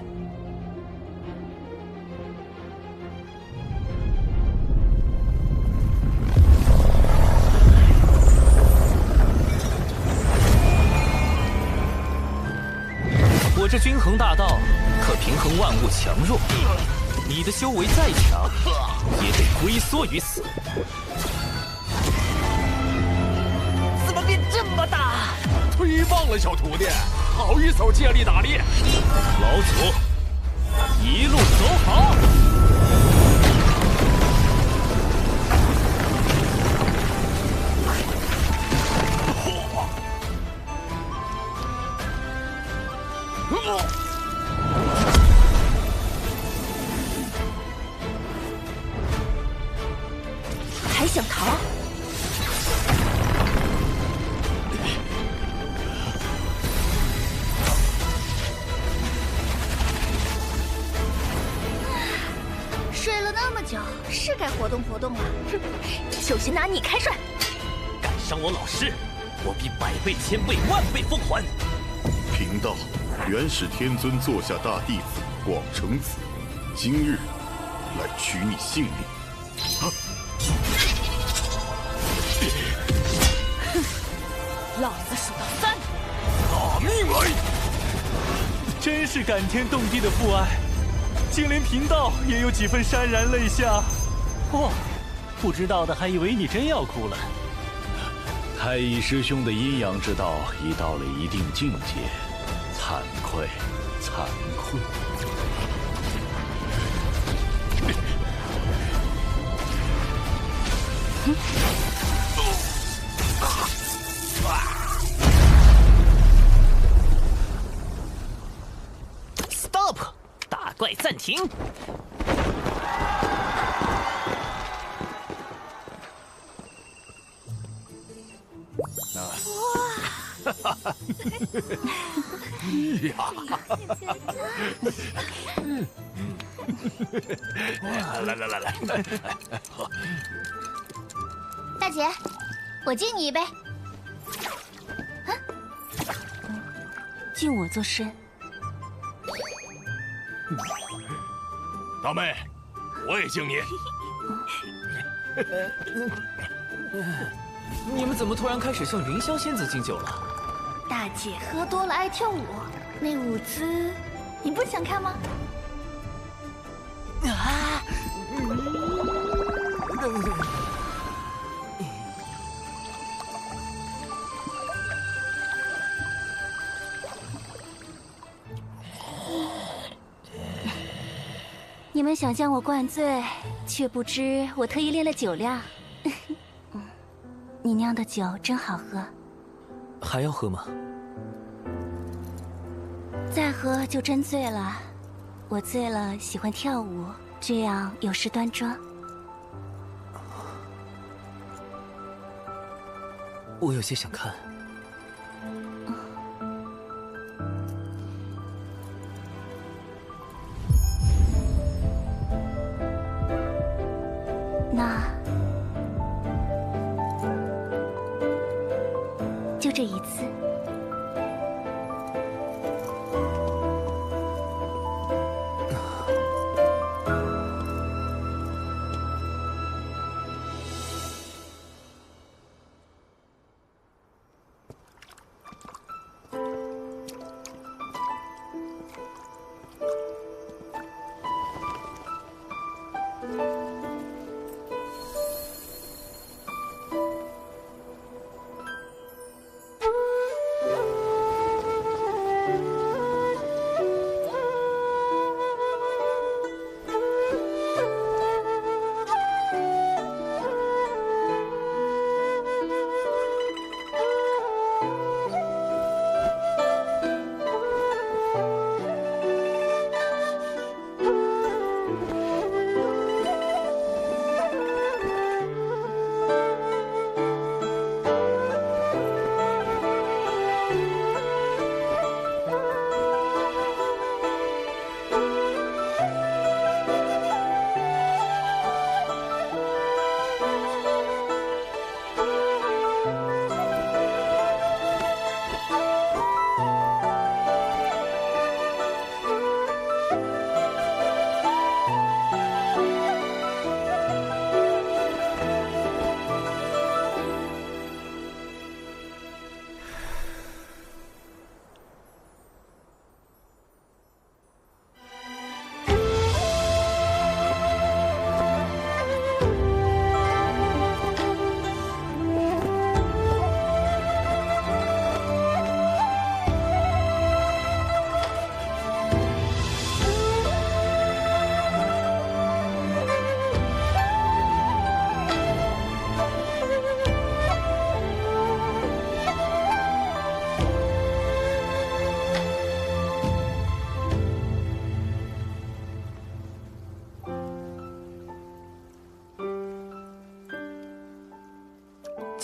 我这均衡大道可平衡万物强弱，你的修为再强，也得龟缩于此。怎么变这么大？忒棒了，小徒弟，好一手借力打力。老祖，一路走好。还想逃？睡了那么久，是该活动活动了。哼，就是拿你开涮。敢伤我老师，我必百倍、千倍、万倍奉还。贫道元始天尊座下大弟子广成子，今日来取你性命。哼，老子数到3，拿命来！真是感天动地的父爱，竟连贫道也有几分潸然泪下。哇，不知道的还以为你真要哭了。太乙师兄的阴阳之道已到了一定境界，惭愧，惭愧。Stop！ 打怪暂停。哈哈！呀！来，喝！大姐，我敬你一杯。敬我做甚？大妹，我也敬你。你们怎么突然开始向云霄仙子敬酒了？大姐喝多了爱跳舞，那舞姿你不想看吗？啊！你们想将我灌醉，却不知我特意练了酒量。你酿的酒真好喝，还要喝吗？再喝就真醉了。我醉了喜欢跳舞，这样有失端庄。我有些想看。那就这一次。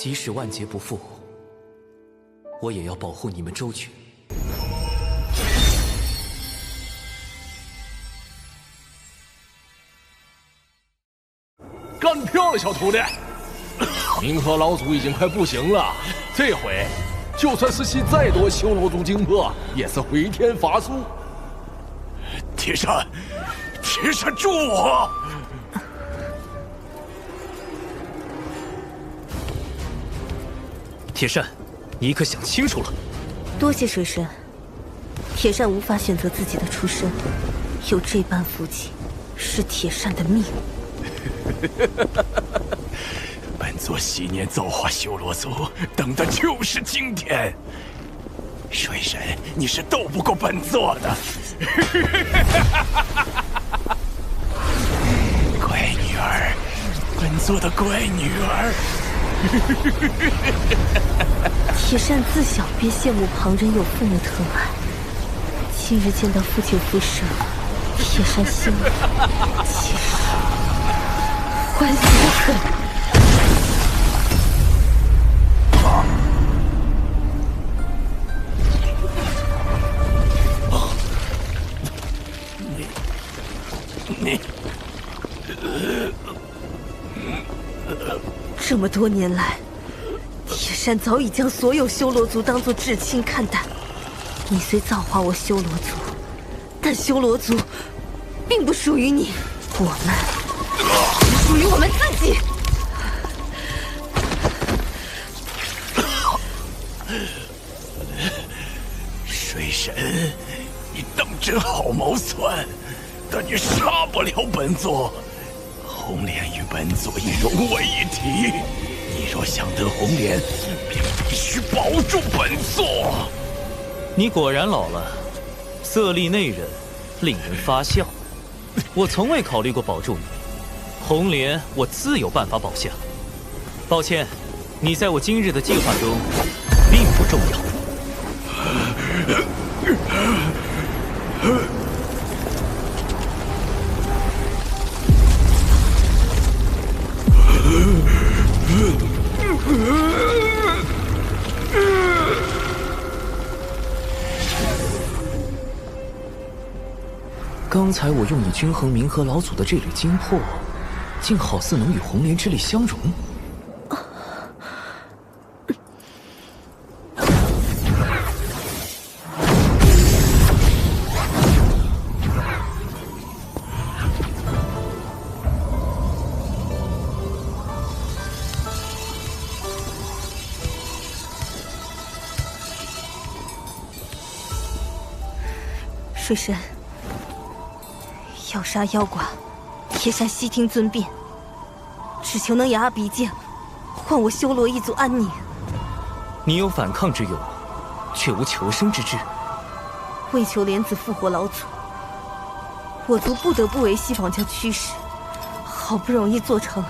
即使万劫不复，我也要保护你们周全。干漂亮，小徒弟！冥河老祖已经快不行了，这回就算是吸再多修罗族精魄，也是回天乏术。铁扇，铁扇助我！铁扇，你可想清楚了？多谢水神。铁扇无法选择自己的出身，有这般福气，是铁扇的命。本座昔年造化修罗族，等的就是今天。水神，你是斗不过本座的。乖女儿，本座的乖女儿。铁扇自小便羡慕旁人有父母疼爱，今日见到父亲复生，铁扇心里其实欢喜得很。你这么多年来，铁扇早已将所有修罗族当作至亲看待。你虽造化我修罗族，但修罗族并不属于你，我们只属于我们自己。水神，你当真好谋算，但你杀不了本座。红莲与本座已融为一体，你若想得红莲，便必须保住本座。你果然老了，色厉内荏，令人发笑。我从未考虑过保住你，红莲我自有办法保下。抱歉，你在我今日的计划中并不重要。刚才我用以均衡冥河老祖的这缕精魄，竟好似能与红莲之力相融。水神，要杀要剐，铁扇悉听尊便，只求能雅比剑，换我修罗一族安宁。你有反抗之勇，却无求生之志。为求莲子复活老祖，我族不得不为西方教驱使，好不容易做成，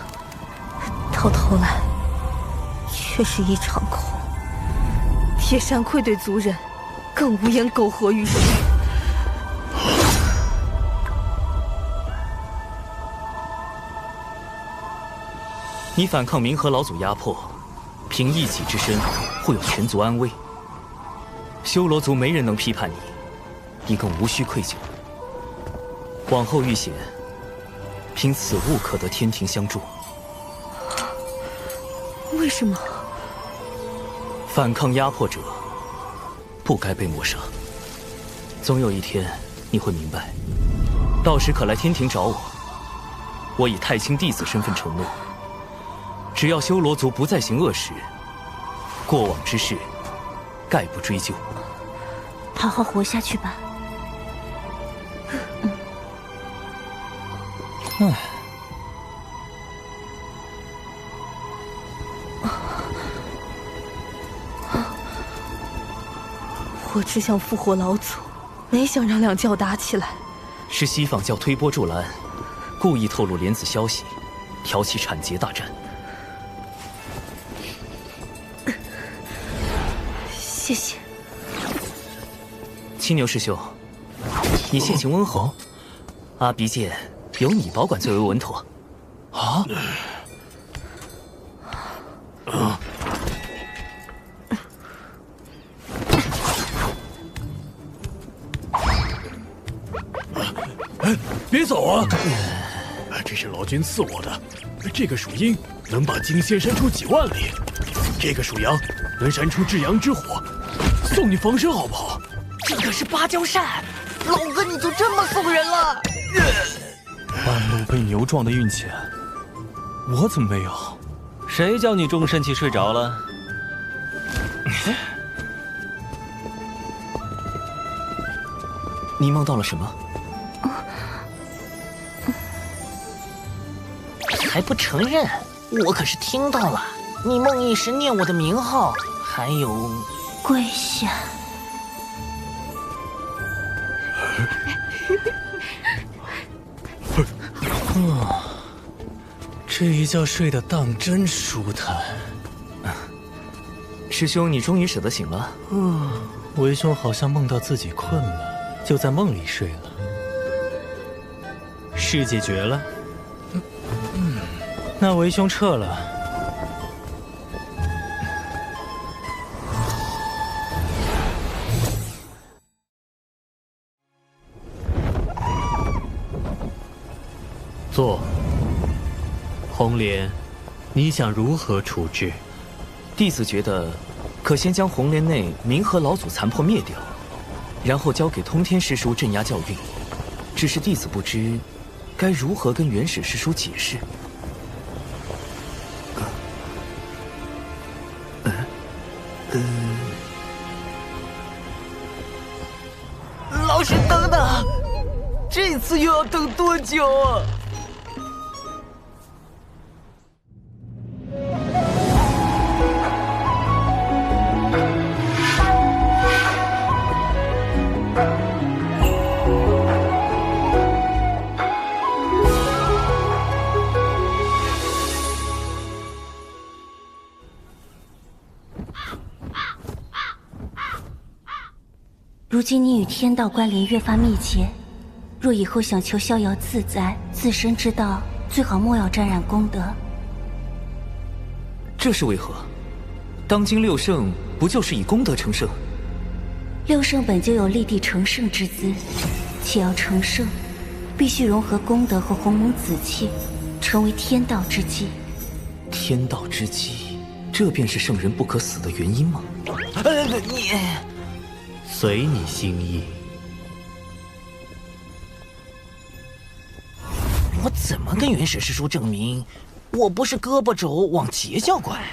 到头来却是一场空。铁扇愧对族人，更无颜苟活于世。你反抗冥河老祖压迫，凭一己之身护有全族安危。修罗族没人能批判你，你更无需愧疚。往后遇险，凭此物可得天庭相助。为什么？反抗压迫者不该被抹杀。总有一天你会明白，到时可来天庭找我。我以太清弟子身份承诺。只要修罗族不再行恶事，过往之事概不追究。好好活下去吧。我只想复活老祖，没想让两教打起来。是西方教推波助澜，故意透露莲子消息，挑起产劫大战。谢谢。青牛师兄，你性情温厚，阿鼻剑由你保管最为稳妥。啊？别走啊！这是老君赐我的，这个属鹰能把金线扇出几万里，这个属羊能扇出至阳之火，送你防身好不好？这可是芭蕉扇，老哥你就这么送人了？半路被牛撞的运气，我怎么没有？谁叫你终身期睡着了？你梦到了什么？还不承认？我可是听到了，你梦呓时念我的名号，还有跪下。这一觉睡得当真舒坦。师兄，你终于舍得醒了。为兄好像梦到自己困了，就在梦里睡了。事解决了。那为兄撤了。坐。红莲，你想如何处置？弟子觉得，可先将红莲内冥河老祖残破灭掉，然后交给通天师叔镇压教育。只是弟子不知，该如何跟元始师叔解释。老师等等，这次又要等多久啊？如今你与天道关联越发密切，若以后想求逍遥自在、自身之道，最好莫要沾染功德。这是为何？当今六圣不就是以功德成圣？六圣本就有立地成圣之资，且要成圣，必须融合功德和鸿蒙紫气，成为天道之基。天道之基，这便是圣人不可死的原因吗？你随你心意。我怎么跟元始师叔证明我不是胳膊肘往邪教拐？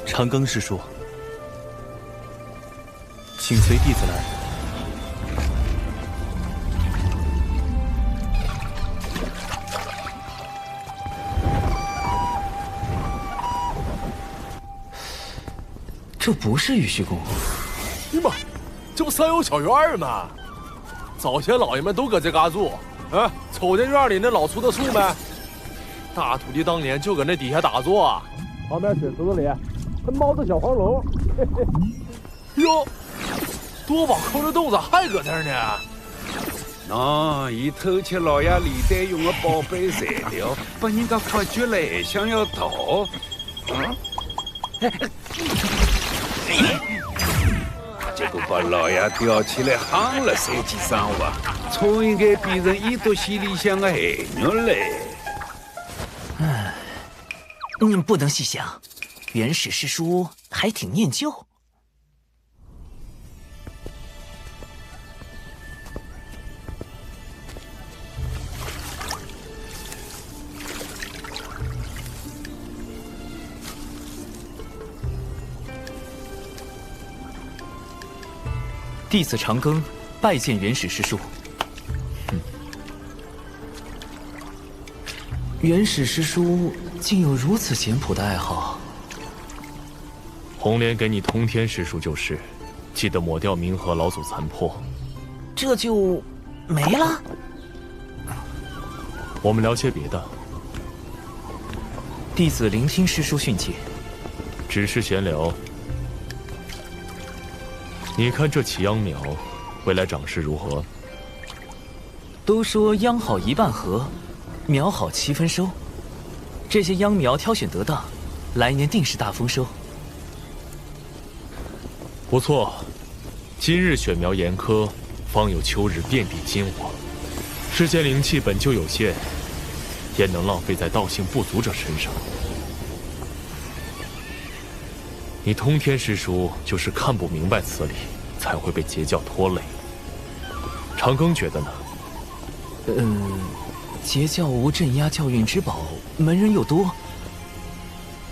长庚师叔，请随弟子来。这不是玉虚宫。哎妈，这不三有小院吗？早先老爷们都搁这嘎住。瞅见院里那老粗的树没？大徒弟当年就搁那底下打坐，旁边水池子里还猫着小黄龙。哟，多宝抠着肚子还搁这儿呢。喏，伊偷窃老爷李代用的宝贝材料，把人家发觉了，还想要逃。结果把老爷吊起来夯了3记伤亡，错应该变成一毒溪里向的海肉嘞。你不能细想，元始师叔还挺念旧。弟子长庚拜见元始师叔。元始师叔竟有如此简朴的爱好。红莲给你通天师叔就是，记得抹掉冥河老祖残破。这就没了？我们聊些别的。弟子聆听师叔训诫。只是闲聊。你看这启秧苗，未来长势如何？都说秧好一半禾，苗好七分收。这些秧苗挑选得当，来年定是大丰收。不错，今日选苗严苛，方有秋日遍地金黄。世间灵气本就有限，焉能浪费在道性不足者身上？你通天师叔就是看不明白此理，才会被截教拖累。长庚觉得呢？截教无镇压教运之宝，门人又多，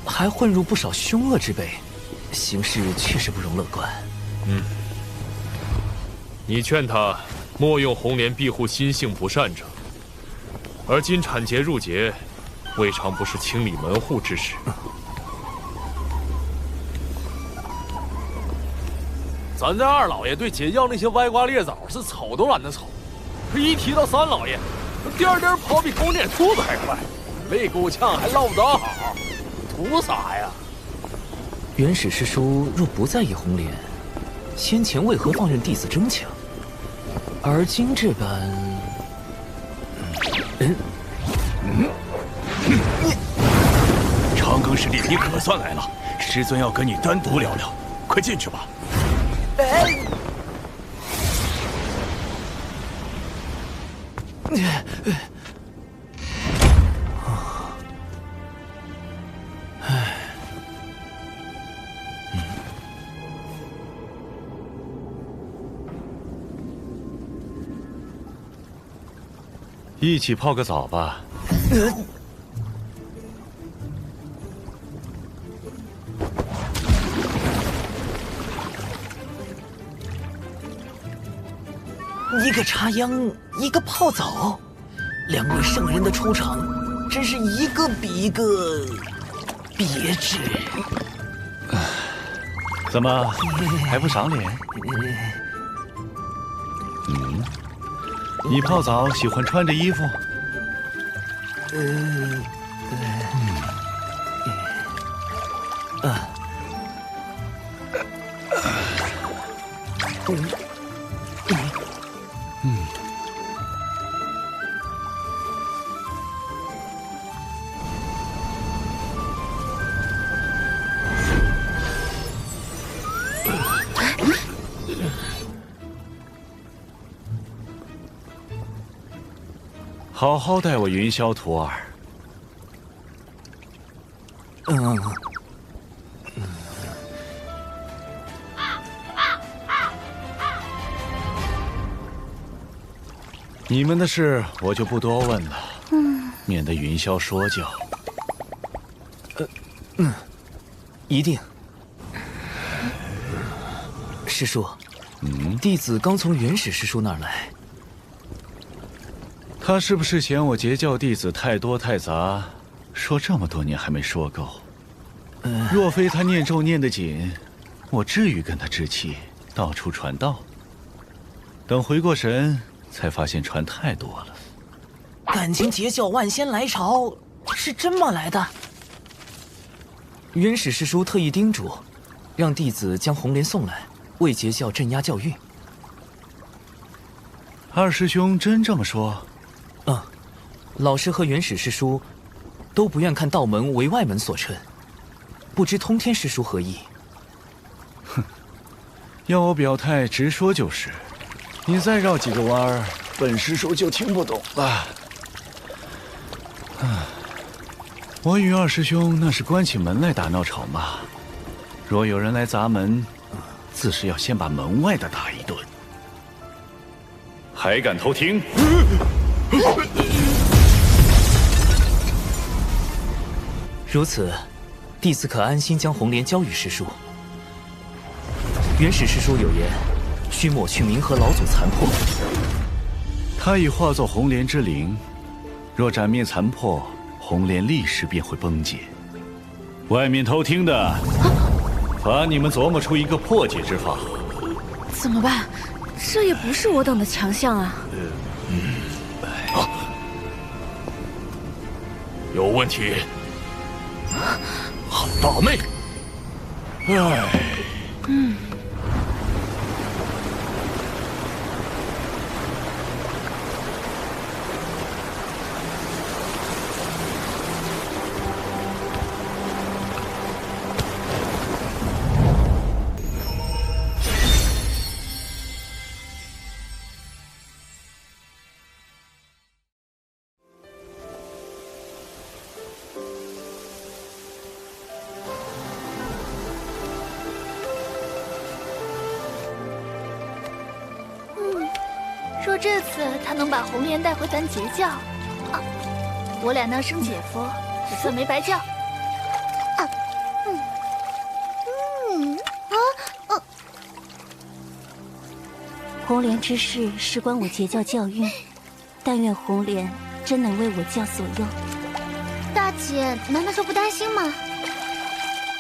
还混入不少凶恶之辈，形势确实不容乐观。你劝他莫用红莲庇护心性不善者，而今产节入节，未尝不是清理门户之时。咱家二老爷对截教那些歪瓜裂枣是瞅都懒得瞅，可一提到三老爷，颠颠跑比公撵兔子还快，擂够呛还唠不着好，图啥呀？元始师叔若不在意红莲，先前为何放任弟子争抢？而今这般，长庚师弟，你可算来了，师尊要跟你单独聊聊，快进去吧。一起泡个澡吧。一个插秧，一个泡澡，两位圣人的出场，真是一个比一个别致。怎么还不赏脸？你泡澡喜欢穿着衣服？好好待我云霄徒儿。你们的事我就不多问了，免得云霄说教。一定。师叔，弟子刚从元始师叔那儿来。他是不是嫌我截教弟子太多太杂，说这么多年还没说够？若非他念咒念得紧，我至于跟他置气，到处传道？等回过神，才发现传太多了。感情截教万仙来朝是这么来的。元始师叔特意叮嘱，让弟子将红莲送来，为截教镇压教运。二师兄真这么说？老师和元始师叔都不愿看道门为外门所称，不知通天师叔何意？要我表态直说就是，你再绕几个弯儿，本师叔就听不懂了。我与二师兄那是关起门来打闹吵骂，若有人来砸门，自是要先把门外的打一顿。还敢偷听？如此，弟子可安心将红莲交与师叔。元始师叔有言，需抹去冥河老祖残魄。他已化作红莲之灵，若斩灭残魄，红莲立时便会崩解。外面偷听的，罚你们琢磨出一个破解之法。怎么办？这也不是我等的强项啊！有问题。好大妹！这次他能把红莲带回咱截教，我俩那生姐夫也算没白叫。红莲之事事关我截教教运，但愿红莲真能为我教所用。大姐难道就不担心吗？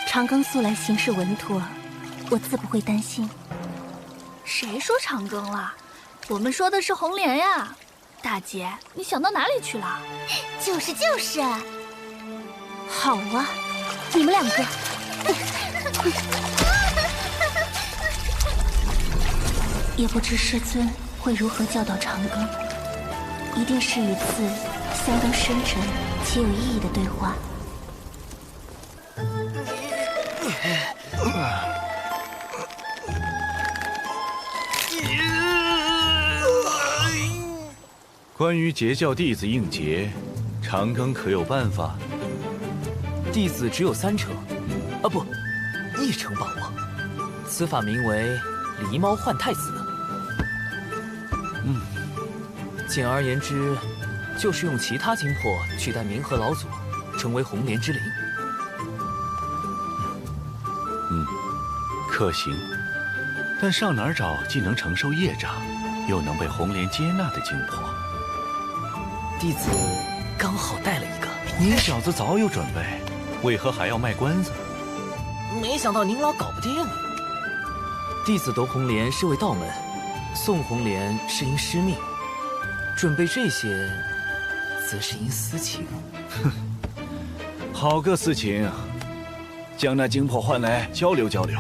长庚素来行事稳妥，我自不会担心。谁说长庚了？我们说的是红莲呀。大姐，你想到哪里去了？就是。好啊，你们两个。也不知师尊会如何教导长庚，一定是一次相当深沉且有意义的对话。关于截教弟子应劫，长庚可有办法？弟子只有3成，啊不，1成把握。此法名为狸猫换太子。简而言之，就是用其他精魄取代冥河老祖，成为红莲之灵。可行，但上哪儿找既能承受业障，又能被红莲接纳的精魄？弟子刚好带了一个。你小子早有准备，为何还要卖关子？没想到您老搞不定。弟子夺红莲是为道门，送红莲是因师命，准备这些，则是因私情。哼，好个私情！将那精魄换来交流交流。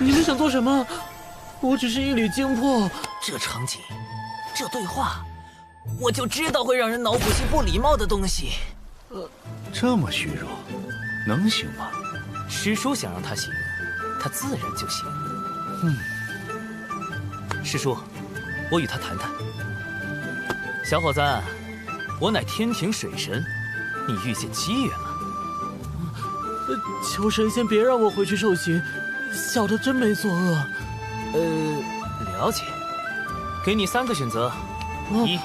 你们想做什么？我只是一缕精魄。这场景，这对话，我就知道会让人脑补些不礼貌的东西。这么虚弱，能行吗？师叔想让他行，他自然就行。师叔，我与他谈谈。小伙子，我乃天庭水神，你遇见机缘了。求神仙别让我回去受刑，小的真没作恶。了解。给你3个选择：1，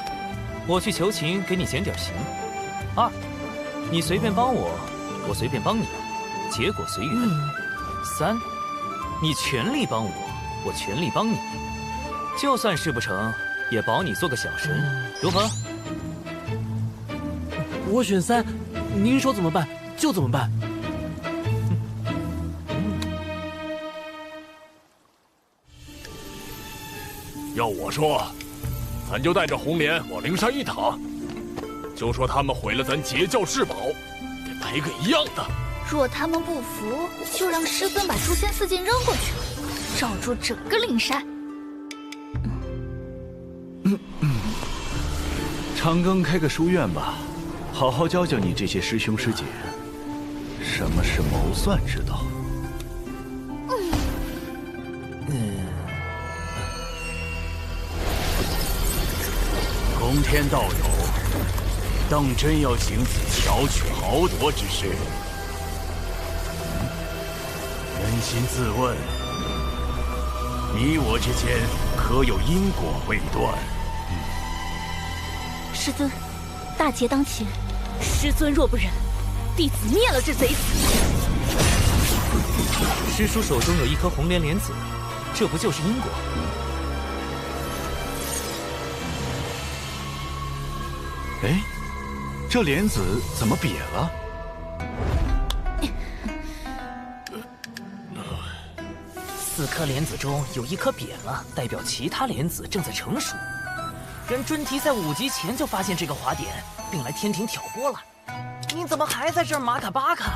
我去求情，给你减点刑；2，你随便帮我，我随便帮你，结果随缘；3，你全力帮我，我全力帮你，就算事不成，也保你做个小神，如何？我选3，您说怎么办就怎么办。要我说，咱就带着红莲往灵山一躺，就说他们毁了咱截教至宝，给来个一样的。若他们不服，就让师尊把诛仙4剑扔过去，罩住整个灵山。长庚开个书院吧，好好教教你这些师兄师姐，什么是谋算之道。通天道友，当真要行此巧取豪夺之事，扪心自问，你我之间可有因果未断？师尊，大劫当前，师尊若不忍，弟子灭了这贼子。师叔手中有一颗红莲莲子，这不就是因果？哎，这莲子怎么瘪了？4颗莲子中有1颗瘪了，代表其他莲子正在成熟。人尊提在5级前就发现这个滑点，并来天庭挑拨了。你怎么还在这儿马卡巴卡？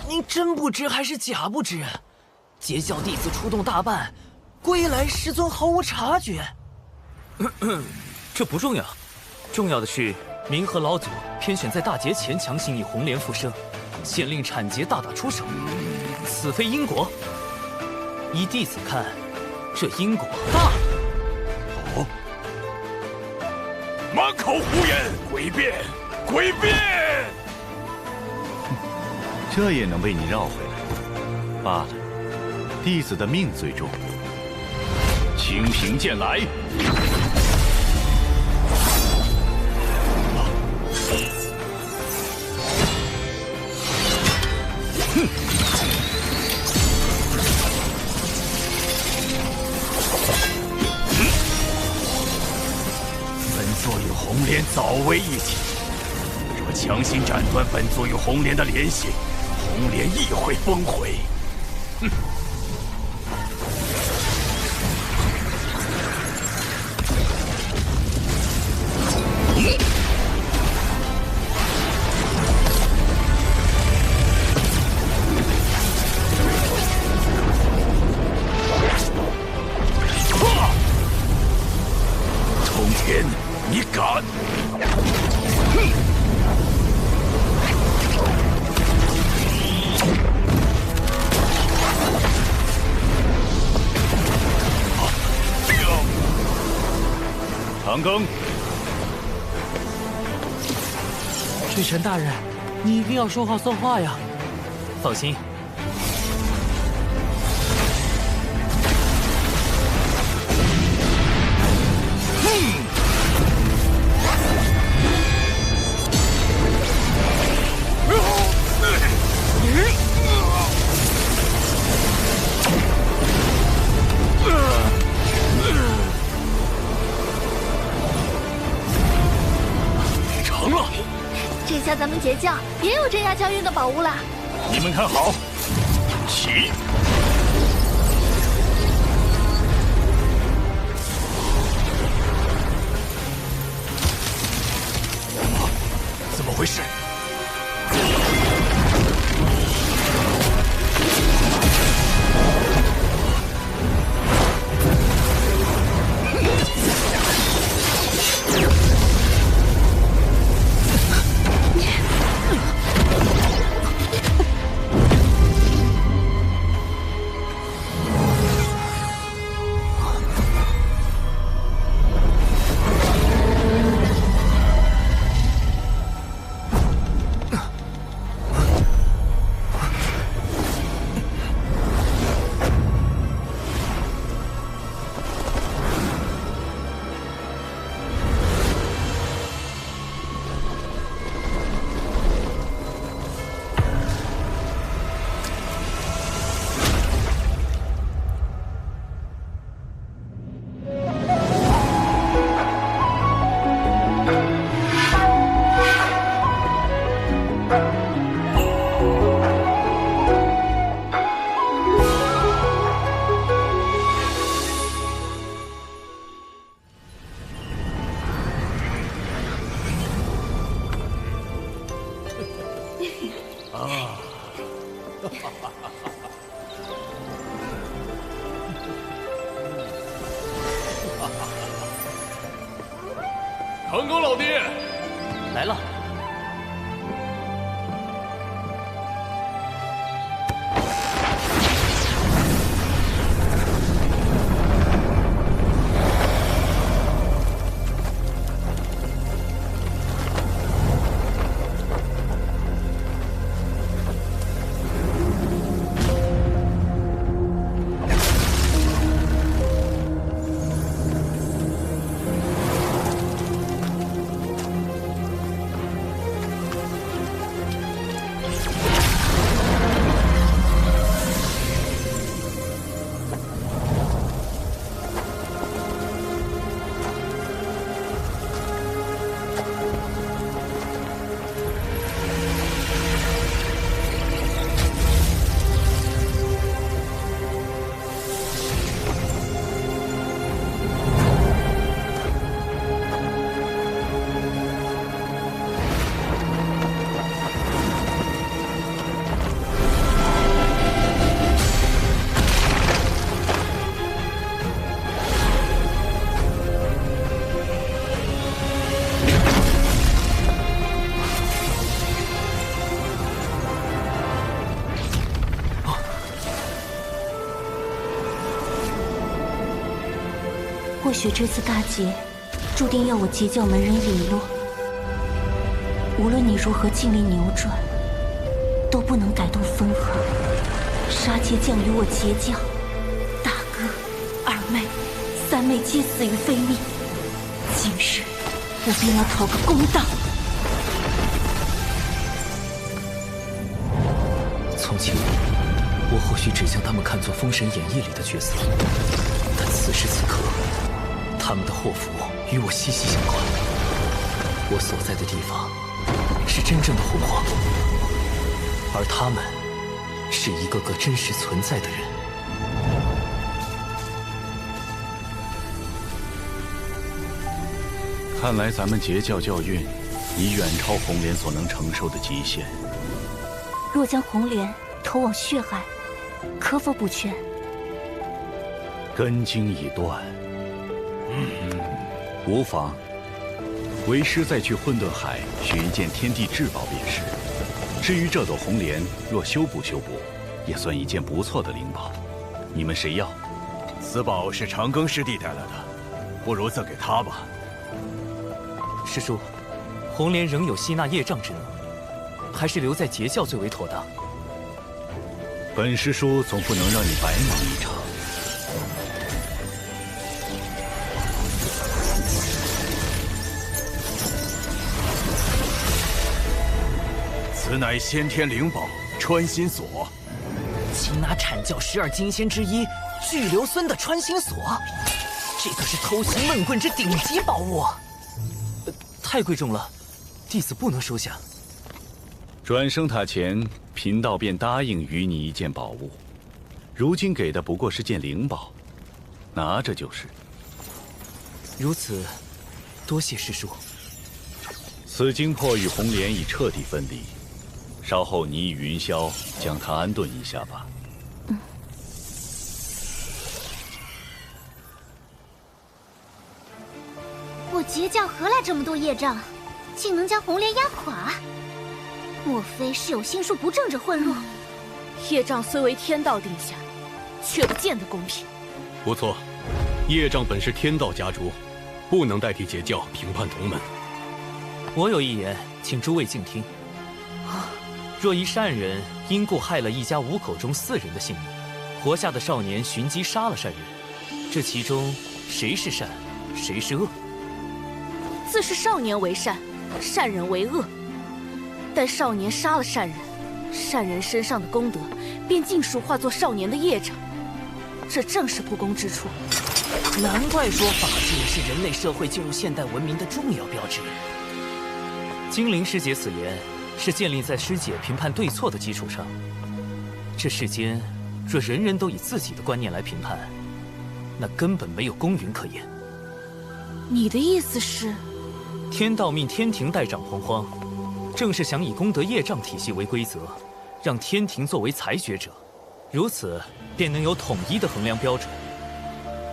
你真不知还是假不知？截教弟子出动大半，归来师尊毫无察觉。这不重要，重要的是冥河老祖偏选在大劫前强行以红莲复生，限令产劫大打出手，此非因果。依弟子看，这因果大了。哦，满口胡言，诡辩，诡辩！这也能被你绕回来？罢了，弟子的命最重。清平剑来！哼！本座与红莲早为一体，若强行斩断本座与红莲的联系，红莲亦会崩毁。哼！通天，你敢？长庚，水神大人，你一定要说话算话呀！放心。成了！这下咱们截教也有镇压僵运的宝物了。你们看好，起！怎么回事？长庚老弟，来了。或许这次大劫，注定要我截教门人陨落。无论你如何尽力扭转，都不能改动分合。杀劫降于我截教，大哥、二妹、三妹皆死于非命。今日我便要讨个公道。从前，我或许只将他们看作《封神演义》里的角色，但此时此刻，他们的祸福与我息息相关。我所在的地方是真正的洪荒，而他们是一个个真实存在的人。看来咱们截教教运已远超红莲所能承受的极限。若将红莲投往血海，可否补全？根茎已断，无妨。为师再去混沌海寻一件天地至宝便是。至于这朵红莲，若修补修补，也算一件不错的灵宝。你们谁要？此宝是长庚师弟带来的，不如赠给他吧。师叔，红莲仍有吸纳业障之能，还是留在截教最为妥当。本师叔总不能让你白忙一场。此乃先天灵宝穿心锁，擒拿阐教12金仙之一巨流孙的穿心锁，这可是偷袭闷棍之顶级宝物。太贵重了，弟子不能收下。转生塔前，贫道便答应与你一件宝物，如今给的不过是件灵宝，拿着就是。如此，多谢师叔。此精魄与红莲已彻底分离，稍后你与云霄将它安顿一下吧。我截教何来这么多业障，竟能将红莲压垮？莫非是有心术不正者混入？业障虽为天道定下，却不见得公平。不错，业障本是天道家诛，不能代替截教评判同门。我有一言，请诸位静听。若一善人因故害了一家5口中4人的性命，活下的少年寻机杀了善人，这其中谁是善，谁是恶？自是少年为善，善人为恶。但少年杀了善人，善人身上的功德便尽数化作少年的业障，这正是不公之处。难怪说法治是人类社会进入现代文明的重要标志。精灵师姐此言是建立在师姐评判对错的基础上。这世间若人人都以自己的观念来评判，那根本没有公允可言。你的意思是？天道命天庭代掌洪荒，正是想以功德业障体系为规则，让天庭作为裁决者，如此便能有统一的衡量标准。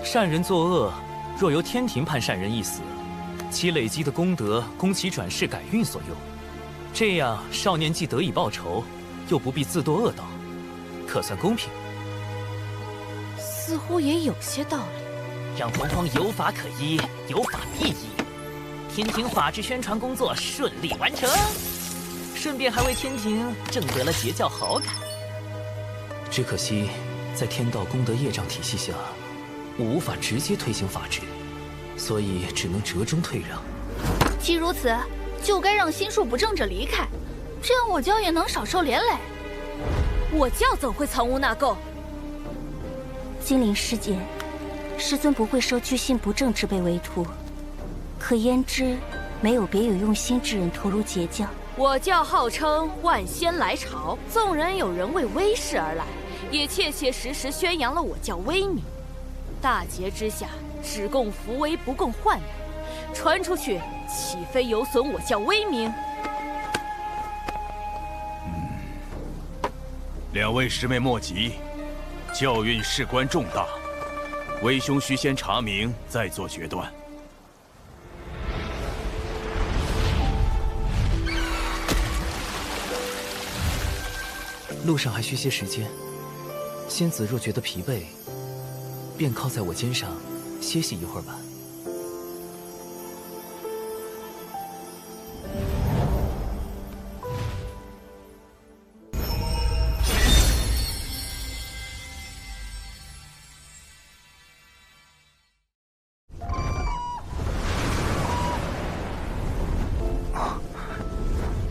善人作恶，若由天庭判善人一死，其累积的功德供其转世改运所用，这样少年既得以报仇，又不必自堕恶道，可算公平。似乎也有些道理。让洪荒有法可依，有法必依。天庭法治宣传工作顺利完成，顺便还为天庭挣得了截教好感。只可惜，在天道功德业障体系下，我无法直接推行法治，所以只能折中退让。既如此，就该让心术不正者离开，这样我教也能少受连累。我教怎会藏污纳垢？精灵师姐，师尊不会受居心不正之辈为徒，可焉知没有别有用心之人投入截教？我教号称万仙来朝，纵然有人为威势而来，也切切实实宣扬了我教威名。大劫之下，只供扶危不供患难，传出去岂非有损我教威名？两位师妹莫急，教运事关重大，为兄须先查明，再做决断。路上还需些时间，仙子若觉得疲惫，便靠在我肩上，歇息一会儿吧。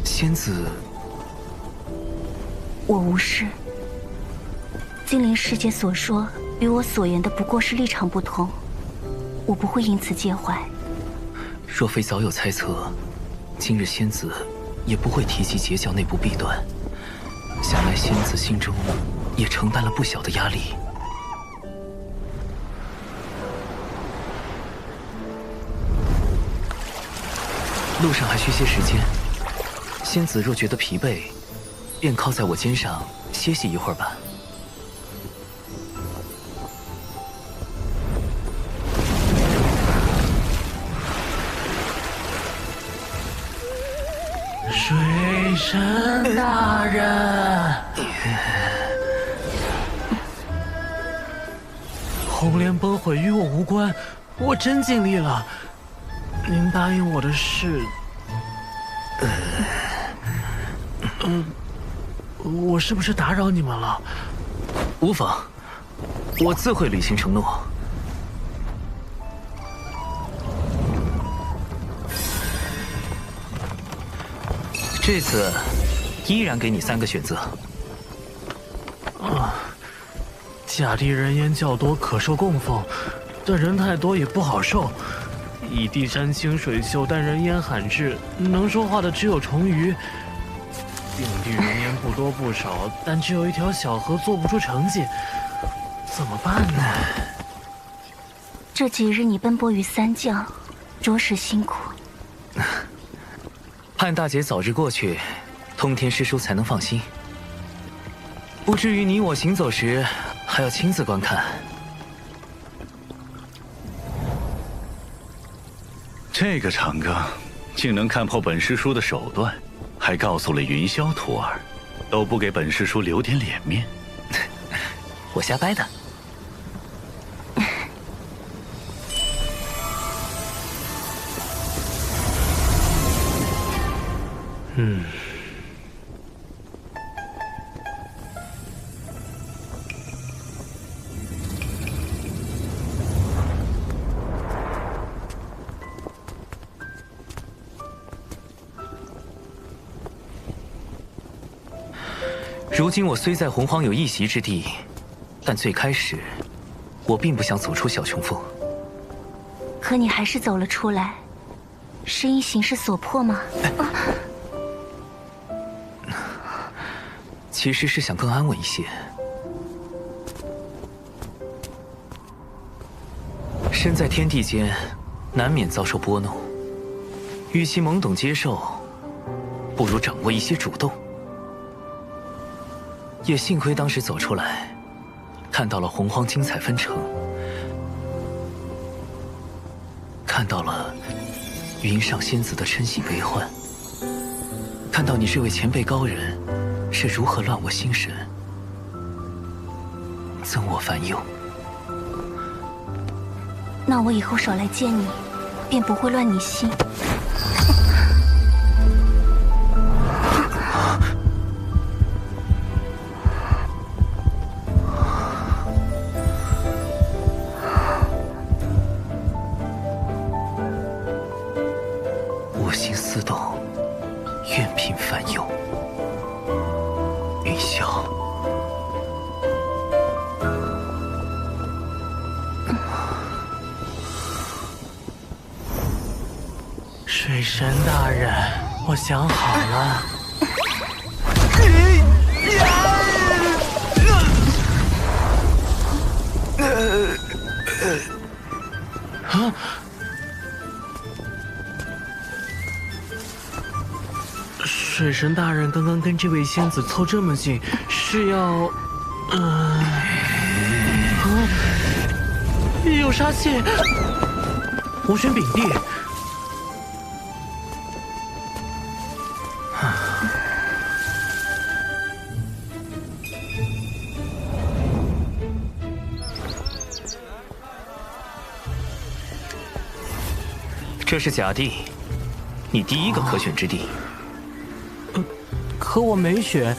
仙子，我无事。精灵世界所说与我所言的不过是立场不同，我不会因此介怀。若非早有猜测，今日仙子也不会提及截教内部弊端，想来仙子心中也承担了不小的压力。路上还需些时间，仙子若觉得疲惫，便靠在我肩上歇息一会儿吧。水神大人，红莲崩毁与我无关，我真尽力了。您答应我的事，我是不是打扰你们了？无妨，我自会履行承诺。这次依然给你3个选择。甲地人烟较多，可受供奉，但人太多也不好受。乙地山清水秀，但人烟罕至，能说话的只有虫鱼。丙地人烟不多不少，但只有一条小河，做不出成绩，怎么办呢？这几日你奔波于三将，着实辛苦。盼大劫早日过去，通天师叔才能放心，不至于你我行走时还要亲自观看。这个长庚竟能看破本师叔的手段，还告诉了云霄徒儿，都不给本师叔留点脸面。我瞎掰的。如今我虽在洪荒有一席之地，但最开始我并不想走出小琼峰。可你还是走了出来，是因形势所迫吗？其实是想更安稳一些。身在天地间，难免遭受拨弄，与其懵懂接受，不如掌握一些主动。也幸亏当时走出来，看到了洪荒精彩纷呈，看到了云上仙子的嗔喜悲欢，看到你这位前辈高人是如何乱我心神，增我烦忧。那我以后少来见你，便不会乱你心。我心思动，愿品烦忧。云霄。水神大人，我想好了。啊！水神大人刚刚跟这位仙子凑这么近，是要……有杀气！我选丙地。这是甲地，你第一个可选之地。可我没选。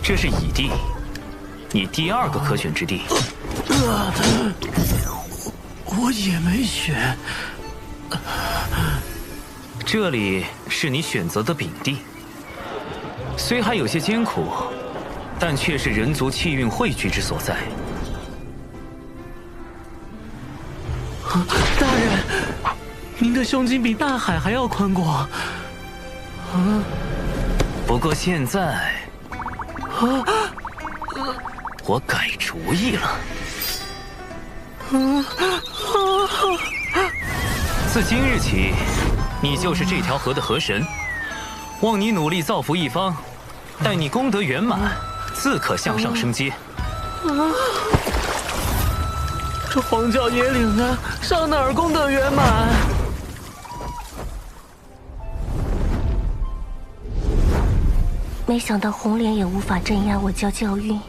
这是乙地，你第二个可选之地。我也没选。这里是你选择的丙地，虽还有些艰苦，但却是人族气运汇聚之所在。大人，您的胸襟比大海还要宽广。不过现在，我改主意了。自今日起，你就是这条河的河神，望你努力造福一方，待你功德圆满，自可向上升阶。这荒郊野岭的，上哪儿功德圆满？没想到红莲也无法镇压我教教运。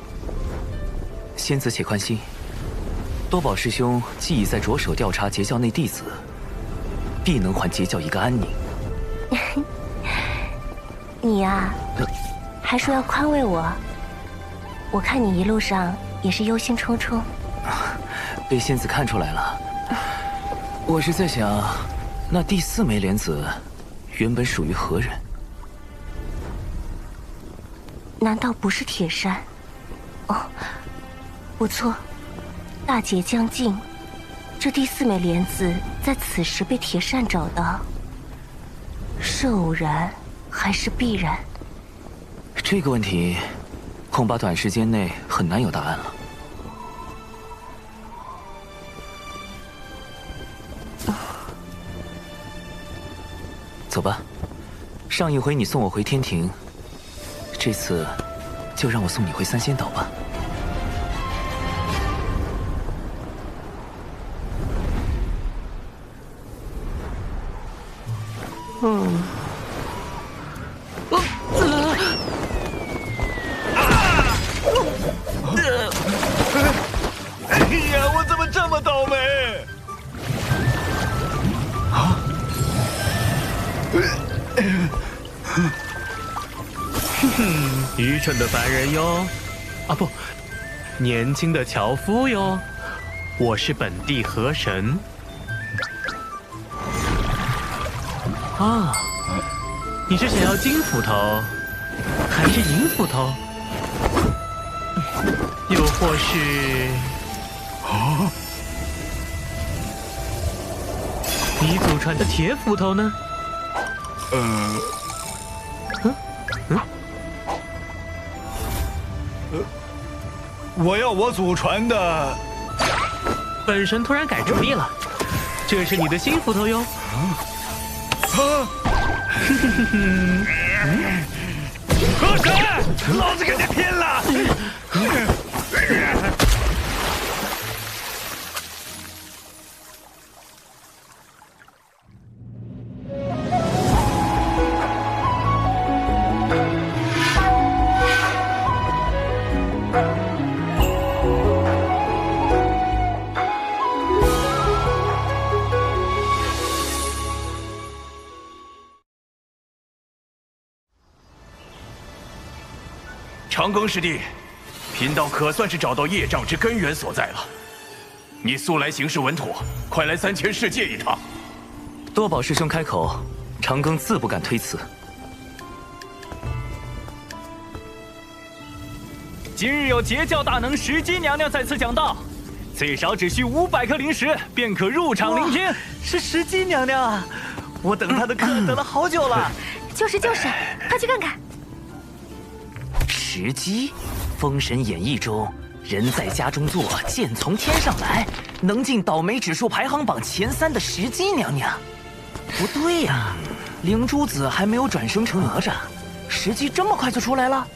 仙子且宽心，多宝师兄既已在着手调查截教内弟子，必能还截教一个安宁。你呀，还说要宽慰我。我看你一路上也是忧心忡忡。被仙子看出来了。我是在想，那第4枚莲子原本属于何人？难道不是铁山？哦，不错，大劫将近，这第4枚莲子在此时被铁扇找到，是偶然还是必然？这个问题，恐怕短时间内很难有答案了。走吧，上一回你送我回天庭，这次就让我送你回三仙岛吧。哎呀，我怎么这么倒霉？愚蠢的凡人哟，啊不，年轻的樵夫哟，我是本地河神。啊，你是想要金斧头，还是银斧头？又或是……你祖传的铁斧头呢？我要我祖传的。本神突然改主意了，这是你的新斧头哟。河神，老子跟你拼了！长庚师弟，贫道可算是找到业障之根源所在了。你素来行事稳妥，快来3000世界一趟。多宝师兄开口，长庚自不敢推辞。今日有截教大能石矶娘娘在此讲道，最少只需500颗灵石便可入场聆听。是石矶娘娘啊！我等她的课等了好久了。就是，快去看看。石矶，《封神演义》中，人在家中坐，剑从天上来，能进倒霉指数排行榜前3的石矶娘娘。不对呀，灵珠子还没有转生成哪吒，石矶这么快就出来了？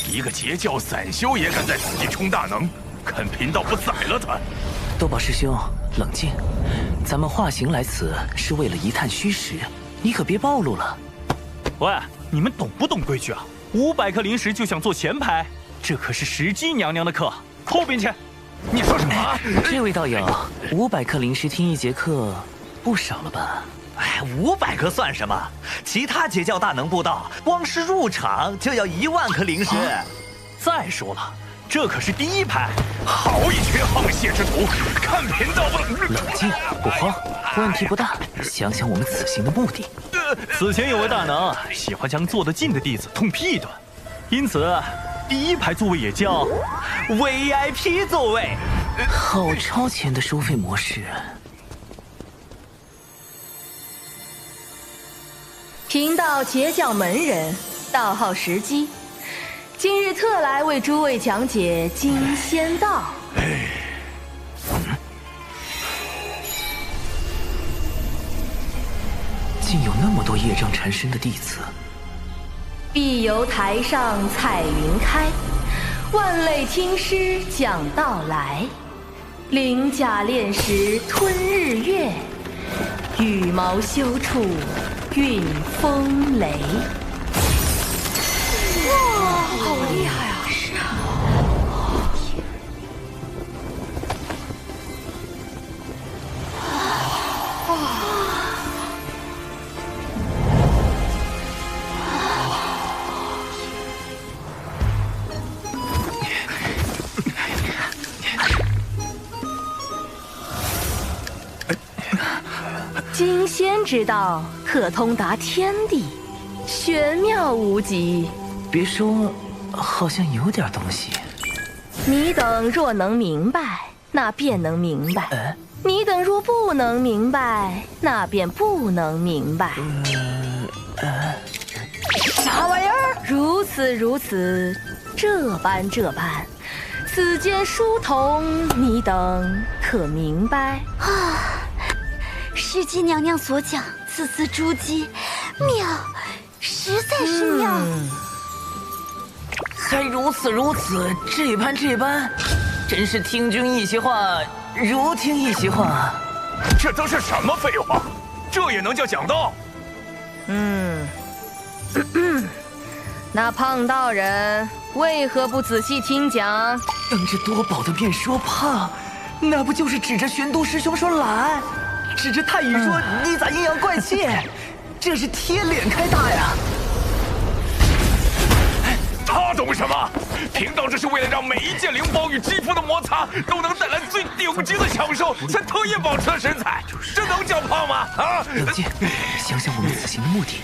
一个截教散修也敢在此地充大能，看贫道不宰了他！多宝师兄，冷静，咱们化形来此是为了一探虚实，你可别暴露了。喂，你们懂不懂规矩啊？500克灵石就想坐前排，这可是石矶娘娘的课，后边去！你说什么？这位道友，500克灵石听1节课，不少了吧？哎，500克算什么？其他截教大能布道，光是入场就要1万颗灵石。再说了，这可是第1排，好一群沆瀣之徒，看贫道不！冷静，不慌，问题不大。想想我们此行的目的。此前有位大能喜欢将坐得近的弟子痛批一顿，因此第1排座位也叫 VIP 座位。好超前的收费模式。贫道截教门人，道号石矶，今日特来为诸位讲解金仙道。竟有那么多业障缠身的弟子。必由台上彩云开，万类听师讲道来。鳞甲炼石吞日月，羽毛修处运风雷。哇，好厉害啊！是啊。金仙之道可通达天地，玄妙无极。别说，好像有点东西。你等若能明白，那便能明白；你等若不能明白，那便不能明白。啥玩意儿？如此如此，这般这般，此间书童，你等可明白？啊！石矶娘娘所讲，字字珠玑，妙，实在是妙。还如此如此，这般，真是听君一席话，如听一席话。这都是什么废话？这也能叫讲道？那胖道人为何不仔细听讲？当着多宝的面说胖，那不就是指着玄都师兄说懒，指着太乙说你咋阴阳怪气？这是贴脸开大呀！他懂什么？贫道这是为了让每一件灵宝与肌肤的摩擦都能带来最顶级的享受，才特意保持了身材。这能叫胖吗？啊！冷静，想想我们此行的目的。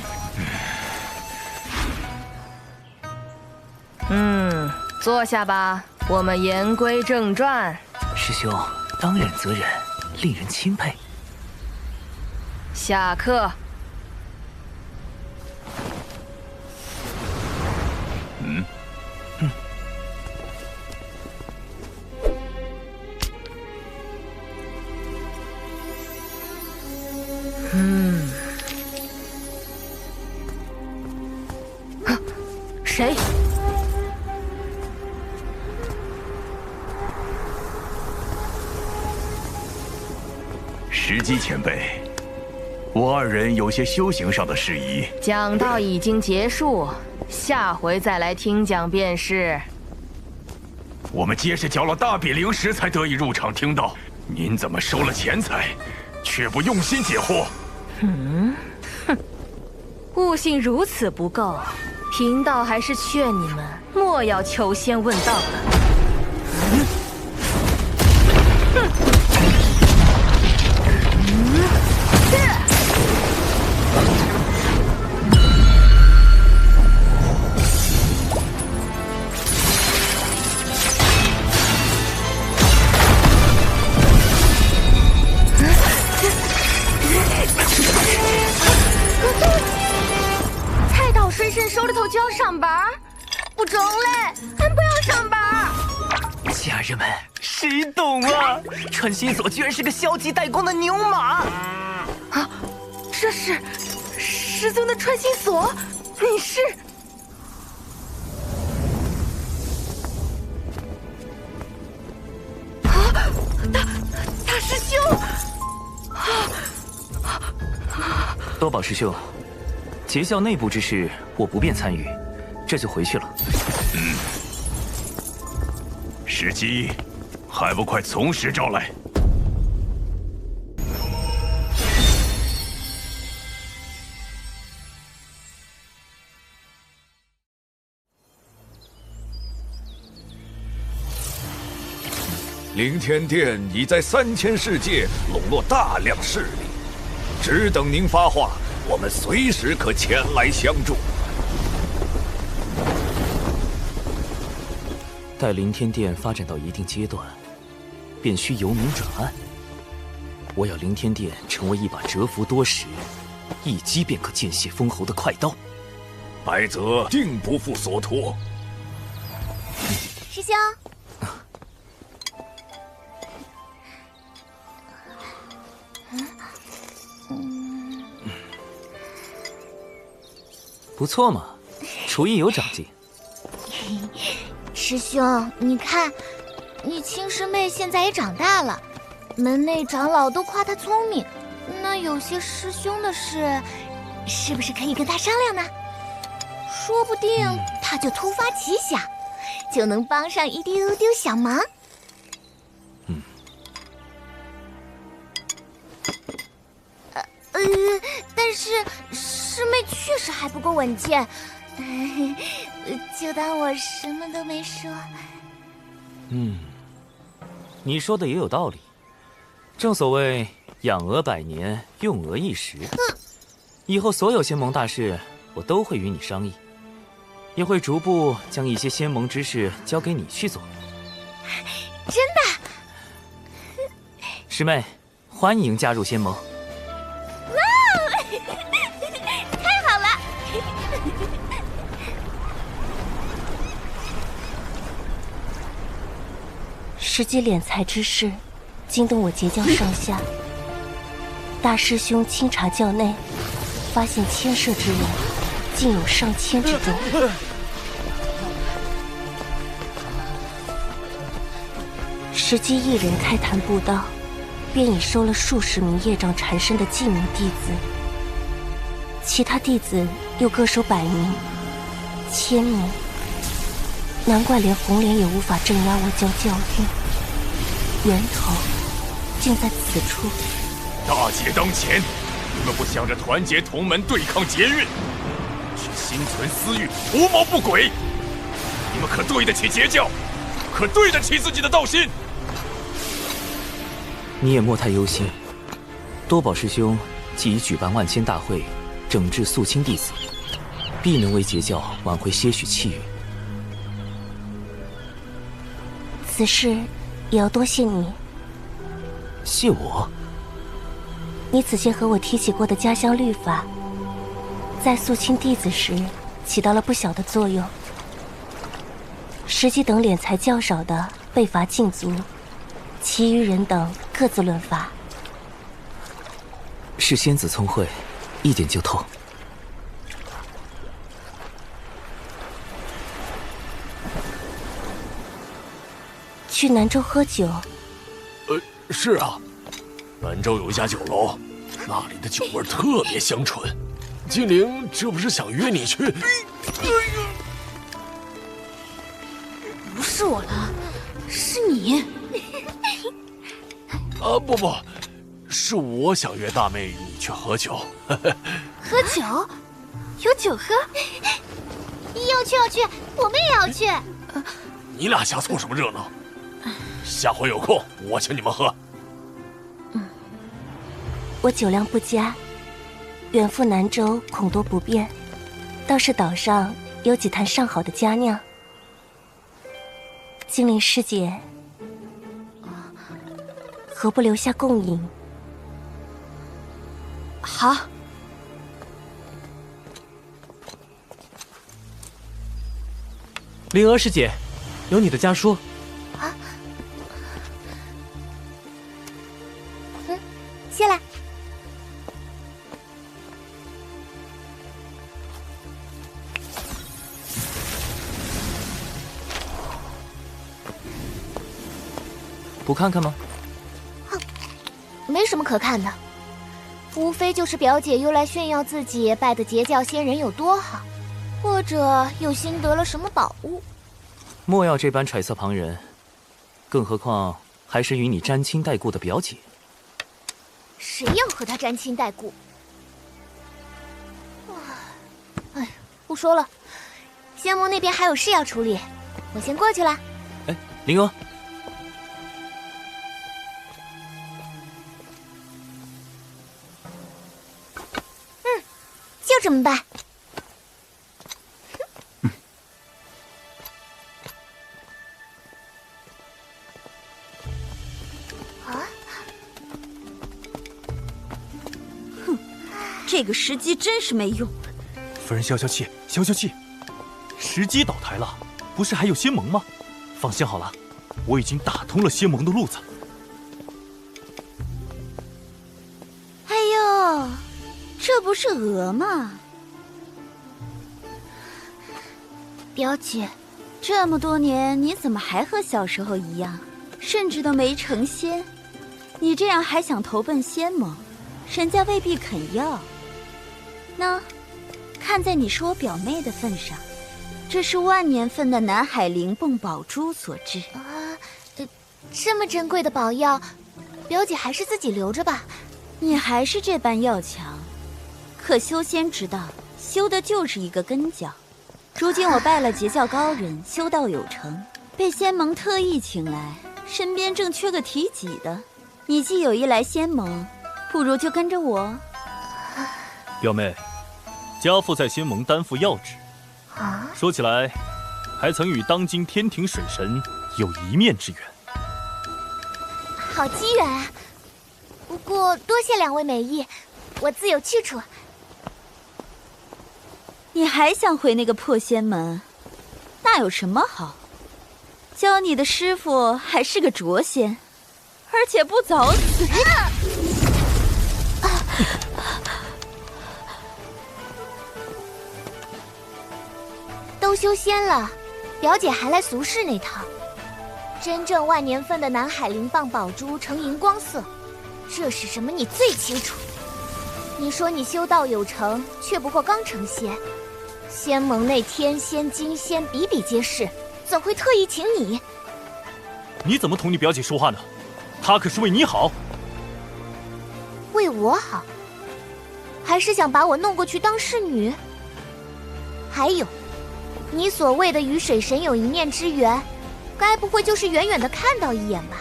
坐下吧，我们言归正传。师兄，当忍则忍，令人钦佩。下课。谁？石矶前辈，我二人有些修行上的事宜。讲道已经结束，下回再来听讲便是。我们皆是交了大笔灵石才得以入场听道，您怎么收了钱财，却不用心解惑？悟性如此不够，贫道还是劝你们莫要求仙问道了。蔡道水神手里头就要上班，不中嘞，俺不要上班。家人们，谁懂啊？穿心锁居然是个消极怠工的牛马！啊，这是师尊的穿心锁，你是？啊，大师兄！多宝师兄，截教内部之事，我不便参与，这就回去了。石基，还不快从实招来！凌天殿已在3000世界笼络大量势力，只等您发话，我们随时可前来相助。待凌天殿发展到一定阶段，便需由明转暗。我要凌天殿成为一把蛰伏多时、一击便可见血封喉的快刀。白泽定不负所托。师兄。不错嘛，厨艺有长进。师兄，你看，你亲师妹现在也长大了，门内长老都夸她聪明。那有些师兄的事，是不是可以跟她商量呢？说不定她就突发奇想，就能帮上一丢丢小忙。但是师妹确实还不够稳健，就当我什么都没说。你说的也有道理。正所谓养鹅百年，用鹅一时。以后所有仙盟大事，我都会与你商议，也会逐步将一些仙盟之事交给你去做。真的？师妹，欢迎加入仙盟。太好了！石基敛财之事，惊动我截教上下。大师兄清查教内，发现牵涉之人竟有上千之众。石基一人开坛布道，便已收了数十名业障缠身的记名弟子，其他弟子又各收100名、1000名。难怪连红莲也无法镇压我教教育，源头竟在此处。大劫当前，你们不想着团结同门对抗劫运，却心存私欲，图谋不轨，你们可对得起截教，可对得起自己的道心？你也莫太忧心，多宝师兄既已举办万千大会，整治肃清弟子，必能为截教挽回些许气运。此事也要多谢你。谢我？你此前和我提起过的家乡律法，在肃清弟子时起到了不小的作用。石基等敛财较少的被罚禁足，其余人等各自论罚。是仙子聪慧，一点就透。去南州喝酒？是啊，南州有一家酒楼，那里的酒味特别香醇。金陵这不是想约你去？不是我了，是你。不，是我想约大妹你去喝酒。喝酒？有酒喝？要去，我们也要去。你俩瞎凑什么热闹？下回有空我请你们喝。我酒量不佳，远赴南州恐多不便，倒是岛上有几坛上好的佳酿。精灵师姐，何不留下共饮？好。灵儿师姐，有你的家书。谢了。不看看吗？没什么可看的。无非就是表姐又来炫耀自己拜的截教仙人有多好，或者又新得了什么宝物。莫要这般揣测旁人，更何况还是与你沾亲带故的表姐。谁要和她沾亲带故？哎，不说了，仙魔那边还有事要处理，我先过去了。哎，灵儿。就这么办。哼，这个时机真是没用。夫人消消气，消消气。时机倒台了，不是还有仙盟吗？放心好了，我已经打通了仙盟的路子。哎呦！这不是鹅吗？表姐，这么多年你怎么还和小时候一样，甚至都没成仙？你这样还想投奔仙盟，人家未必肯要。那，看在你是我表妹的份上，这是万年份的南海灵蹦宝珠所致。这么珍贵的宝药，表姐还是自己留着吧。你还是这般要强。可修仙之道，修的就是一个根脚。如今我拜了截教高人，修道有成，被仙盟特意请来，身边正缺个提己的。你既有意来仙盟，不如就跟着我。表妹，家父在仙盟担负要职，说起来，还曾与当今天庭水神有一面之缘。好机缘啊！不过多谢两位美意，我自有去处。你还想回那个破仙门？那有什么好？教你的师傅还是个拙仙，而且不早死。都修仙了，表姐还来俗世那套。真正万年份的南海灵棒宝珠呈荧光色，这是什么你最清楚。你说你修道有成，却不过刚成仙。仙盟内天仙、金仙比比皆是，怎会特意请你？你怎么同你表姐说话呢？她可是为你好。为我好？还是想把我弄过去当侍女？还有，你所谓的与水神有一面之缘，该不会就是远远的看到一眼吧？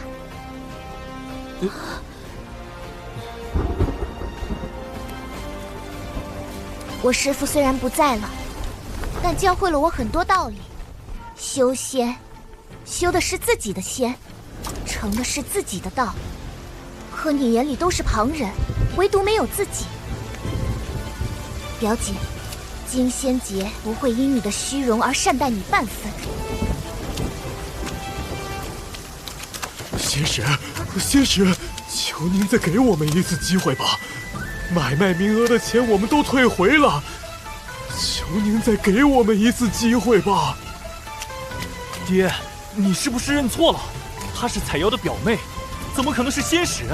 我师父虽然不在了，但教会了我很多道理。修仙，修的是自己的仙，成的是自己的道。可你眼里都是旁人，唯独没有自己。表姐，金仙劫不会因你的虚荣而善待你半分。仙使，仙使，求您再给我们一次机会吧！买卖名额的钱我们都退回了，求您再给我们一次机会吧！爹，你是不是认错了？她是彩瑶的表妹，怎么可能是仙使？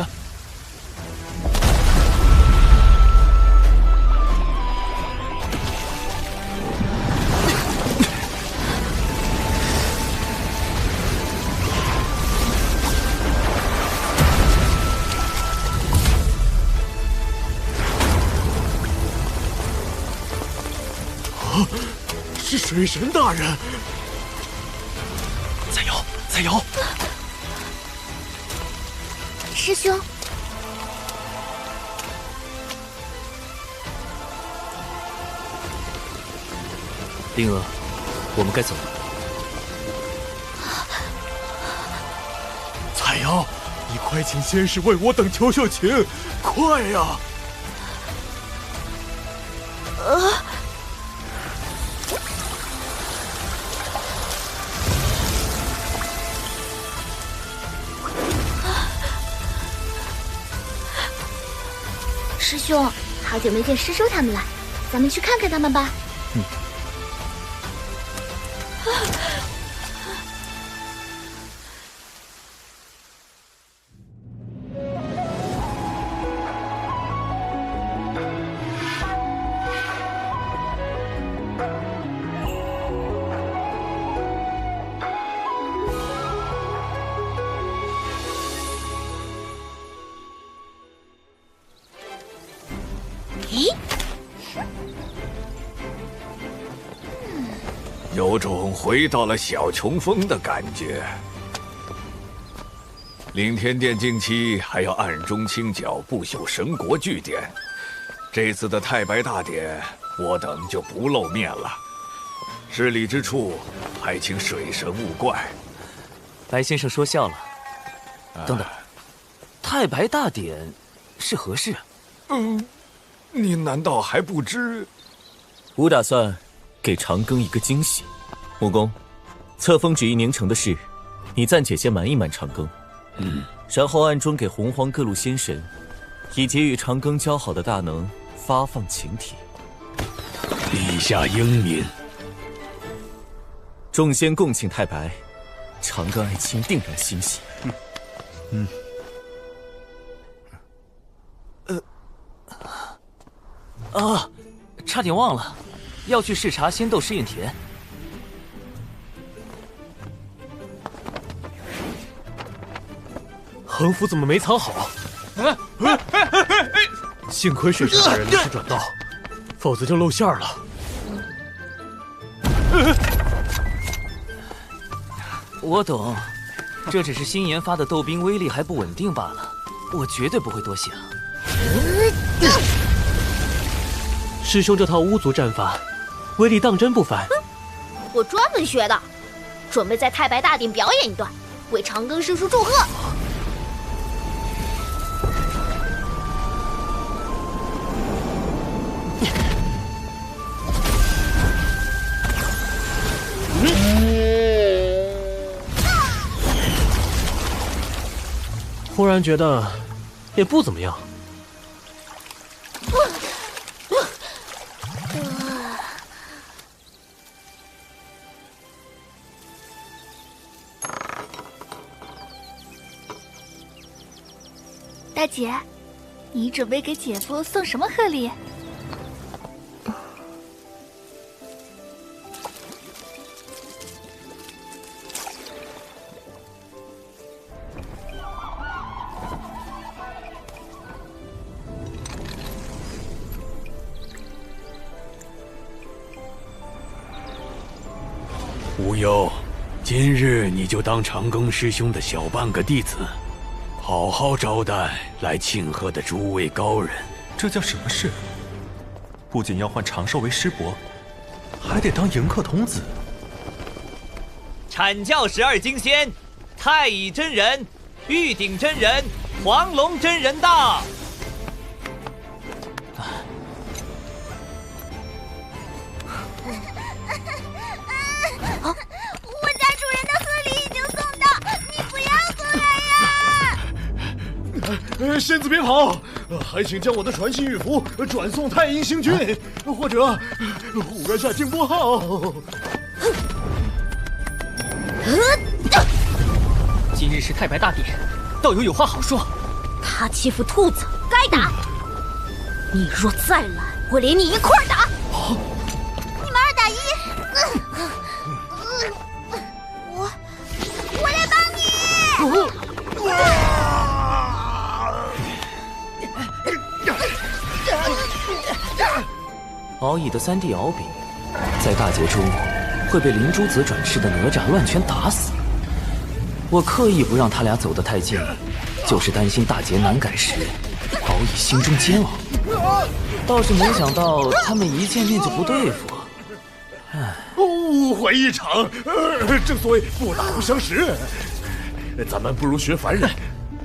是水神大人！彩瑶，彩瑶，师兄，灵儿，我们该走了。彩瑶，你快请仙使为我等求求情，快呀！师兄，好久没见师叔他们了，咱们去看看他们吧。有种回到了小琼峰的感觉。凌天殿近期还要暗中清剿不朽神国据点，这次的太白大典，我等就不露面了。失礼之处，还请水神勿怪。白先生说笑了。等等，太白大典是何事？你难道还不知？吾打算给长庚一个惊喜。木工，册封旨意凝成的事，你暂且先瞒一瞒长庚。然后暗中给洪荒各路仙神，以及与长庚交好的大能发放请帖。陛下英明。众仙共庆太白，长庚爱卿定然欣喜。差点忘了，要去视察仙斗试验田。横幅怎么没藏好？幸亏水神大人临时转道，否则就露馅了。我懂，这只是新研发的斗兵威力还不稳定罢了，我绝对不会多想。师兄这套巫族战法，威力当真不凡。我专门学的，准备在太白大典表演一段，为长庚师叔祝贺。忽然觉得也不怎么样。大姐，你准备给姐夫送什么贺礼？无忧，今日你就当长庚师兄的小半个弟子，好好招待来庆贺的诸位高人。这叫什么事？不仅要换长寿为师伯，还得当迎客童子。阐教12金仙，太乙真人、玉鼎真人、黄龙真人到。我家主人的贺礼已经送到，你不要过来呀！仙子别跑，还请将我的传信玉符转送太阴星君，或者呼下静波号。今日是太白大典，道友有话好说。他欺负兔子，该打。你若再来，我连你一块儿打。你们2打1。我来帮你。敖乙的3D 敖丙，在大劫中会被灵珠子转世的哪吒乱拳打死。我刻意不让他俩走得太近，就是担心大劫难改时，敖乙心中煎熬。倒是没想到他们一见面就不对付。误会一场，正所谓不打不相识。咱们不如学凡人，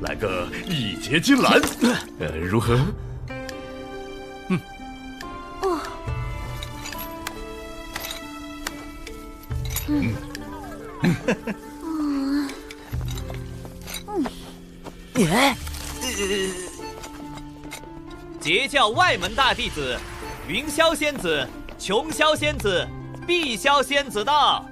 来个一结金兰，如何？截教外门大弟子，云霄仙子、琼霄仙子、碧霄仙子到。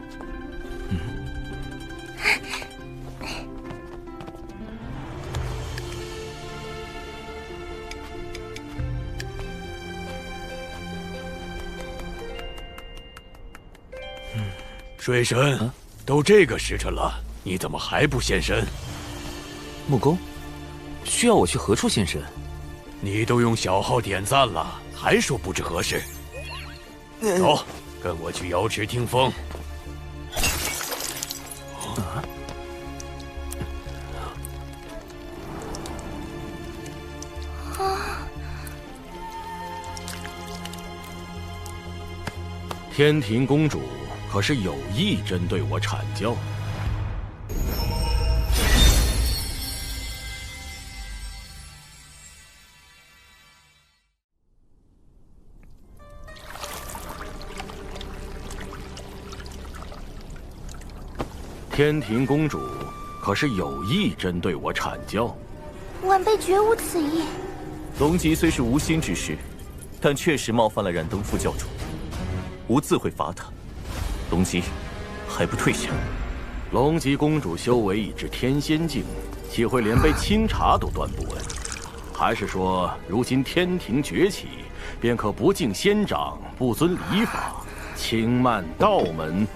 水神，都这个时辰了，你怎么还不现身？木工，需要我去何处现身？你都用小号点赞了，还说不知何事？走，跟我去瑶池听风。天庭公主可是有意针对我阐教？天庭公主可是有意针对我阐教？晚辈绝无此意。龙吉虽是无心之失，但确实冒犯了燃灯副教主，吾自会罚他。龙吉，还不退下？龙吉公主修为已至天仙境，岂会连杯清茶都端不稳？还是说，如今天庭崛起，便可不敬仙长，不遵礼法，轻慢道门？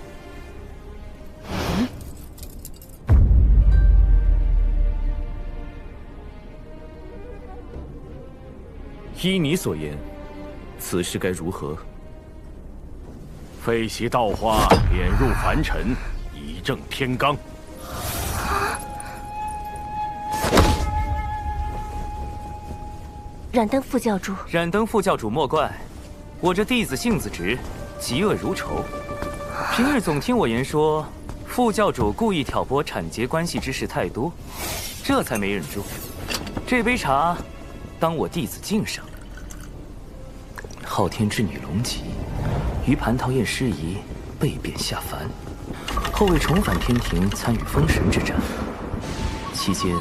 依你所言，此事该如何？废袭道花，贬入凡尘，以正天罡。燃灯副教主，燃灯副教主莫怪，我这弟子性子直，嫉恶如仇。平日总听我言说，副教主故意挑拨产劫关系之事太多，这才没忍住。这杯茶，当我弟子敬上。昊天之女龙吉，于蟠桃宴失仪，被贬下凡，后为重返天庭参与封神之战，期间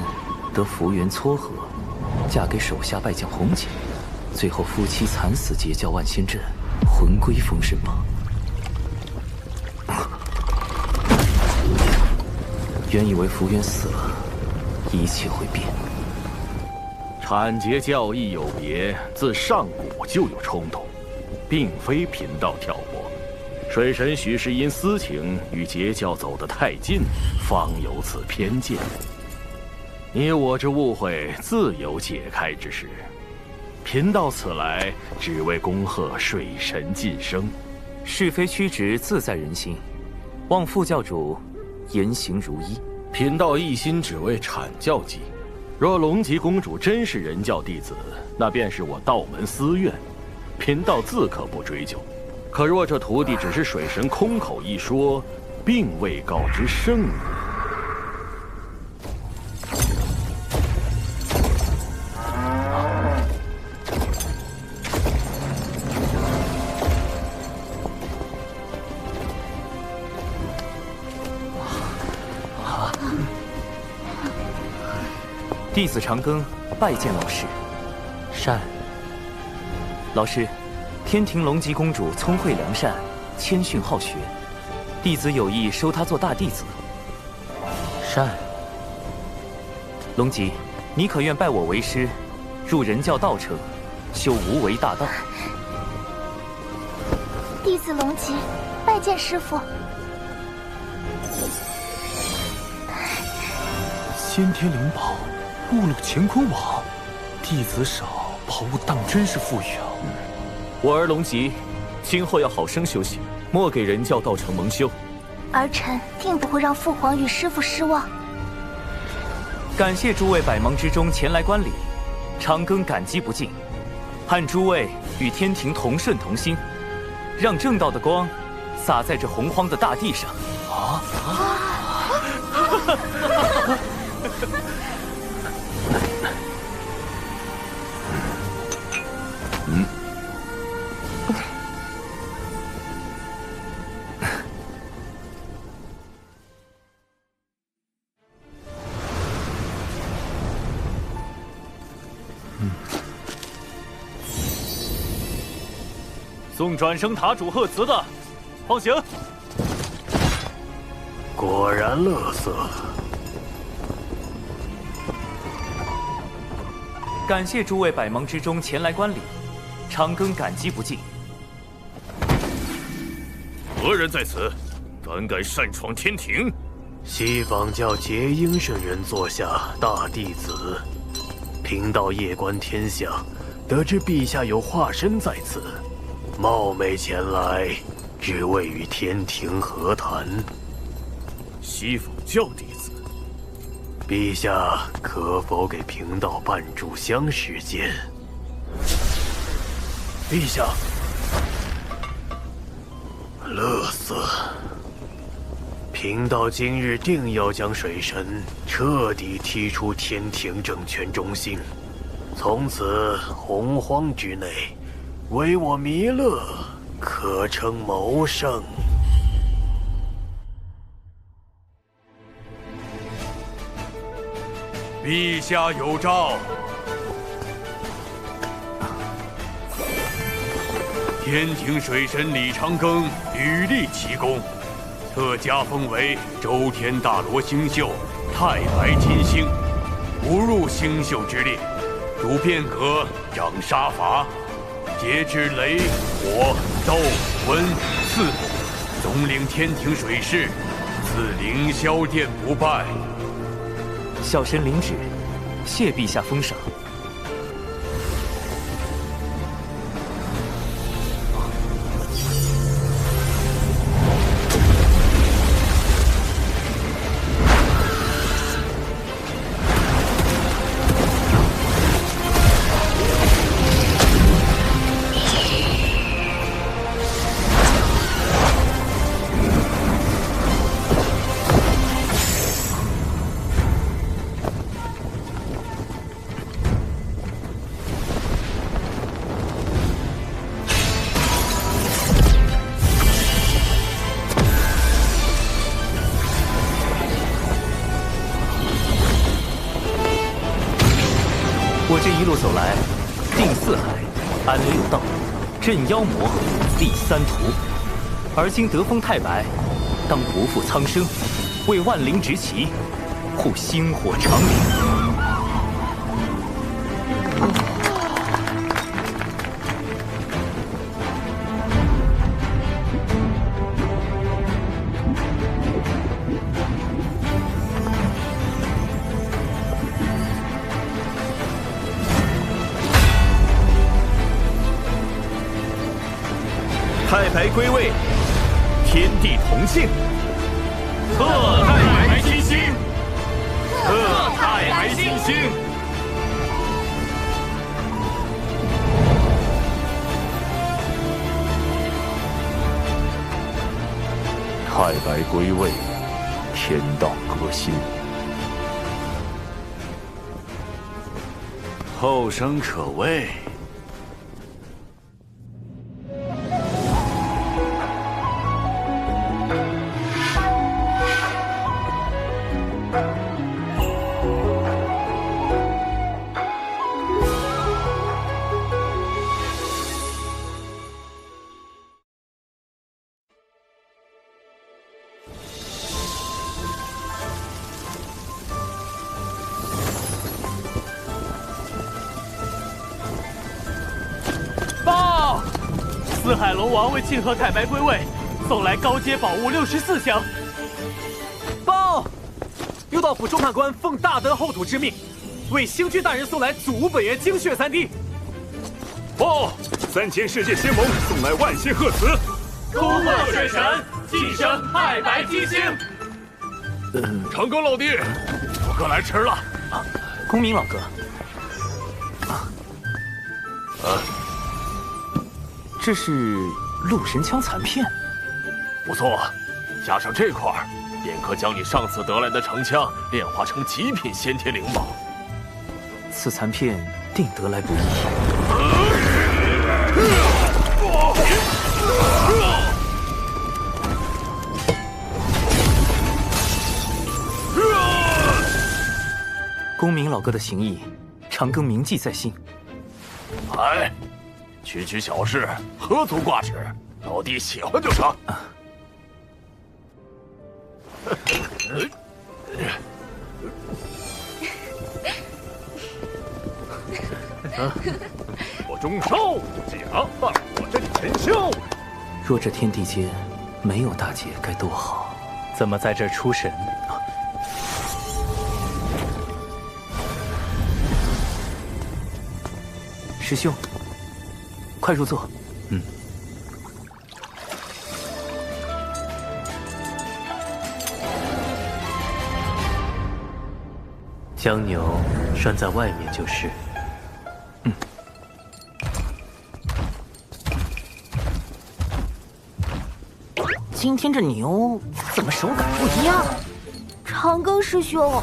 得福缘撮合，嫁给手下败将红姐，最后夫妻惨死截教万仙阵，魂归封神榜。原以为福缘死了，一切会变。产劫教义有别，自上古就有冲突，并非贫道挑拨。水神许是因私情与截教走得太近，方有此偏见。你我之误会自有解开之时。贫道此来只为恭贺水神晋升。是非曲直自在人心，望副教主言行如一。贫道一心只为阐教计。若龙吉公主真是人教弟子，那便是我道门私怨，贫道自可不追究。可若这徒弟只是水神空口一说，并未告知圣女，弟子长庚拜见老师。善。老师，天庭龙吉公主聪慧良善，谦逊好学，弟子有意收她做大弟子。善。龙吉，你可愿拜我为师，入人教道程，修无为大道？弟子龙吉拜见师父。先天灵宝，误入乾坤网，弟子手宝物当真是富裕啊！我儿龙吉，今后要好生修行，莫给人教道成蒙羞。儿臣定不会让父皇与师父失望。感谢诸位百忙之中前来观礼，长庚感激不尽。盼诸位与天庭同顺同心，让正道的光洒在这洪荒的大地上。送转生塔主贺辞的，放行。果然乐色。感谢诸位百忙之中前来观礼，长庚感激不尽。何人在此？胆敢擅闯天庭？西方教结英圣人坐下，大弟子。贫道夜观天象，得知陛下有化身在此，冒昧前来，只为与天庭和谈。西府教弟子，陛下可否给贫道半炷香时间？陛下，乐色。贫道今日定要将水神彻底踢出天庭政权中心，从此洪荒之内，唯我弥勒可称谋圣。陛下有诏，天庭水神李长庚屡立奇功。特加封为周天大罗星宿太白金星，不入星宿之列，主变革掌杀伐，节制雷火斗温四部，总领天庭水师，自凌霄殿不败。小神领旨，谢陛下封赏。我这一路走来，定四海，安六道，镇妖魔，立三途。而今得封太白，当不负苍生，为万灵执旗，护星火长明。太白归位，天地同庆。贺太白金星，贺太白金星。太白归位，天道革新。后生可畏。报！四海龙王为庆贺太白归位，送来高阶宝物64箱。报！幽道府中判官奉大德后土之命，为星君大人送来祖屋本源精血3滴。报！3000世界仙盟送来万仙贺词。恭贺水神晋升太白金星。长庚老弟，我哥来迟了。公明老哥。这是鹿神枪残片，不错，加上这块，便可将你上次得来的长枪炼化成极品先天灵宝。此残片定得来不易。公明老哥的情谊，长庚铭记在心。哎，区区小事，何足挂齿？老弟喜欢就成。我中少奖，我真陈秀。若这天地间没有大姐该多好！怎么在这儿出神？师兄，快入座。将牛拴在外面就是。今天这牛怎么手感不一样？长庚师兄，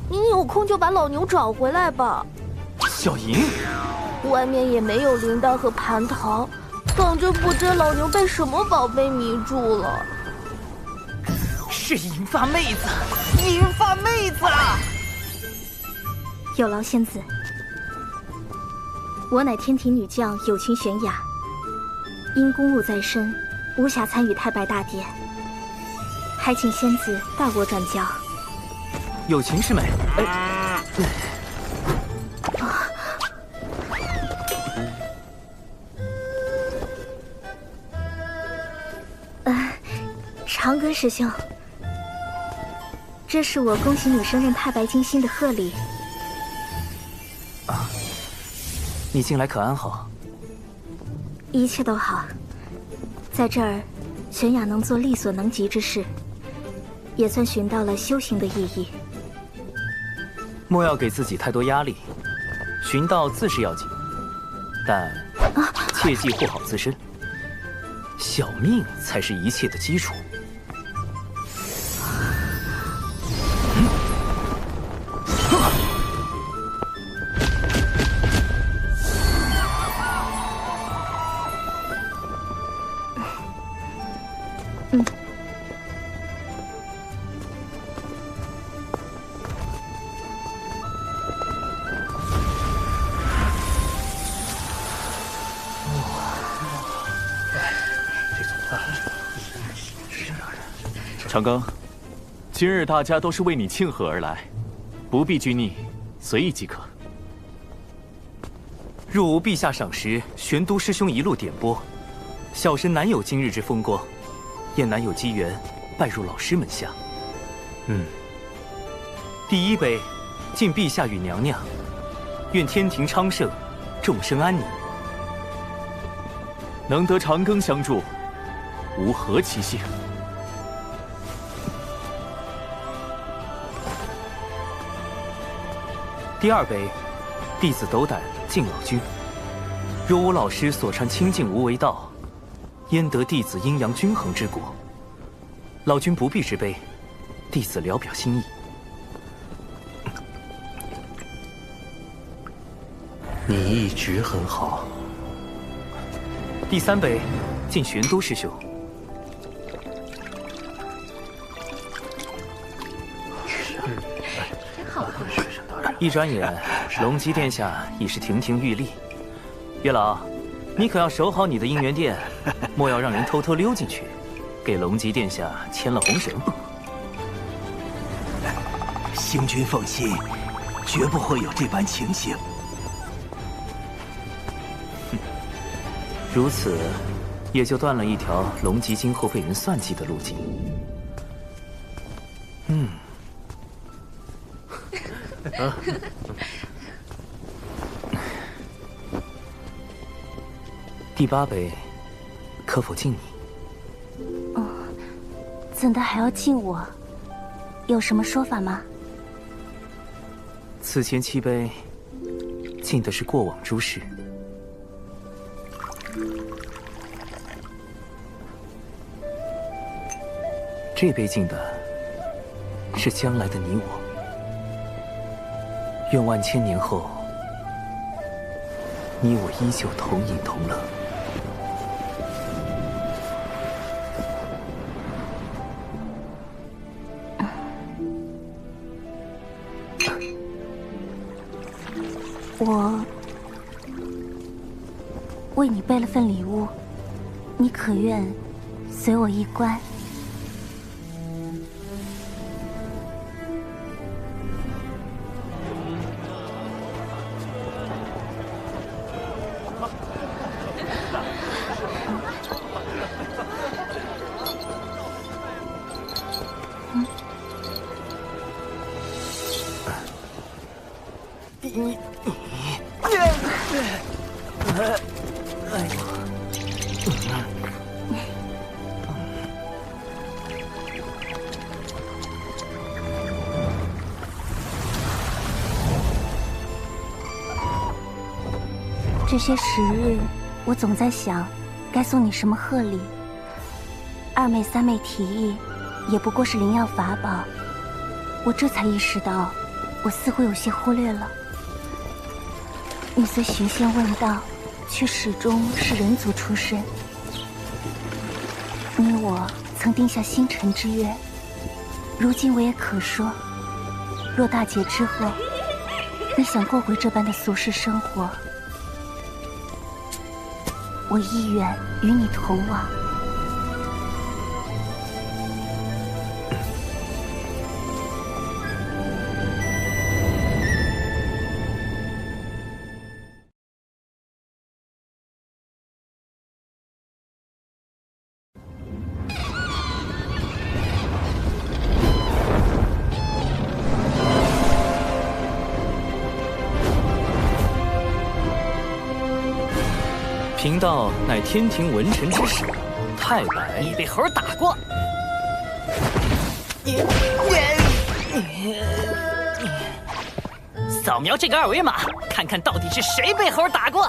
您有空就把老牛找回来吧。小莹，外面也没有铃铛和蟠桃，等着不知老牛被什么宝贝迷住了。是银发妹子，银发妹子！有劳仙子，我乃天庭女将有情玄雅，因公务在身，无暇参与太白大典，还请仙子代我转交。有情师妹，长庚师兄，这是我恭喜你升任太白金星的贺礼。你近来可安好？一切都好，在这儿，玄雅能做力所能及之事，也算寻到了修行的意义。莫要给自己太多压力，寻道自是要紧，但切记护好自身，小命才是一切的基础。长庚，今日大家都是为你庆贺而来，不必拘泥，随意即可。若无陛下赏识，玄都师兄一路点拨，小神难有今日之风光，也难有机缘拜入老师门下。第一杯，敬陛下与娘娘，愿天庭昌盛，众生安宁。能得长庚相助，吾何其幸！第二杯，弟子斗胆敬老君。若无老师所传清净无为道，焉得弟子阴阳均衡之果？老君不必执杯，弟子聊表心意。你一直很好。第三杯，敬玄都师兄。一转眼，龙姬殿下已是亭亭玉立。月老，你可要守好你的姻缘殿，莫要让人偷偷溜进去，给龙姬殿下牵了红绳。星君放心，绝不会有这般情形。如此，也就断了一条龙姬今后被人算计的路径。第八杯，可否敬你？怎的还要敬我？有什么说法吗？此前7杯，敬的是过往诸事。这杯敬的是将来的你我。愿万千年后，你我依旧同饮同乐。我为你备了份礼物，你可愿随我一观？这些时日，我总在想，该送你什么贺礼。二妹、三妹提议，也不过是灵药法宝。我这才意识到，我似乎有些忽略了。你虽寻仙问道，却始终是人族出身。你我曾定下星辰之约，如今我也可说，若大劫之后，你想过回这般的俗世生活，我意愿与你同往。贫道乃天庭文臣之士，太白。你被猴打过。扫描这个二维码，看看到底是谁被猴打过。